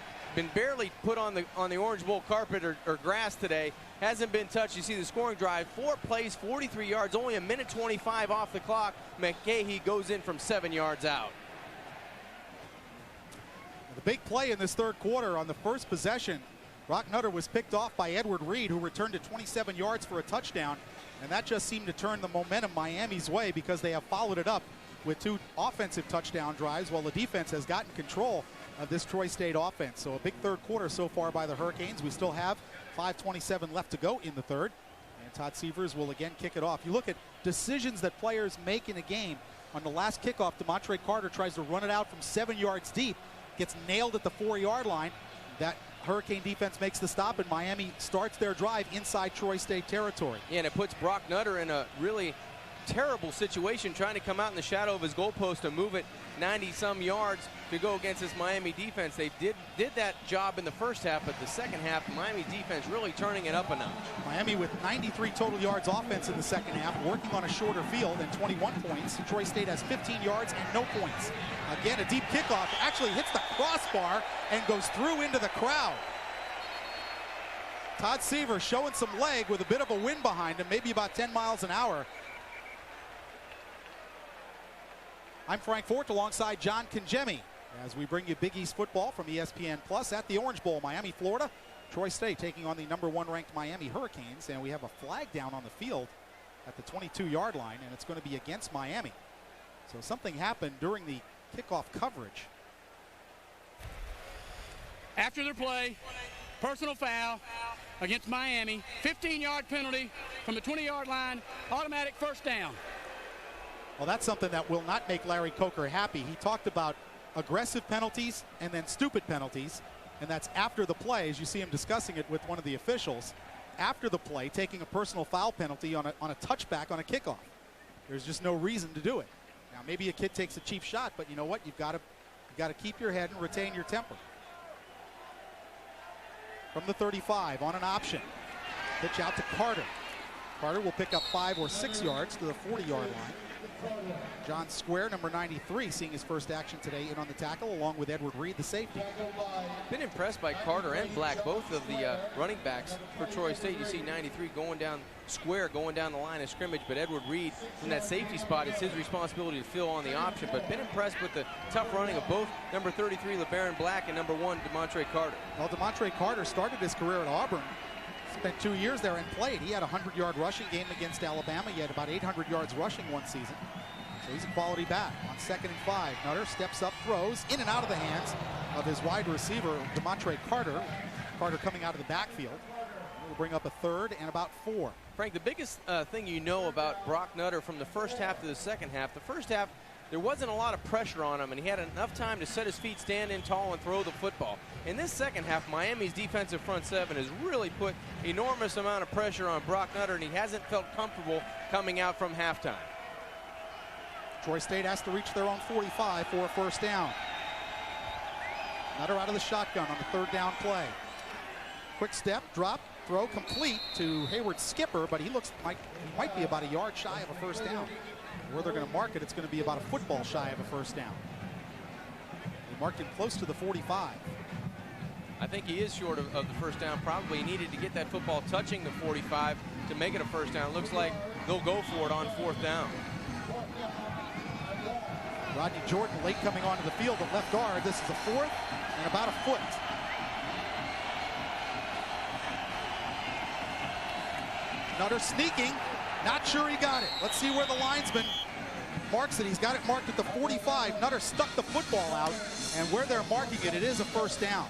barely put on the Orange Bowl carpet or grass today. Hasn't been touched. You see the scoring drive, 4 plays, 43 yards, only a minute 25 off the clock. McCahey goes in from 7 yards out. The big play in this third quarter on the first possession, Brock Nutter was picked off by Edward Reed, who returned it 27 yards for a touchdown, and that just seemed to turn the momentum Miami's way because they have followed it up with 2 offensive touchdown drives while the defense has gotten control of this Troy State offense. So a big third quarter so far by the Hurricanes. We still have 5:27 left to go in the third, and Todd Severs will again kick it off. You look at decisions that players make in a game. On the last kickoff, Demontre Carter tries to run it out from 7 yards deep, gets nailed at the 4-yard line. That Hurricane defense makes the stop, and Miami starts their drive inside Troy State territory. Yeah, and it puts Brock Nutter in a really terrible situation, trying to come out in the shadow of his goalpost and move it 90-some yards to go against this Miami defense. They did that job in the first half, but the second half, Miami defense really turning it up a notch. Miami with 93 total yards offense in the second half, working on a shorter field and 21 points. Troy State has 15 yards and no points. Again, a deep kickoff actually hits the crossbar and goes through into the crowd. Todd Severs showing some leg with a bit of a wind behind him, maybe about 10 miles an hour. I'm Frank Fort alongside John Congemi as we bring you Big East football from ESPN Plus at the Orange Bowl, Miami, Florida. Troy State taking on the #1 ranked Miami Hurricanes, and we have a flag down on the field at the 22-yard line, and it's going to be against Miami. So something happened during the kickoff coverage. After their play, personal foul against Miami, 15-yard penalty from the 20-yard line, automatic first down. Well, that's something that will not make Larry Coker happy. He talked about aggressive penalties and then stupid penalties, and that's after the play, as you see him discussing it with one of the officials. After the play, taking a personal foul penalty on a touchback on a kickoff. There's just no reason to do it. Now, maybe a kid takes a cheap shot, but you know what? You've got to keep your head and retain your temper. From the 35 on an option. Pitch out to Carter. Carter will pick up 5 or 6 yards to the 40-yard line. John Square, number 93, seeing his first action today in on the tackle, along with Edward Reed, the safety. Been impressed by Carter and Black, both of the running backs for Troy State. You see 93 going down, Square going down the line of scrimmage, but Edward Reed from that safety spot, it's his responsibility to fill on the option. But been impressed with the tough running of both number 33, LeBaron Black, and number 1, Demontre Carter. Well, Demontre Carter started his career at Auburn. Spent 2 years there and played. He had a 100-yard rushing game against Alabama. He had about 800 yards rushing one season. So he's a quality back. On 2nd and 5, Nutter steps up, throws in and out of the hands of his wide receiver, Demontre Carter. Carter coming out of the backfield. We'll bring up a 3rd and about 4. Frank, the biggest thing you know about Brock Nutter from the first half to the second half, the first half, there wasn't a lot of pressure on him, and he had enough time to set his feet, stand in tall, and throw the football. In this second half, Miami's defensive front 7 has really put enormous amount of pressure on Brock Nutter, and he hasn't felt comfortable coming out from halftime. Troy State has to reach their own 45 for a first down. Nutter out of the shotgun on the 3rd down play. Quick step, drop, throw complete to Hayward Skipper, but he might be about a yard shy of a first down. Where they're going to mark it, it's going to be about a football shy of a first down. They marked him close to the 45. I think he is short of the first down. Probably he needed to get that football touching the 45 to make it a first down. Looks like they'll go for it on 4th down. Rodney Jordan late coming onto the field at left guard. This is a 4th and about a foot. Nutter sneaking. Not sure he got it. Let's see where the linesman marks it. He's got it marked at the 45. Nutter stuck the football out, and where they're marking it, it is a first down.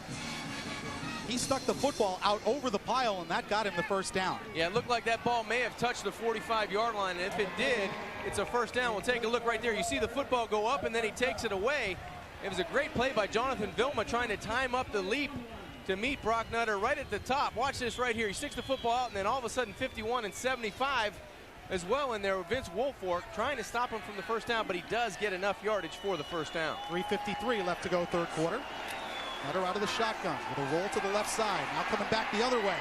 He stuck the football out over the pile, and that got him the first down. Yeah, it looked like that ball may have touched the 45-yard line, and if it did, it's a first down. We'll take a look right there. You see the football go up, and then he takes it away. It was a great play by Jonathan Vilma trying to time up the leap to meet Brock Nutter right at the top. Watch this right here. He sticks the football out, and then all of a sudden 51 and 75 as well in there. Vince Wilfork trying to stop him from the first down, but he does get enough yardage for the first down. 3:53 left to go, third quarter. Nutter out of the shotgun with a roll to the left side. Now coming back the other way.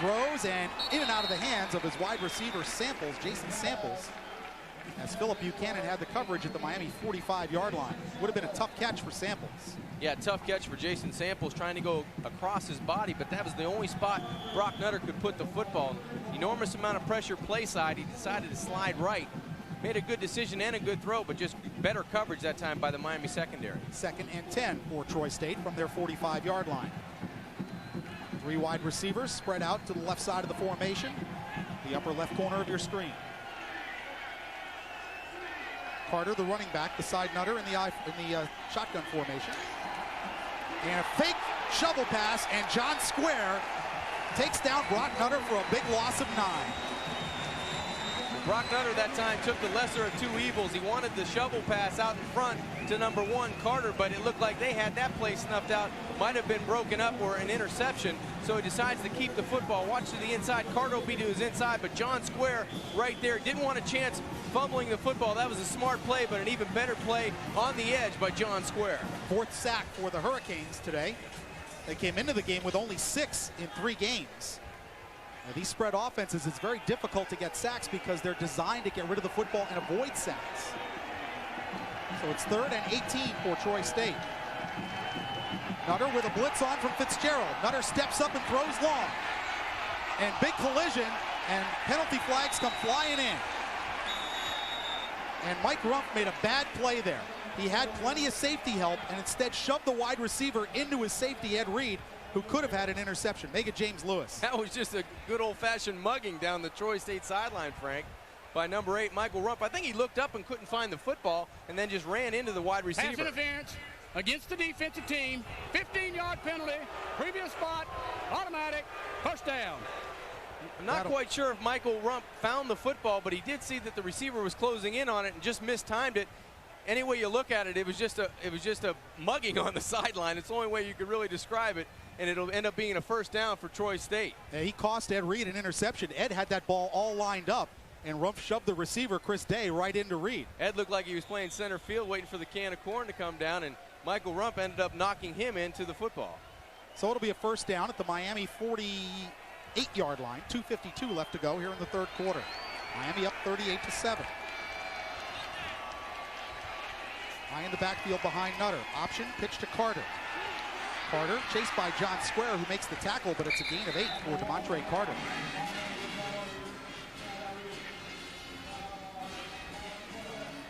Throws and in and out of the hands of his wide receiver Samples, Jason Samples, as Philip Buchanan had the coverage at the Miami 45-yard line. Would have been a tough catch for Samples. Yeah, tough catch for Jason Samples, trying to go across his body, but that was the only spot Brock Nutter could put the football. Enormous amount of pressure play side. He decided to slide right. Made a good decision and a good throw, but just better coverage that time by the Miami secondary. 2nd and 10 for Troy State from their 45-yard line. 3 wide receivers spread out to the left side of the formation, the upper left corner of your screen. Carter, the running back, beside Nutter in the shotgun formation. And a fake shovel pass, and John Square takes down Brock Nutter for a big loss of 9. Brock Nutter that time took the lesser of two evils. He wanted the shovel pass out in front to number 1, Carter, but it looked like they had that play snuffed out. Might have been broken up or an interception, so he decides to keep the football. Watch to the inside. Carter will be to his inside, but John Square right there didn't want a chance fumbling the football. That was a smart play, but an even better play on the edge by John Square. 4th sack for the Hurricanes today. They came into the game with only 6 in 3 games. Now, these spread offenses, it's very difficult to get sacks because they're designed to get rid of the football and avoid sacks. So it's 3rd and 18 for Troy State. Nutter with a blitz on from Fitzgerald. Nutter steps up and throws long. And big collision, and penalty flags come flying in. And Mike Rumpf made a bad play there. He had plenty of safety help and instead shoved the wide receiver into his safety, Ed Reed, who could have had an interception. Make it James Lewis. That was just a good old-fashioned mugging down the Troy State sideline, Frank, by number 8, Michael Rumpf. I think he looked up and couldn't find the football and then just ran into the wide receiver. Pass interference against the defensive team. 15-yard penalty. Previous spot. Automatic. First down. I'm not quite sure if Michael Rumpf found the football, but he did see that the receiver was closing in on it and just mistimed it. Any way you look at it, it was just a mugging on the sideline. It's the only way you could really describe it, and it'll end up being a first down for Troy State. Yeah, he cost Ed Reed an interception. Ed had that ball all lined up, and Rumpf shoved the receiver, Chris Day, right into Reed. Ed looked like he was playing center field, waiting for the can of corn to come down, and Michael Rumpf ended up knocking him into the football. So it'll be a first down at the Miami 48-yard line. 2:52 left to go here in the 3rd quarter. Miami up 38-7. High in the backfield behind Nutter. Option, pitch to Carter. Carter chased by John Square, who makes the tackle, but it's a gain of 8 for DeMontre Carter.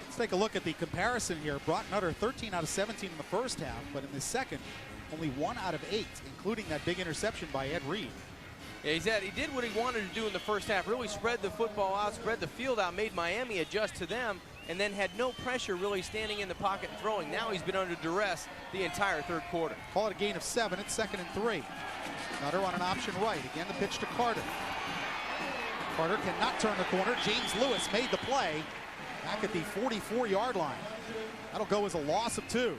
Let's take a look at the comparison here. Brock Nutter, 13 out of 17 in the first half, but in the second, only 1 out of 8, including that big interception by Ed Reed. Yeah, he did what he wanted to do in the first half, really spread the football out, spread the field out, made Miami adjust to them, and then had no pressure really standing in the pocket and throwing. Now he's been under duress the entire 3rd quarter. Call it a gain of 7. It's 2nd and 3. Nutter on an option right. Again, the pitch to Carter. Carter cannot turn the corner. James Lewis made the play back at the 44-yard line. That'll go as a loss of 2.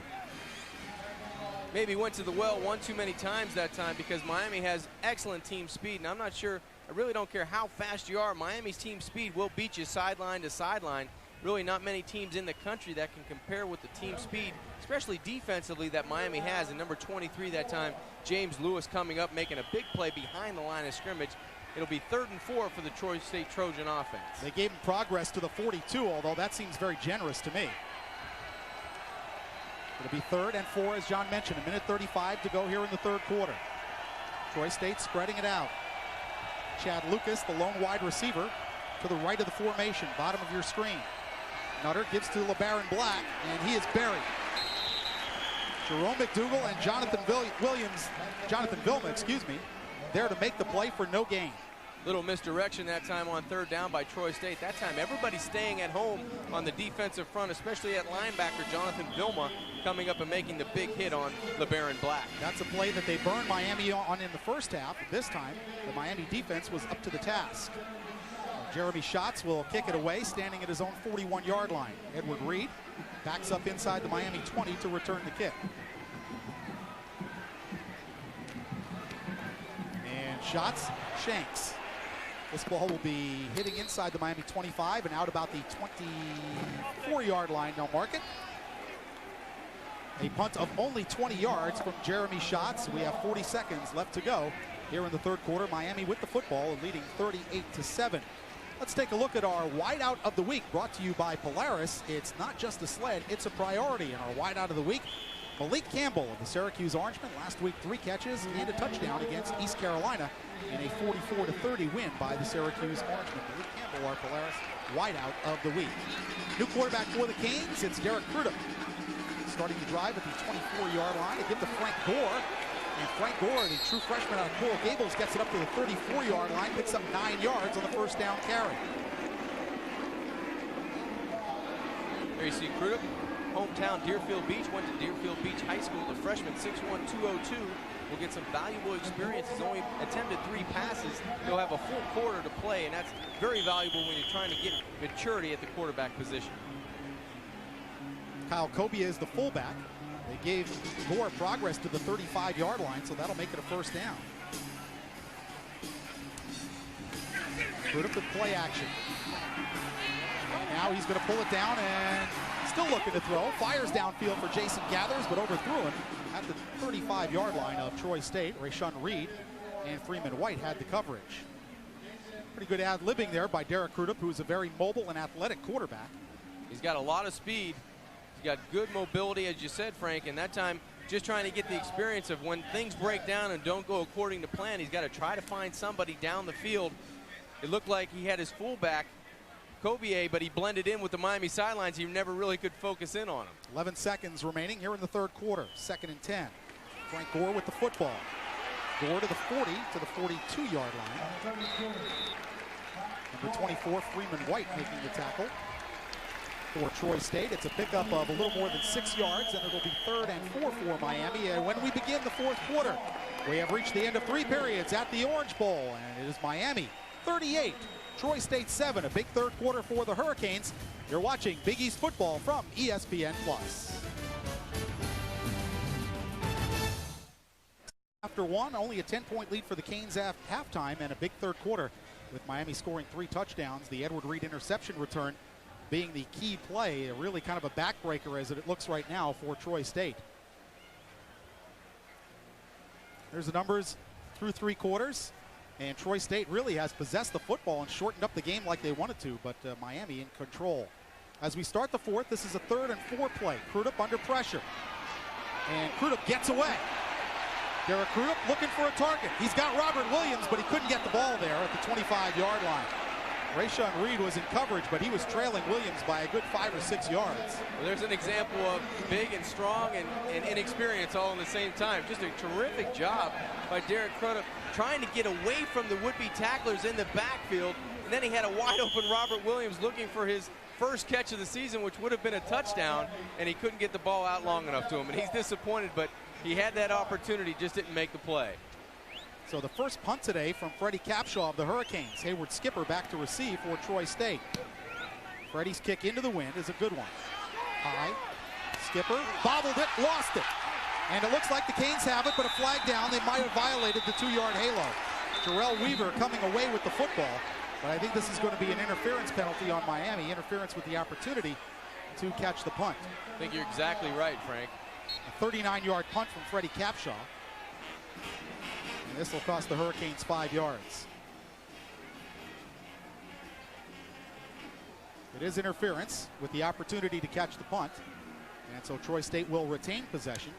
Maybe went to the well one too many times that time because Miami has excellent team speed, and I'm not sure, I really don't care how fast you are, Miami's team speed will beat you sideline to sideline. Really not many teams in the country that can compare with the team speed, especially defensively, that Miami has. And number 23 that time, James Lewis, coming up, making a big play behind the line of scrimmage. It'll be 3rd and 4 for the Troy State Trojan offense. They gave him progress to the 42, although that seems very generous to me. It'll be 3rd and 4, as John mentioned. 1:35 to go here in the 3rd quarter. Troy State spreading it out. Chad Lucas, the lone wide receiver, to the right of the formation, bottom of your screen. Nutter gives to LeBaron Black, and he is buried. Jerome McDougal and Jonathan Vilma, there to make the play for no gain. Little misdirection that time on 3rd down by Troy State. That time everybody's staying at home on the defensive front, especially at linebacker Jonathan Vilma coming up and making the big hit on LeBaron Black. That's a play that they burned Miami on in the first half. This time, the Miami defense was up to the task. Jeremy Schatz will kick it away, standing at his own 41-yard line. Edward Reed backs up inside the Miami 20 to return the kick. And Schatz shanks This ball will be hitting inside the Miami 25 and out about the 24-yard line. They'll mark it. A punt of only 20 yards from Jeremy Schatz. We have 40 seconds left to go here in the third quarter. Miami with the football, leading 38-7. Let's take a look at our wideout of the week, brought to you by Polaris. It's not just a sled, it's a priority. And our wideout of the week, Malik Campbell of the Syracuse Orangemen. Last week, 3 catches and a touchdown against East Carolina in a 44-30 win by the Syracuse Orangemen. Malik Campbell, our Polaris wideout of the week. New quarterback for the Canes, it's Derek Crudup. Starting to drive at the 24-yard line. They give to Frank Gore. And Frank Gore, the true freshman out of Coral Gables, gets it up to the 34-yard line, picks up 9 yards on the first down carry. There you see Crudup, hometown Deerfield Beach, went to Deerfield Beach High School. The freshman, 6'1", 202, will get some valuable experience. He's only attempted 3 passes. He'll have a full quarter to play, and that's very valuable when you're trying to get maturity at the quarterback position. Kyle Kobia is the fullback. They gave Gore progress to the 35-yard line, so that'll make it a first down. Crudup with play action. Now he's going to pull it down and still looking to throw. Fires downfield for Jason Gathers, but overthrew him at the 35-yard line of Troy State. Rayshun Reed and Freeman White had the coverage. Pretty good ad-libbing there by Derek Crudup, who's a very mobile and athletic quarterback. He's got a lot of speed. He's got good mobility, as you said, Frank, and that time just trying to get the experience of when things break down and don't go according to plan, he's got to try to find somebody down the field. It looked like he had his fullback, Kobier, but he blended in with the Miami sidelines. He never really could focus in on him. 11 seconds remaining here in the third quarter. 2nd and 10. Frank Gore with the football. Gore to the 40, to the 42-yard line. Number 24, Freeman White, making the tackle for Troy State. It's a pickup of a little more than 6 yards, and it'll be 3rd and 4 for Miami. And when we begin the fourth quarter, we have reached the end of 3 periods at the Orange Bowl, and it is Miami 38, Troy State 7. A big third quarter for the Hurricanes. You're watching Big East football from ESPN Plus. After one, only a 10-point lead for the Canes at halftime, and a big third quarter with Miami scoring 3 touchdowns. The Edward Reed interception return being the key play, really kind of a backbreaker as it looks right now for Troy State. There's the numbers through 3 quarters, and Troy State really has possessed the football and shortened up the game like they wanted to, but Miami in control. As we start the fourth, this is a 3rd and 4 play. Crudup under pressure, and Crudup gets away. Derek Crudup looking for a target. He's got Robert Williams, but he couldn't get the ball there at the 25-yard line. Rayshun Reed was in coverage, but he was trailing Williams by a good 5 or 6 yards. Well, there's an example of big and strong and inexperience all in the same time. Just a terrific job by Derek Crudup trying to get away from the would-be tacklers in the backfield. And then he had a wide-open Robert Williams looking for his first catch of the season, which would have been a touchdown, and he couldn't get the ball out long enough to him. And he's disappointed, but he had that opportunity, just didn't make the play. So the first punt today from Freddie Capshaw of the Hurricanes. Hayward Skipper back to receive for Troy State. Freddie's kick into the wind is a good one. High. Skipper bobbled it, lost it. And it looks like the Canes have it, but a flag down. They might have violated the 2-yard halo. Jarrell Weaver coming away with the football. But I think this is going to be an interference penalty on Miami. Interference with the opportunity to catch the punt. I think you're exactly right, Frank. A 39-yard punt from Freddie Capshaw. And this will cost the Hurricanes 5 yards. It is interference with the opportunity to catch the punt. And so Troy State will retain possession.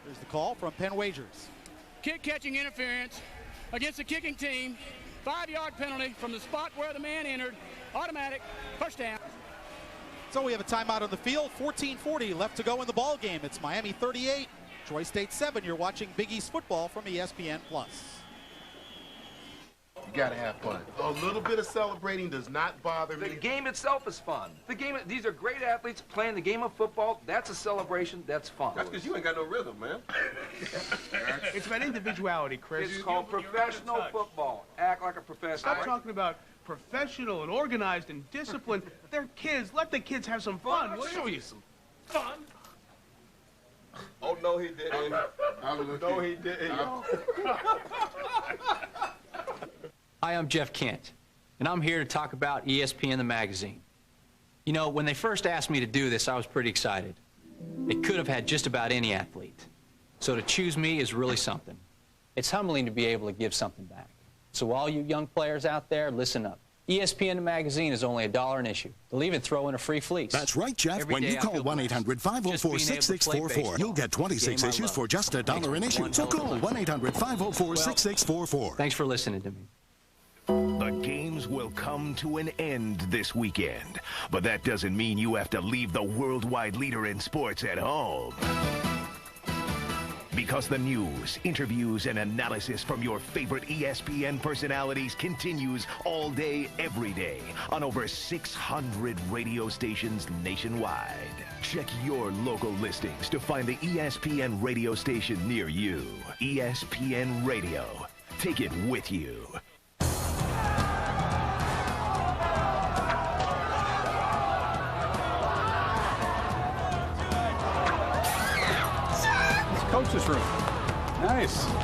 Here's the call from Penn Wagers. Kick catching interference against the kicking team. 5-yard penalty from the spot where the man entered. Automatic first down. So we have a timeout on the field. 14:40 left to go in the ball game. It's Miami 38, Troy State 7. You're watching Big East football from ESPN Plus. You gotta have fun. A little bit of celebrating does not bother me. The game itself is fun. These are great athletes playing the game of football. That's a celebration. That's fun. That's because you ain't got no rhythm, man. It's about individuality, Chris. It's called professional football. Act like a professional. Stop talking about professional and organized and disciplined. They're kids. Let the kids have some fun. I'll show you some fun. Oh, no, he didn't. No, he didn't. Hi, I'm Jeff Kent, and I'm here to talk about ESPN the magazine. You know, when they first asked me to do this, I was pretty excited. They could have had just about any athlete. So to choose me is really something. It's humbling to be able to give something back. So all you young players out there, listen up. ESPN the magazine is only $1 an issue. They'll even throw in a free fleece. That's right, Jeff. Every when day you I call feel blessed. 1-800-504-6644, you'll get 26 issues for just $1 an issue. So call 1-800-504-6644. Thanks for listening to me. The games will come to an end this weekend, but that doesn't mean you have to leave the worldwide leader in sports at home. Because the news, interviews, and analysis from your favorite ESPN personalities continues all day, every day, on over 600 radio stations nationwide. Check your local listings to find the ESPN radio station near you. ESPN Radio. Take it with you. Coach's room. Nice. And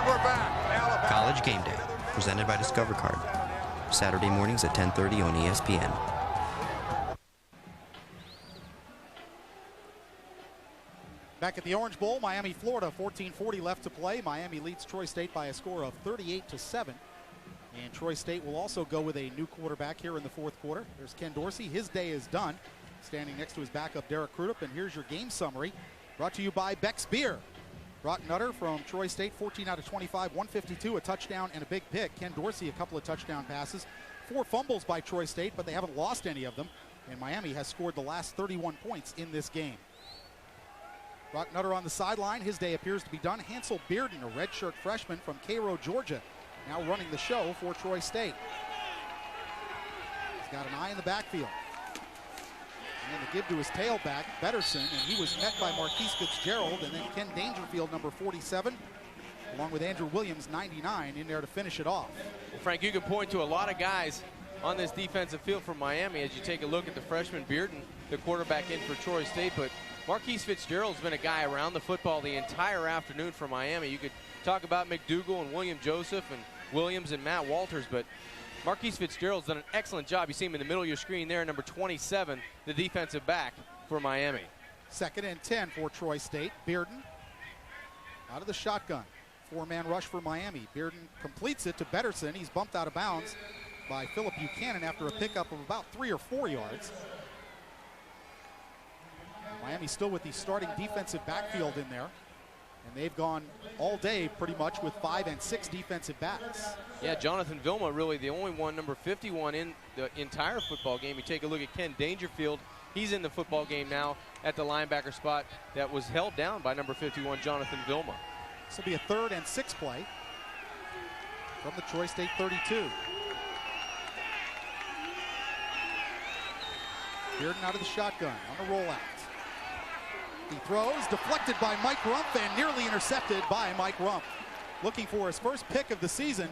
we're back. Alabama. College Game Day, presented by Discover Card. Saturday mornings at 10:30 on ESPN. Back at the Orange Bowl, Miami, Florida, 14:40 left to play. Miami leads Troy State by a score of 38-7. And Troy State will also go with a new quarterback here in the fourth quarter. There's Ken Dorsey. His day is done. Standing next to his backup, Derek Crudup. And here's your game summary, brought to you by Beck's Beer. Brock Nutter from Troy State, 14 out of 25, 152, a touchdown and a big pick. Ken Dorsey, a couple of touchdown passes. 4 fumbles by Troy State, but they haven't lost any of them. And Miami has scored the last 31 points in this game. Brock Nutter on the sideline. His day appears to be done. Hansel Bearden, a redshirt freshman from Cairo, Georgia, now running the show for Troy State. He's got an eye in the backfield. And the give to his tailback, Betterson, and he was met by Marquise Fitzgerald, and then Ken Dangerfield, number 47, along with Andrew Williams, 99, in there to finish it off. Well, Frank, you can point to a lot of guys on this defensive field for Miami as you take a look at the freshman Bearden, the quarterback in for Troy State, but Marquise Fitzgerald's been a guy around the football the entire afternoon for Miami. You could talk about McDougal and William Joseph and Williams and Matt Walters, but Marquise Fitzgerald's done an excellent job. You see him in the middle of your screen there, number 27, the defensive back for Miami. 2nd and 10 for Troy State. Bearden out of the shotgun. 4-man rush for Miami. Bearden completes it to Betterson. He's bumped out of bounds by Philip Buchanan after a pickup of about 3 or 4 yards. Miami still with the starting defensive backfield in there. And they've gone all day pretty much with 5 and 6 defensive backs. Yeah, Jonathan Vilma really the only one, number 51 in the entire football game. You take a look at Ken Dangerfield. He's in the football game now at the linebacker spot that was held down by number 51, Jonathan Vilma. This will be a 3rd and 6 play from the Troy State 32. Bearden out of the shotgun on the rollout. He throws, deflected by Mike Rumpf, and nearly intercepted by Mike Rumpf. Looking for his first pick of the season,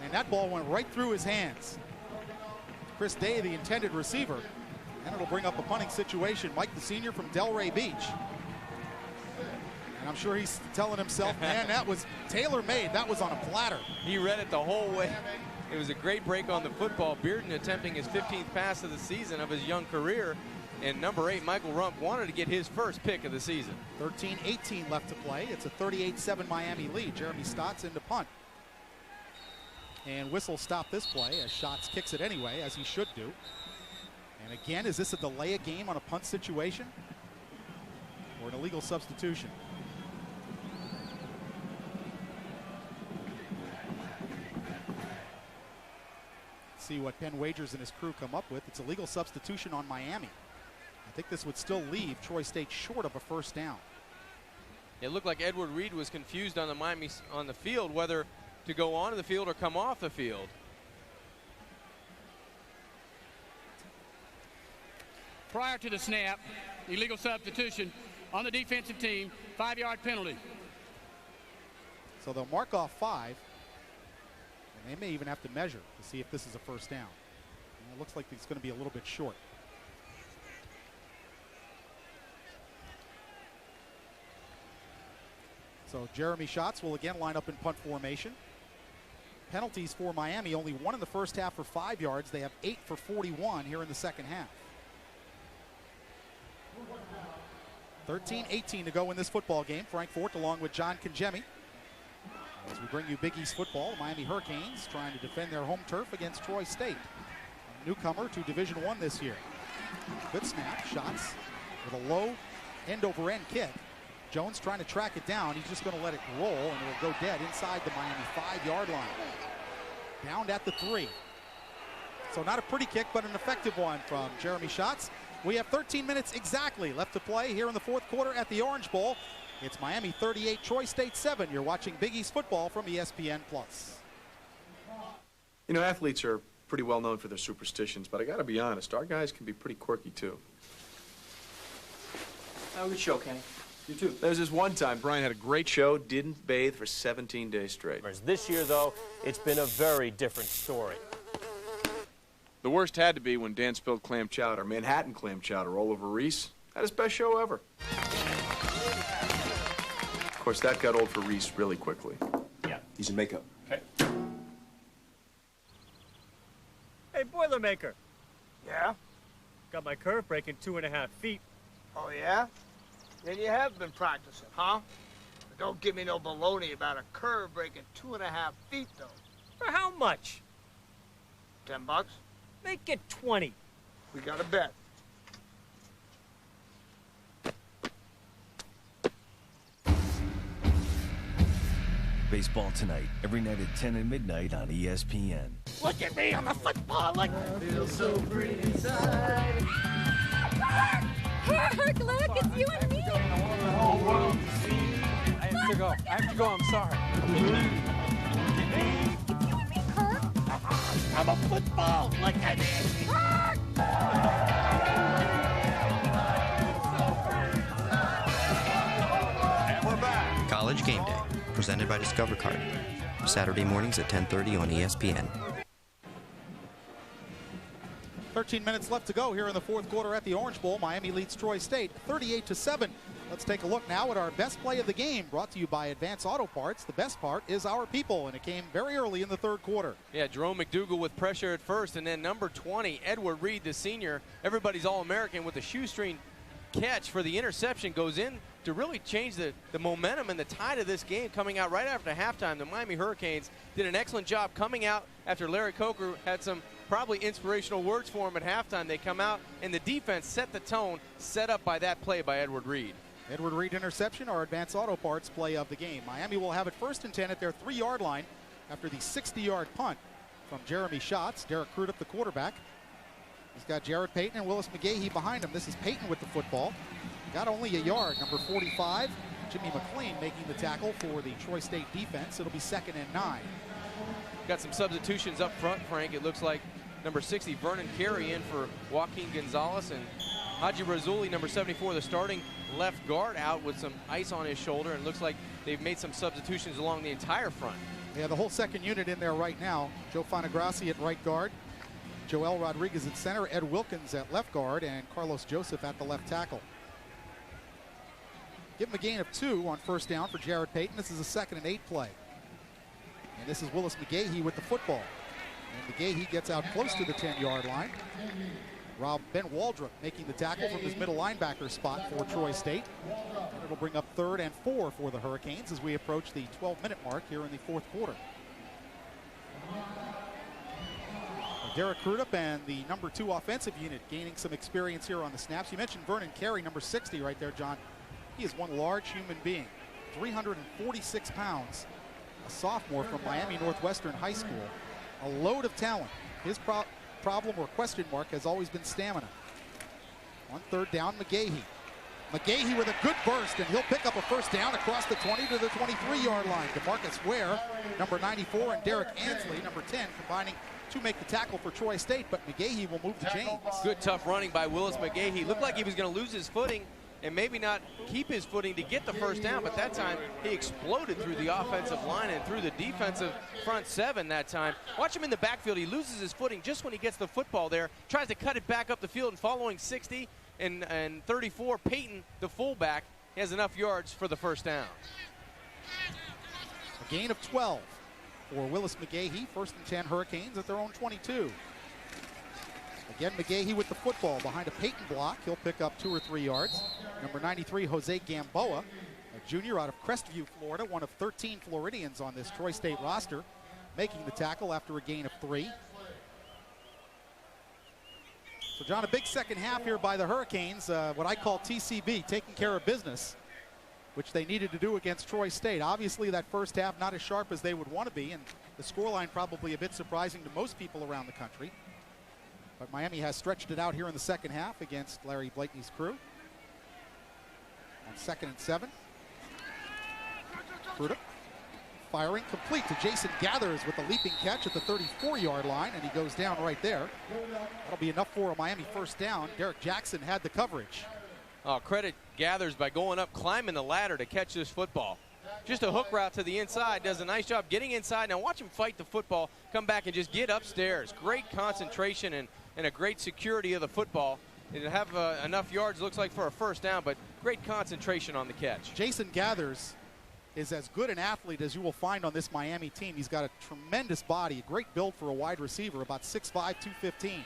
and that ball went right through his hands. Chris Day, the intended receiver, and it'll bring up a punting situation. Mike, the senior from Delray Beach. And I'm sure he's telling himself, man, that was tailor-made. That was on a platter. He read it the whole way. It was a great break on the football. Bearden attempting his 15th pass of the season of his young career. And number 8, Michael Rumpf, wanted to get his first pick of the season. 13-18 left to play. It's a 38-7 Miami lead. Jeremy Stotts into punt. And Whistle stopped this play as Schatz kicks it anyway, as he should do. And again, is this a delay a game on a punt situation? Or an illegal substitution? Let's see what Penn Wagers and his crew come up with. It's a legal substitution on Miami. I think this would still leave Troy State short of a first down. It looked like Edward Reed was confused on the field whether to go onto the field or come off the field. Prior to the snap, illegal substitution on the defensive team, 5-yard penalty. So they'll mark off 5, and they may even have to measure to see if this is a first down. And it looks like it's going to be a little bit short. So Jeremy Schatz will again line up in punt formation. Penalties for Miami, only 1 in the first half for 5 yards. They have 8 for 41 here in the second half. 13-18 to go in this football game. Frank Fort along with John Congemi. As we bring you Big East football, Miami Hurricanes trying to defend their home turf against Troy State. A newcomer to Division I this year. Good snap, Shots with a low end-over-end kick. Jones trying to track it down. He's just going to let it roll, and it will go dead inside the Miami 5-yard line. Downed at the 3. So not a pretty kick, but an effective one from Jeremy Schatz. We have 13 minutes exactly left to play here in the fourth quarter at the Orange Bowl. It's Miami 38, Troy State 7. You're watching Big East football from ESPN Plus. You know, athletes are pretty well known for their superstitions, but I got to be honest, our guys can be pretty quirky, too. Have a good show, Kenny. You too. There's this one time Brian had a great show, didn't bathe for 17 days straight. This year, though, it's been a very different story. The worst had to be when Dan spilled clam chowder, Manhattan clam chowder, all over Reese. Had his best show ever. Of course, that got old for Reese really quickly. Yeah. He's in makeup. Okay. Hey, Boilermaker. Yeah? Got my curve breaking 2.5 feet. Oh, yeah? Then you have been practicing, huh? But don't give me no baloney about a curve breaking 2.5 feet, though. For how much? $10? Make it 20. We got a bet. Baseball tonight, every night at 10 and midnight on ESPN. Look at me on the football. Look. I feel so free inside. Herc, look, it's you and me. I have to go. I'm sorry. It's you and me, Herc. I'm a football. Look at me. Herc! And we're back. College Game Day, presented by Discover Card. Saturday mornings at 10:30 on ESPN. 13 minutes left to go here in the fourth quarter at the Orange Bowl. Miami leads Troy State 38-7. Let's take a look now at our best play of the game, brought to you by Advance Auto Parts. The best part is our people, and it came very early in the third quarter. Yeah, Jerome McDougal with pressure at first, and then number 20, Edward Reed, the senior, everybody's All-American, with a shoestring catch for the interception, goes in to really change the momentum and the tide of this game. Coming out right after halftime, the Miami Hurricanes did an excellent job coming out after Larry Coker had some probably inspirational words for him at halftime. They come out, and the defense set the tone, set up by that play by Edward Reed. Edward Reed interception, our Advance Auto Parts play of the game. Miami will have it 1st and 10 at their 3-yard line after the 60-yard punt from Jeremy Schatz. Derek Crudup, the quarterback. He's got Jared Payton and Willis McGahee behind him. This is Payton with the football. Got only a yard. Number 45, Jimmy McLean, making the tackle for the Troy State defense. It'll be 2nd and 9. Got some substitutions up front, Frank. It looks like number 60, Vernon Carey, in for Joaquin Gonzalez, and Haji Razuli, number 74, the starting left guard, out with some ice on his shoulder, and looks like they've made some substitutions along the entire front. Yeah, the whole second unit in there right now. Joe Fonagrassi at right guard, Joel Rodriguez at center, Ed Wilkins at left guard, and Carlos Joseph at the left tackle. Give him a gain of 2 on 1st down for Jared Payton. This is a 2nd and 8 play. And this is Willis McGahee with the football. And McGahee gets out close to the 10-yard line. Ben Waldrop making the tackle from his middle linebacker spot for Troy State. And it'll bring up 3rd and 4 for the Hurricanes as we approach the 12-minute mark here in the fourth quarter. Derek Crudup and the number 2 offensive unit gaining some experience here on the snaps. You mentioned Vernon Carey, number 60 right there, John. He is one large human being, 346 pounds, a sophomore from Miami Northwestern High School, a load of talent. His problem or question mark has always been stamina. On 3rd down, McGahee. McGahee with a good burst, and he'll pick up a 1st down across the 20 to the 23-yard line. DeMarcus Ware, number 94, and Derek Ansley, number 10, combining to make the tackle for Troy State, but McGahee will move the chains. Good tough running by Willis McGahee. Looked like he was going to lose his footing and maybe not keep his footing to get the 1st down, but that time he exploded through the offensive line and through the defensive front 7 that time. Watch him in the backfield. He loses his footing just when he gets the football there, tries to cut it back up the field, and following 60 and 34, Payton, the fullback, has enough yards for the 1st down. A gain of 12 for Willis McGahee. 1st and 10 Hurricanes at their own 22. Again, McGahee with the football behind a Peyton block. He'll pick up 2 or 3 yards. Number 93, Jose Gamboa, a junior out of Crestview, Florida, one of 13 Floridians on this Troy State roster, making the tackle after a gain of 3. So, John, a big second half here by the Hurricanes, what I call TCB, taking care of business, which they needed to do against Troy State. Obviously, that first half not as sharp as they would want to be, and the scoreline probably a bit surprising to most people around the country. But Miami has stretched it out here in the second half against Larry Blakeney's crew. On 2nd and 7. Crudup firing complete to Jason Gathers with a leaping catch at the 34-yard line, and he goes down right there. That'll be enough for a Miami first down. Derek Jackson had the coverage. Oh, credit Gathers by going up, climbing the ladder to catch this football. Just a hook route to the inside, does a nice job getting inside. Now watch him fight the football, come back and just get upstairs. Great concentration and a great security of the football. It'll have enough yards, looks like, for a first down, but great concentration on the catch. Jason Gathers is as good an athlete as you will find on this Miami team. He's got a tremendous body, a great build for a wide receiver, about 6'5", 215.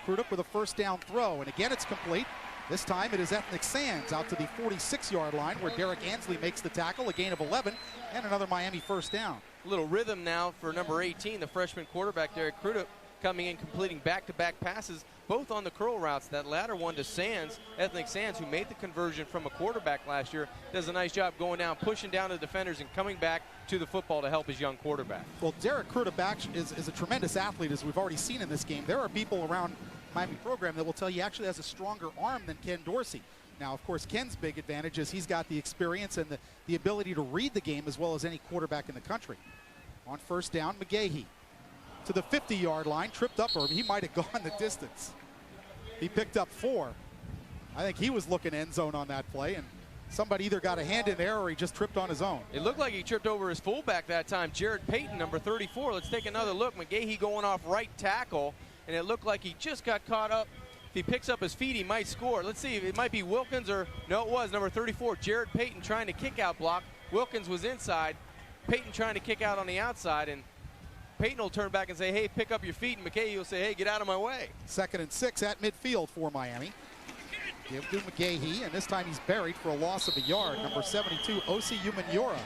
Crudup with a first down throw, and again it's complete. This time it is Ethnic Sands out to the 46-yard line where Derek Ansley makes the tackle, a gain of 11, and another Miami first down. A little rhythm now for number 18, the freshman quarterback, Derek Crudup, coming in, completing back-to-back passes, both on the curl routes. That latter one to Sands, Ethnic Sands, who made the conversion from a quarterback last year, does a nice job going down, pushing down the defenders, and coming back to the football to help his young quarterback. Well, Derek Crudup is a tremendous athlete, as we've already seen in this game. There are people around Miami program that will tell you he actually has a stronger arm than Ken Dorsey. Now, of course, Ken's big advantage is he's got the experience and the ability to read the game as well as any quarterback in the country. On first down, McGahee to the 50-yard line, tripped up, or he might have gone the distance. He picked up 4. I think he was looking end zone on that play, and somebody either got a hand in there or he just tripped on his own. It looked like he tripped over his fullback that time, Jared Payton, number 34. Let's take another look. McGahee going off right tackle, and it looked like he just got caught up. If he picks up his feet, he might score. Let's see, it might be Wilkins or, no, it was number 34, Jared Payton trying to kick out block. Wilkins was inside, Payton trying to kick out on the outside, and Payton will turn back and say, hey, pick up your feet, and McGahee will say, hey, get out of my way. 2nd and 6 at midfield for Miami. Give to McGahee, and this time he's buried for a loss of a yard. Number 72, Osi Umanyora,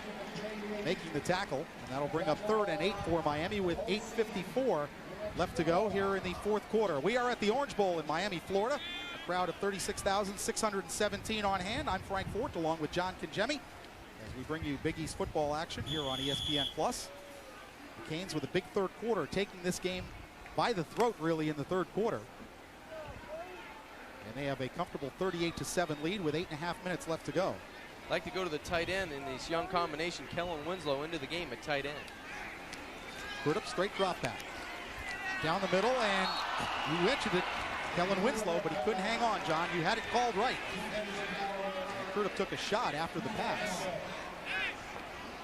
making the tackle, and that'll bring up 3rd and 8 for Miami with 8:54 left to go here in the 4th quarter. We are at the Orange Bowl in Miami, Florida. A crowd of 36,617 on hand. I'm Frank Fort along with John Congemi as we bring you Big East football action here on ESPN Plus. The Canes with a big 3rd quarter, taking this game by the throat really in the 3rd quarter. And they have a comfortable 38-7 lead with 8.5 minutes left to go. Like to go to the tight end in this young combination, Kellen Winslow into the game at tight end. Crudup, straight drop back. Down the middle, and you mentioned it, Kellen Winslow, but he couldn't hang on, John. You had it called right. Crudup took a shot after the pass.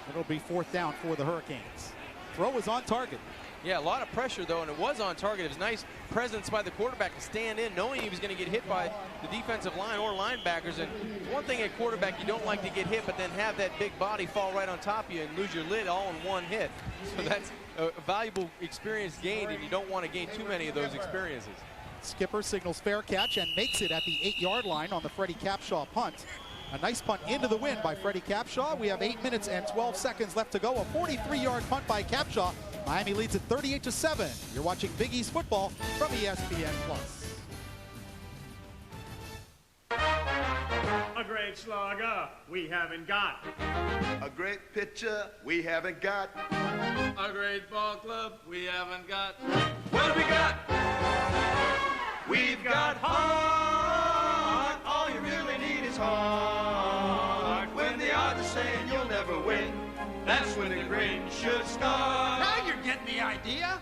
It'll be 4th down for the Hurricanes. Throw was on target. Yeah, a lot of pressure, though, and it was on target. It was nice presence by the quarterback to stand in, knowing he was going to get hit by the defensive line or linebackers. And one thing at quarterback, you don't like to get hit, but then have that big body fall right on top of you and lose your lid all in one hit. So that's a valuable experience gained, and you don't want to gain too many of those experiences. Skipper signals fair catch and makes it at the 8-yard line on the Freddie Capshaw punt. A nice punt into the wind by Freddie Capshaw. We have 8 minutes and 12 seconds left to go. A 43-yard punt by Capshaw. Miami leads at 38-7. You're watching Big East football from ESPN Plus. A great slugger we haven't got. A great pitcher we haven't got. A great ball club we haven't got. What have we got? We've got heart. All you really need is heart. When the odds are saying you'll never win, that's when the grin should start. Now you're getting the idea.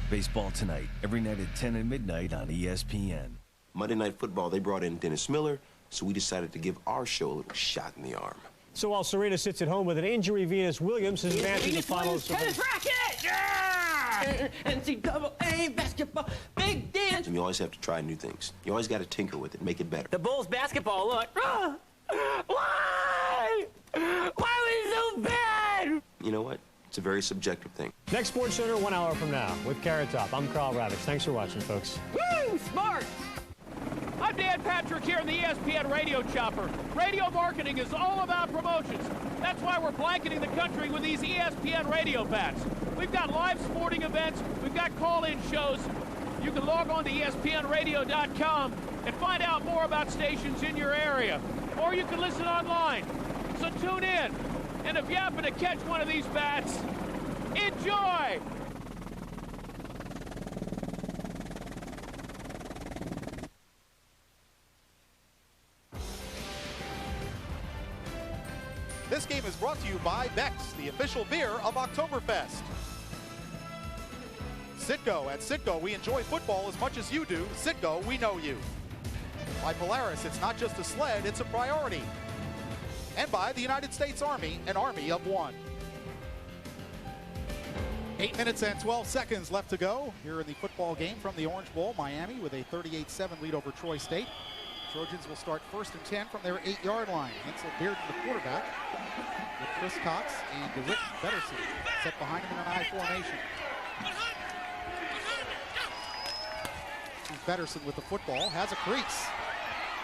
Baseball tonight, every night at 10 and midnight on ESPN. Monday Night Football, they brought in Dennis Miller, so we decided to give our show a little shot in the arm. So while Serena sits at home with an injury, Venus Williams is advancing the finals. Tennis racket! Yeah! NCAA basketball, big dance. And you always have to try new things. You always got to tinker with it, make it better. The Bulls basketball, look. Why? Why was it so bad? You know what? It's a very subjective thing. Next Sports Center, 1 hour from now with Carrot Top. I'm Carl Ravitch. Thanks for watching, folks. Woo! Smart! I'm Dan Patrick here in the ESPN Radio Chopper. Radio marketing is all about promotions. That's why we're blanketing the country with these ESPN radio bats. We've got live sporting events. We've got call-in shows. You can log on to ESPNradio.com and find out more about stations in your area. Or you can listen online. So tune in. And if you happen to catch one of these bats, enjoy! This game is brought to you by Beck's, the official beer of Oktoberfest. Citgo. At Citgo, we enjoy football as much as you do. Citgo, we know you. By Polaris, it's not just a sled, it's a priority. And by the United States Army, an army of one. 8 minutes and 12 seconds left to go here in the football game from the Orange Bowl. Miami with a 38-7 lead over Troy State. Trojans will start 1st and 10 from their 8-yard line. Hensel Bearden, the quarterback, with Chris Cox and DeWitt Betterson set behind him in an I formation. Betterson with the football, has a crease.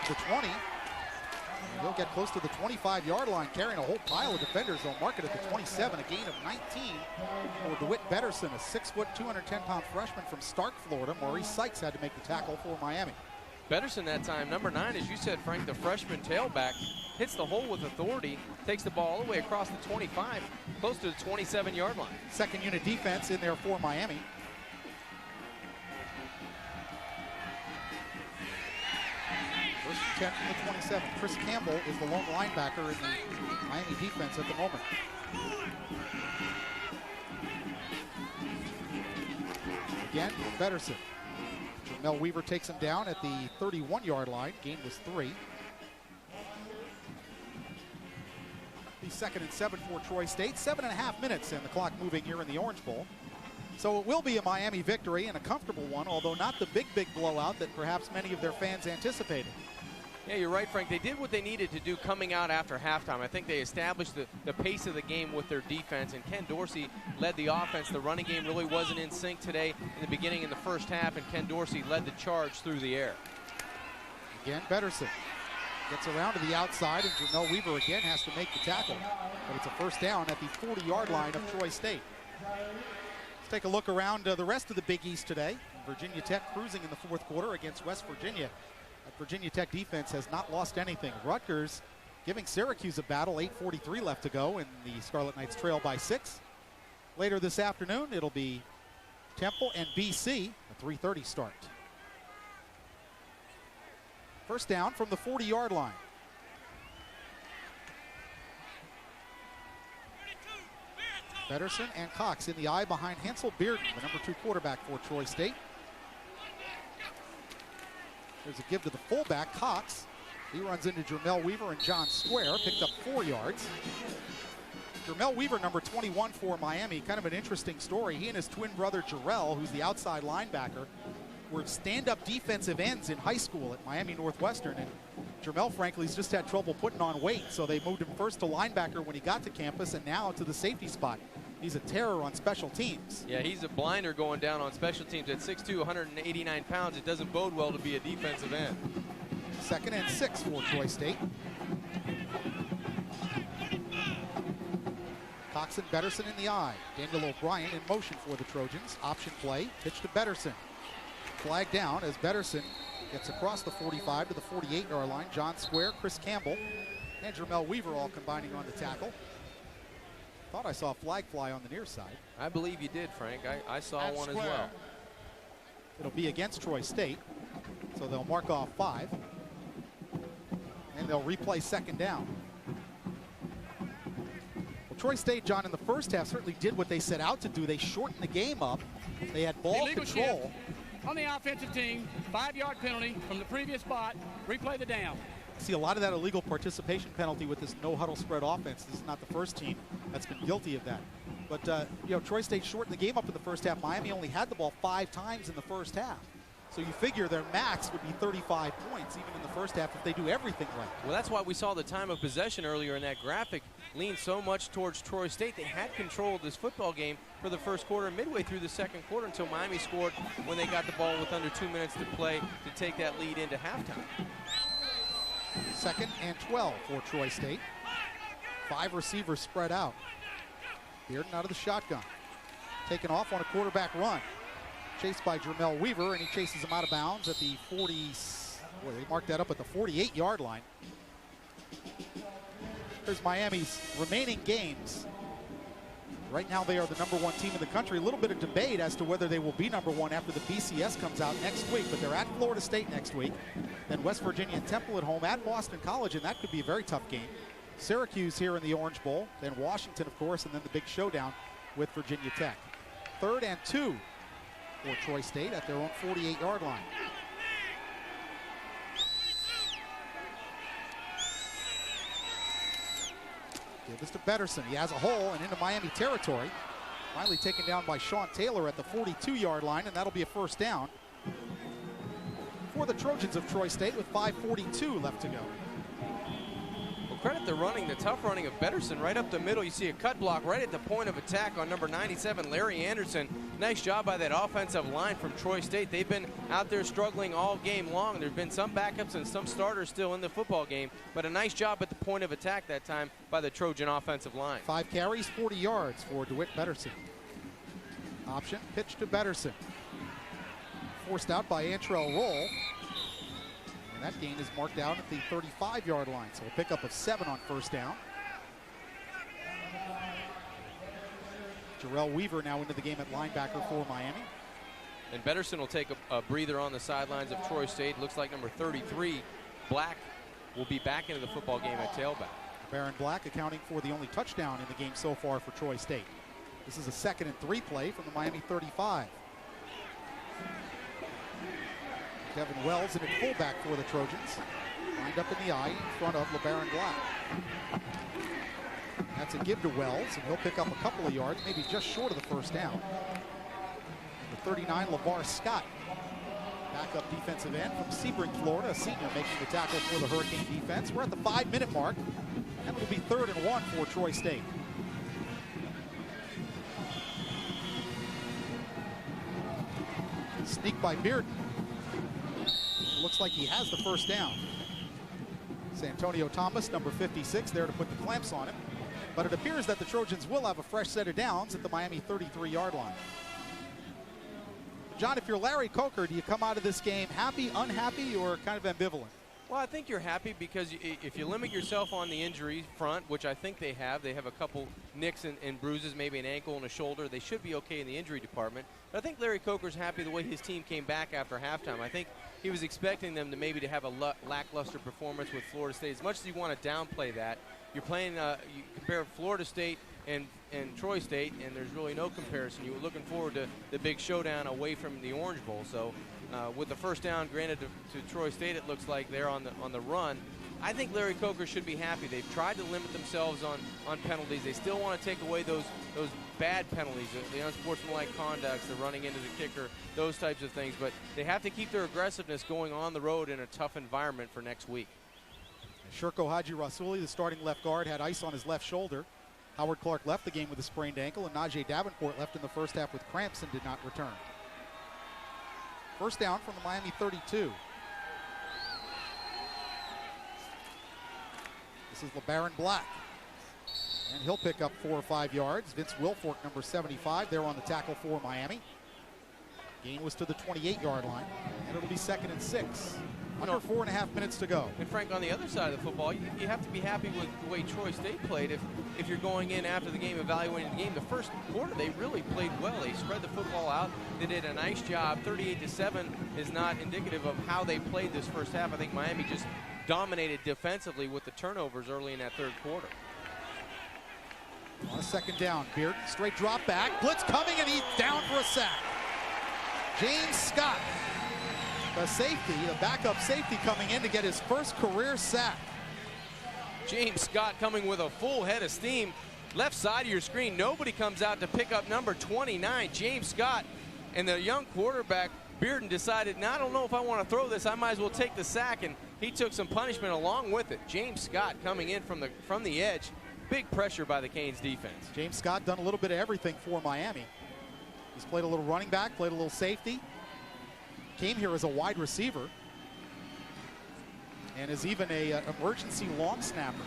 The 20. He'll get close to the 25-yard line, carrying a whole pile of defenders. They'll mark it at the 27, a gain of 19 for DeWitt Betterson, a 6-foot, 210-pound freshman from Stark, Florida. Maurice Sykes had to make the tackle for Miami. Betterson that time, number 9, as you said, Frank, the freshman tailback, hits the hole with authority, takes the ball all the way across the 25, close to the 27-yard line. Second unit defense in there for Miami. First and 10 from the 27. Chris Campbell is the lone linebacker in the Miami defense at the moment. Again, Betterson. Jamel Weaver takes him down at the 31-yard line. Gain was 3. The 2nd and 7 for Troy State. 7.5 minutes and the clock moving here in the Orange Bowl. So it will be a Miami victory and a comfortable one, although not the big blowout that perhaps many of their fans anticipated. Yeah, you're right, Frank. They did what they needed to do coming out after halftime. I think they established the pace of the game with their defense, and Ken Dorsey led the offense. The running game really wasn't in sync today in the beginning in the first half, and Ken Dorsey led the charge through the air. Again, Betterson gets around to the outside, and Jamel Weaver again has to make the tackle. But it's a first down at the 40-yard line of Troy State. Let's take a look around the rest of the Big East today. Virginia Tech cruising in the fourth quarter against West Virginia. That Virginia Tech defense has not lost anything. Rutgers giving Syracuse a battle, 8:43 left to go, and the Scarlet Knights trail by 6. Later this afternoon, it'll be Temple and BC, a 3:30 start. First down from the 40-yard line. Betterson and Cox in the eye behind Hensel Bearden, the number 2 quarterback for Troy State. There's a give to the fullback, Cox. He runs into Jamel Weaver and John Square, picked up 4 yards. Jamel Weaver, number 21 for Miami, kind of an interesting story. He and his twin brother, Jarrell, who's the outside linebacker, were stand-up defensive ends in high school at Miami Northwestern. And Jamel, frankly, has just had trouble putting on weight, so they moved him first to linebacker when he got to campus and now to the safety spot. He's a terror on special teams. Yeah, he's a blinder going down on special teams. At 6'2", 189 pounds, it doesn't bode well to be a defensive end. 2nd and 6 for Troy State. Cox and Betterson in the eye. Daniel O'Brien in motion for the Trojans. Option play, pitch to Betterson. Flag down as Betterson gets across the 45 to the 48-yard line. John Square, Chris Campbell, and Jamel Weaver all combining on the tackle. Thought I saw a flag fly on the near side. I believe you did, Frank. I saw one as well. It'll be against Troy State, so they'll mark off 5. And they'll replay 2nd down. Well, Troy State, John, in the first half certainly did what they set out to do. They shortened the game up. They had ball control. On the offensive team, 5-yard penalty from the previous spot. Replay the down. See a lot of that illegal participation penalty with this no-huddle spread offense. This is not the first team that's been guilty of that. But, you know, Troy State shortened the game up in the first half. Miami only had the ball 5 times in the first half. So you figure their max would be 35 points, even in the first half, if they do everything right. Well, that's why we saw the time of possession earlier in that graphic lean so much towards Troy State. They had control of this football game for the first quarter, midway through the second quarter, until Miami scored when they got the ball with under 2 minutes to play to take that lead into halftime. 2nd and 12 for Troy State. 5 receivers spread out. Bearden out of the shotgun. Taken off on a quarterback run. Chased by Jermel Weaver, and he chases him out of bounds at the 40, well, they marked that up at the 48-yard line. Here's Miami's remaining games. Right now they are the #1 team in the country. A little bit of debate as to whether they will be #1 after the BCS comes out next week, but they're at Florida State next week. Then West Virginia and Temple at home, at Boston College, and that could be a very tough game. Syracuse here in the Orange Bowl, then Washington, of course, and then the big showdown with Virginia Tech. 3rd and 2 for Troy State at their own 48-yard line. Give this to Betterson. He has a hole and into Miami territory. Finally taken down by Sean Taylor at the 42-yard line, and that'll be a first down for the Trojans of Troy State with 5:42 left to go. Well, credit the running, the tough running of Betterson right up the middle. You see a cut block right at the point of attack on number 97, Larry Anderson. Nice job by that offensive line from Troy State. They've been out there struggling all game long. There's been some backups and some starters still in the football game, but a nice job at the point of attack that time by the Trojan offensive line. 5 carries, 40 yards for DeWitt Betterson. Option, pitch to Betterson. Forced out by Antrell Roll. And that gain is marked out at the 35-yard line, so a pickup of 7 on first down. Jarrell Weaver now into the game at linebacker for Miami. And Betterson will take a breather on the sidelines of Troy State. Looks like number 33, Black, will be back into the football game at tailback. Baron Black accounting for the only touchdown in the game so far for Troy State. This is a 2nd and 3 play from the Miami 35. Kevin Wells in at fullback for the Trojans. Lined up in the eye in front of LeBaron Black. That's a give to Wells, and he'll pick up a couple of yards, maybe just short of the first down. The 39, LeVar Scott, backup defensive end from Sebring, Florida, a senior making the tackle for the Hurricane defense. We're at the 5-minute mark, and it'll be 3rd and 1 for Troy State. Sneak by Bearden. Looks like he has the first down. Santonio Thomas, number 56, there to put the clamps on him. But it appears that the Trojans will have a fresh set of downs at the Miami 33-yard line. John, if you're Larry Coker, do you come out of this game happy, unhappy, or kind of ambivalent? Well, I think you're happy because if you limit yourself on the injury front, which I think they have a couple nicks and bruises, maybe an ankle and a shoulder. They should be okay in the injury department. But I think Larry Coker's happy the way his team came back after halftime. I think he was expecting them to have a lackluster performance with Florida State. As much as you want to downplay that, you're playing, you compare Florida State and Troy State, and there's really no comparison. You were looking forward to the big showdown away from the Orange Bowl. So with the first down granted to Troy State, it looks like they're on the run. I think Larry Coker should be happy. They've tried to limit themselves on penalties. They still want to take away those bad penalties, the unsportsmanlike conducts, the running into the kicker, those types of things. But they have to keep their aggressiveness going on the road in a tough environment for next week. Sherko Haji Rasuli, the starting left guard, had ice on his left shoulder. Howard Clark left the game with a sprained ankle, and Najee Davenport left in the first half with cramps and did not return. First down from the Miami 32. This is LeBaron Black. And he'll pick up 4 or 5 yards. Vince Wilfork, number 75, there on the tackle for Miami. Gain was to the 28-yard line, and it'll be 2nd and 6. Under 4.5 minutes to go. And Frank, on the other side of the football, you have to be happy with the way Troy State played. If you're going in after the game, evaluating the game, the first quarter they really played well. They spread the football out. They did a nice job. 38-7 is not indicative of how they played this first half. I think Miami just dominated defensively with the turnovers early in that third quarter. On a second down, Bearden, straight drop back. Blitz coming, and he's down for a sack. James Scott, the safety, the backup safety, coming in to get his first career sack. James Scott coming with a full head of steam. Left side of your screen, nobody comes out to pick up number 29, James Scott. And the young quarterback Bearden decided, "Now I don't know if I want to throw this. I might as well take the sack," and he took some punishment along with it. James Scott coming in from the edge. Big pressure by the Canes defense. James Scott done a little bit of everything for Miami. He's played a little running back, played a little safety. Came here as a wide receiver. And is even a emergency long snapper.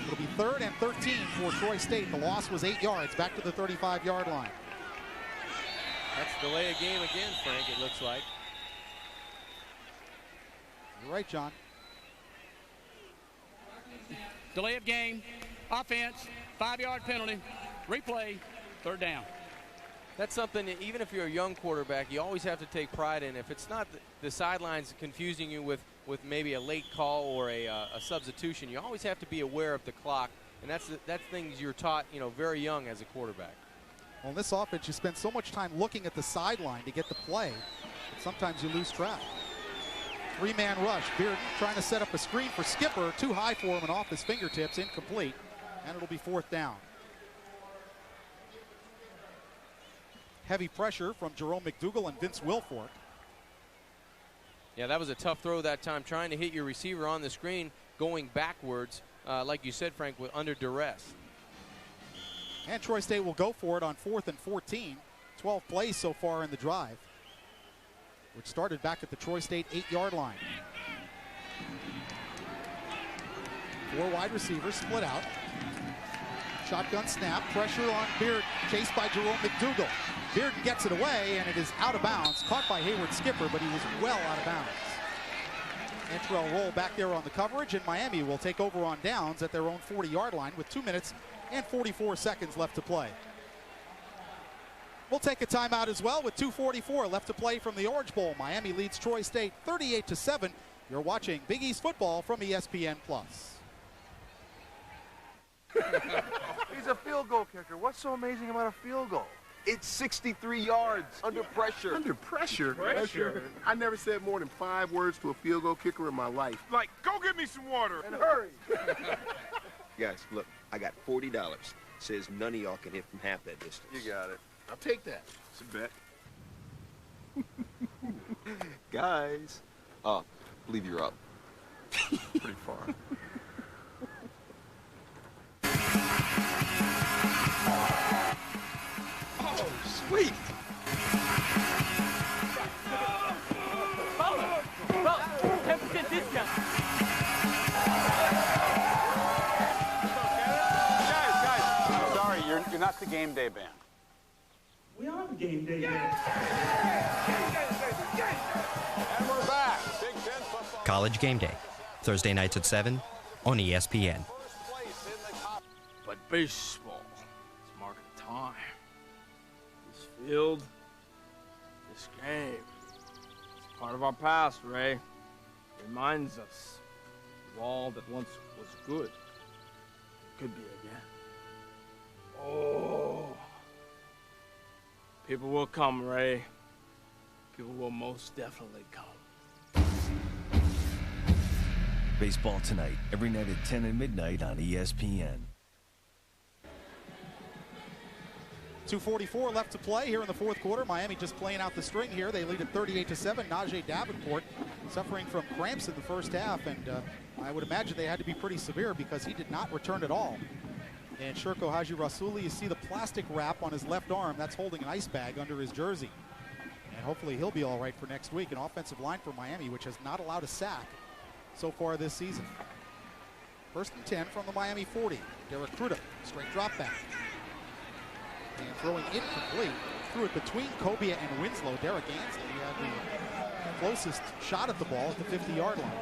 It'll be 3rd and 13 for Troy State. The loss was 8 yards, back to the 35-yard line. That's delay of game again, Frank, it looks like. You're right, John. Delay of game, offense, 5-yard penalty, replay, 3rd down. That's something that even if you're a young quarterback, you always have to take pride in. If it's not the sidelines confusing you with maybe a late call or a substitution, you always have to be aware of the clock, and that's things you're taught, very young as a quarterback. Well, in this offense, you spend so much time looking at the sideline to get the play, that sometimes you lose track. 3-man rush. Bearden trying to set up a screen for Skipper. Too high for him and off his fingertips. Incomplete. And it'll be 4th down. Heavy pressure from Jerome McDougal and Vince Wilfork. Yeah, that was a tough throw that time, trying to hit your receiver on the screen, going backwards, like you said, Frank, under duress. And Troy State will go for it on 4th and 14. 12 plays so far in the drive, which started back at the Troy State 8-yard line. 4 wide receivers split out. Shotgun snap, pressure on Beard, chased by Jerome McDougal. Bearden gets it away, and it is out of bounds. Caught by Hayward Skipper, but he was well out of bounds. Antrell Roll back there on the coverage, and Miami will take over on downs at their own 40-yard line with 2 minutes and 44 seconds left to play. We'll take a timeout as well with 2:44 left to play from the Orange Bowl. Miami leads Troy State 38-7. You're watching Big East football from ESPN Plus. He's a field goal kicker. What's so amazing about a field goal? It's 63 yards under pressure. Under pressure? Pressure? I never said more than 5 words to a field goal kicker in my life. Like, go get me some water. And hurry. Guys, look, I got $40. Says none of y'all can hit from half that distance. You got it. I'll take that. It's a bet. Guys. I believe you're up. Pretty far. Oh, sweet. 10% discount. Guys, I'm sorry, you're not the game day band. We are the game day band. And we're back. Big Ten football. College Game Day, Thursday nights at 7 on ESPN. But baseball, it's marking time. This field, this game, it's part of our past, Ray. It reminds us of all that once was good. It could be again. Oh. People will come, Ray. People will most definitely come. Baseball tonight, every night at 10 and midnight on ESPN. 2:44 left to play here in the 4th quarter. Miami just playing out the string here. They lead at 38-7. Najee Davenport suffering from cramps in the first half, and I would imagine they had to be pretty severe because he did not return at all. And Sherko Haji Rasuli, you see the plastic wrap on his left arm. That's holding an ice bag under his jersey. And hopefully he'll be all right for next week. An offensive line for Miami, which has not allowed a sack so far this season. 1st and 10 from the Miami 40. Derek Crudup, straight drop back. And throwing incomplete. Threw it between Cobia and Winslow. Derek Ansley had the closest shot at the ball at the 50-yard line.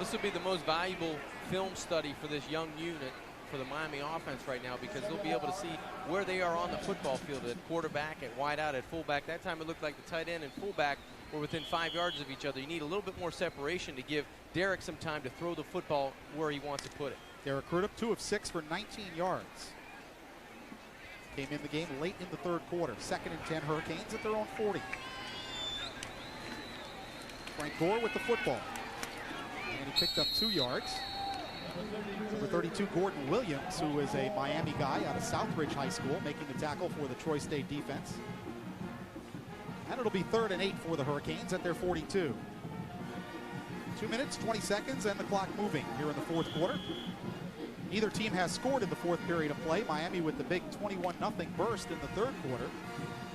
This would be the most valuable film study for this young unit for the Miami offense right now, because they'll be able to see where they are on the football field at quarterback, at wideout, at fullback. That time it looked like the tight end and fullback were within 5 yards of each other. You need a little bit more separation to give Derek some time to throw the football where he wants to put it. Derek Crudup, 2 of 6 for 19 yards. Came in the game late in the 3rd quarter. 2nd and 10 Hurricanes at their own 40. Frank Gore with the football. And he picked up 2 yards. Number 32, Gordon Williams, who is a Miami guy out of Southridge High School, making the tackle for the Troy State defense. And it'll be 3rd and 8 for the Hurricanes at their 42. 2 minutes, 20 seconds, and the clock moving here in the fourth quarter. Neither team has scored in the fourth period of play. Miami with the big 21-0 burst in the third quarter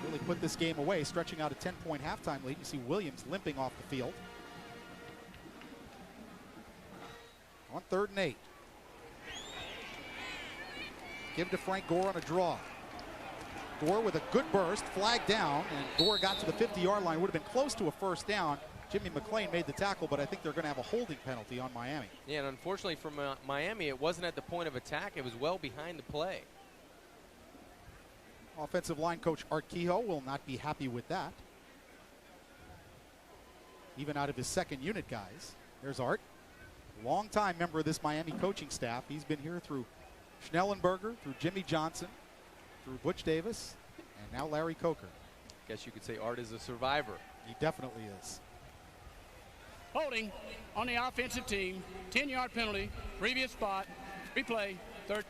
really put this game away, stretching out a 10-point halftime lead. You see Williams limping off the field. On 3rd and 8. Give to Frank Gore on a draw. Gore with a good burst, flag down, and Gore got to the 50-yard line. Would have been close to a first down. Jimmy McClain made the tackle, but I think they're going to have a holding penalty on Miami. Yeah, and unfortunately for Miami, it wasn't at the point of attack. It was well behind the play. Offensive line coach Art Kehoe will not be happy with that. Even out of his second unit guys. There's Art. Long-time member of this Miami coaching staff. He's been here through Schnellenberger, through Jimmy Johnson, through Butch Davis, and now Larry Coker. Guess you could say Art is a survivor. He definitely is. Holding on the offensive team, 10-yard penalty, previous spot, replay, 3rd.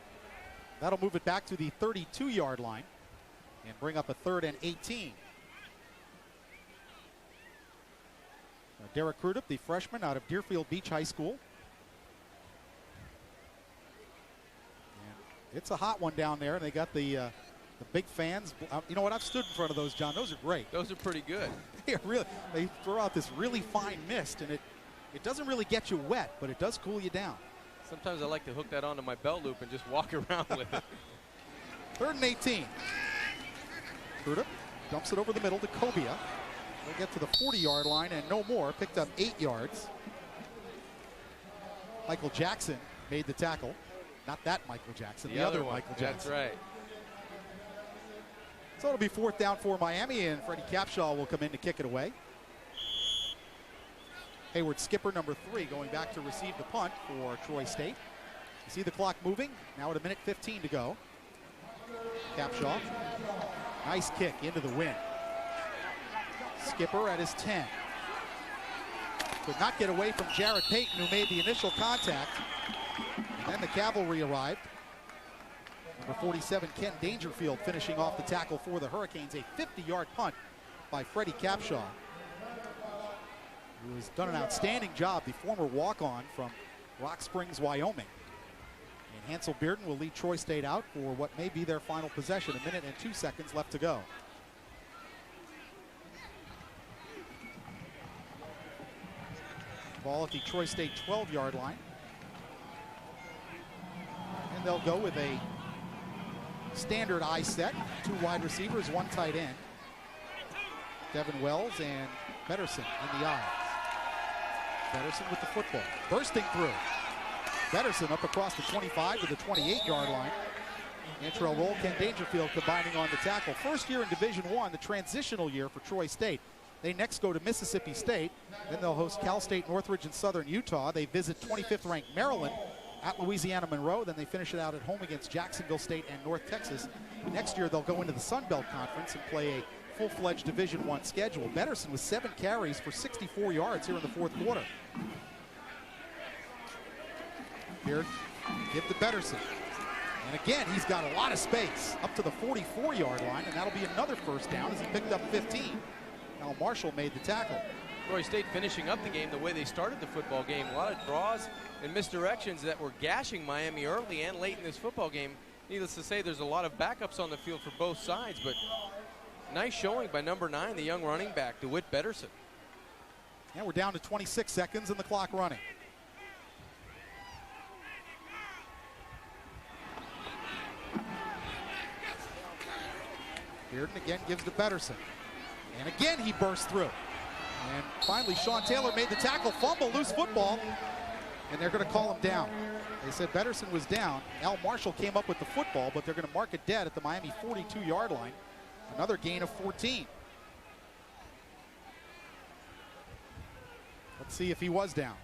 That'll move it back to the 32-yard line and bring up a 3rd and 18. Derek Crudup, the freshman out of Deerfield Beach High School. And it's a hot one down there, and they got the big fans. You know what? I've stood in front of those, John. Those are great. Those are pretty good. They throw out this really fine mist, and it doesn't really get you wet, but it does cool you down. Sometimes I like to hook that onto my belt loop and just walk around with it. 3rd and 18. Crudup dumps it over the middle to Cobia. They get to the 40-yard line and no more. Picked up 8 yards. Michael Jackson made the tackle. Not that Michael Jackson, the other Michael Jackson. That's right. So it'll be 4th down for Miami, and Freddie Capshaw will come in to kick it away. Hayward Skipper, number 3, going back to receive the punt for Troy State. You see the clock moving. Now at 1:15 to go. Capshaw. Nice kick into the wind. Skipper at his 10. Could not get away from Jarrett Payton, who made the initial contact. And then the cavalry arrived. Number 47, Ken Dangerfield, finishing off the tackle for the Hurricanes. A 50-yard punt by Freddie Capshaw, who has done an outstanding job, the former walk-on from Rock Springs, Wyoming. And Hansel Bearden will lead Troy State out for what may be their final possession. 1 minute and 2 seconds left to go. Ball at the Troy State 12-yard line. And they'll go with a standard I set. 2 wide receivers, 1 tight end. Devin Wells and Pedersen in the I. Pedersen with the football. Bursting through. Pedersen up across the 25 to the 28-yard line. Antrell Roll, Ken Dangerfield combining on the tackle. First year in Division I, the transitional year for Troy State. They next go to Mississippi State. Then they'll host Cal State, Northridge, and Southern Utah. They visit 25th ranked Maryland at Louisiana Monroe. Then they finish it out at home against Jacksonville State and North Texas. Next year they'll go into the Sun Belt Conference and play a full-fledged Division I schedule. Pedersen with 7 carries for 64 yards here in the fourth quarter. Here, give to Pedersen. And again, he's got a lot of space up to the 44-yard line, and that'll be another first down as he picked up 15. Al Marshall made the tackle. Troy State finishing up the game the way they started the football game. A lot of draws and misdirections that were gashing Miami early and late in this football game. Needless to say, there's a lot of backups on the field for both sides, but nice showing by number 9, the young running back, DeWitt Pedersen. And we're down to 26 seconds and the clock running. Bearden again gives to Pedersen. And again he bursts through. And finally Sean Taylor made the tackle, fumble, loose football, and they're going to call him down. They said Pedersen was down. Al Marshall came up with the football, but they're going to mark it dead at the Miami 42-yard line. Another gain of 14. Let's see if he was down.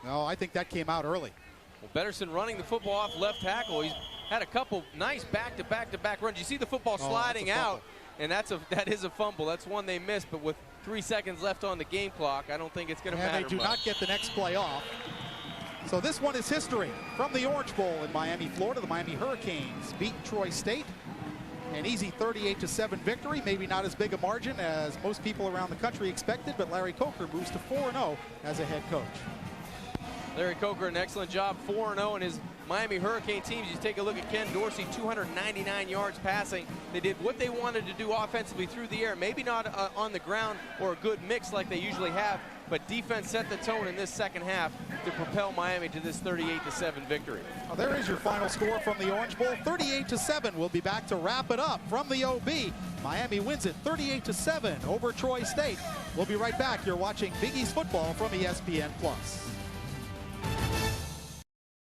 No, I think that came out early. Well, Pedersen running the football off left tackle. He's had a couple nice back-to-back runs. You see the football sliding out, and that is a fumble. That's one they missed, but with 3 seconds left on the game clock, I don't think it's going to matter much. And they do not get the next play off. So this one is history. From the Orange Bowl in Miami, Florida, the Miami Hurricanes beat Troy State An easy 38-7 victory. Maybe not as big a margin as most people around the country expected, but Larry Coker moves to 4-0 as a head coach. Larry Coker, an excellent job, 4-0 in his Miami Hurricane teams. You take a look at Ken Dorsey, 299 yards passing. They did what they wanted to do offensively through the air. Maybe not on the ground or a good mix like they usually have, but defense set the tone in this second half to propel Miami to this 38-7 victory. Well, there is your final score from the Orange Bowl, 38-7. We'll be back to wrap it up from the OB. Miami wins it 38-7 over Troy State. We'll be right back. You're watching Big East football from ESPN Plus.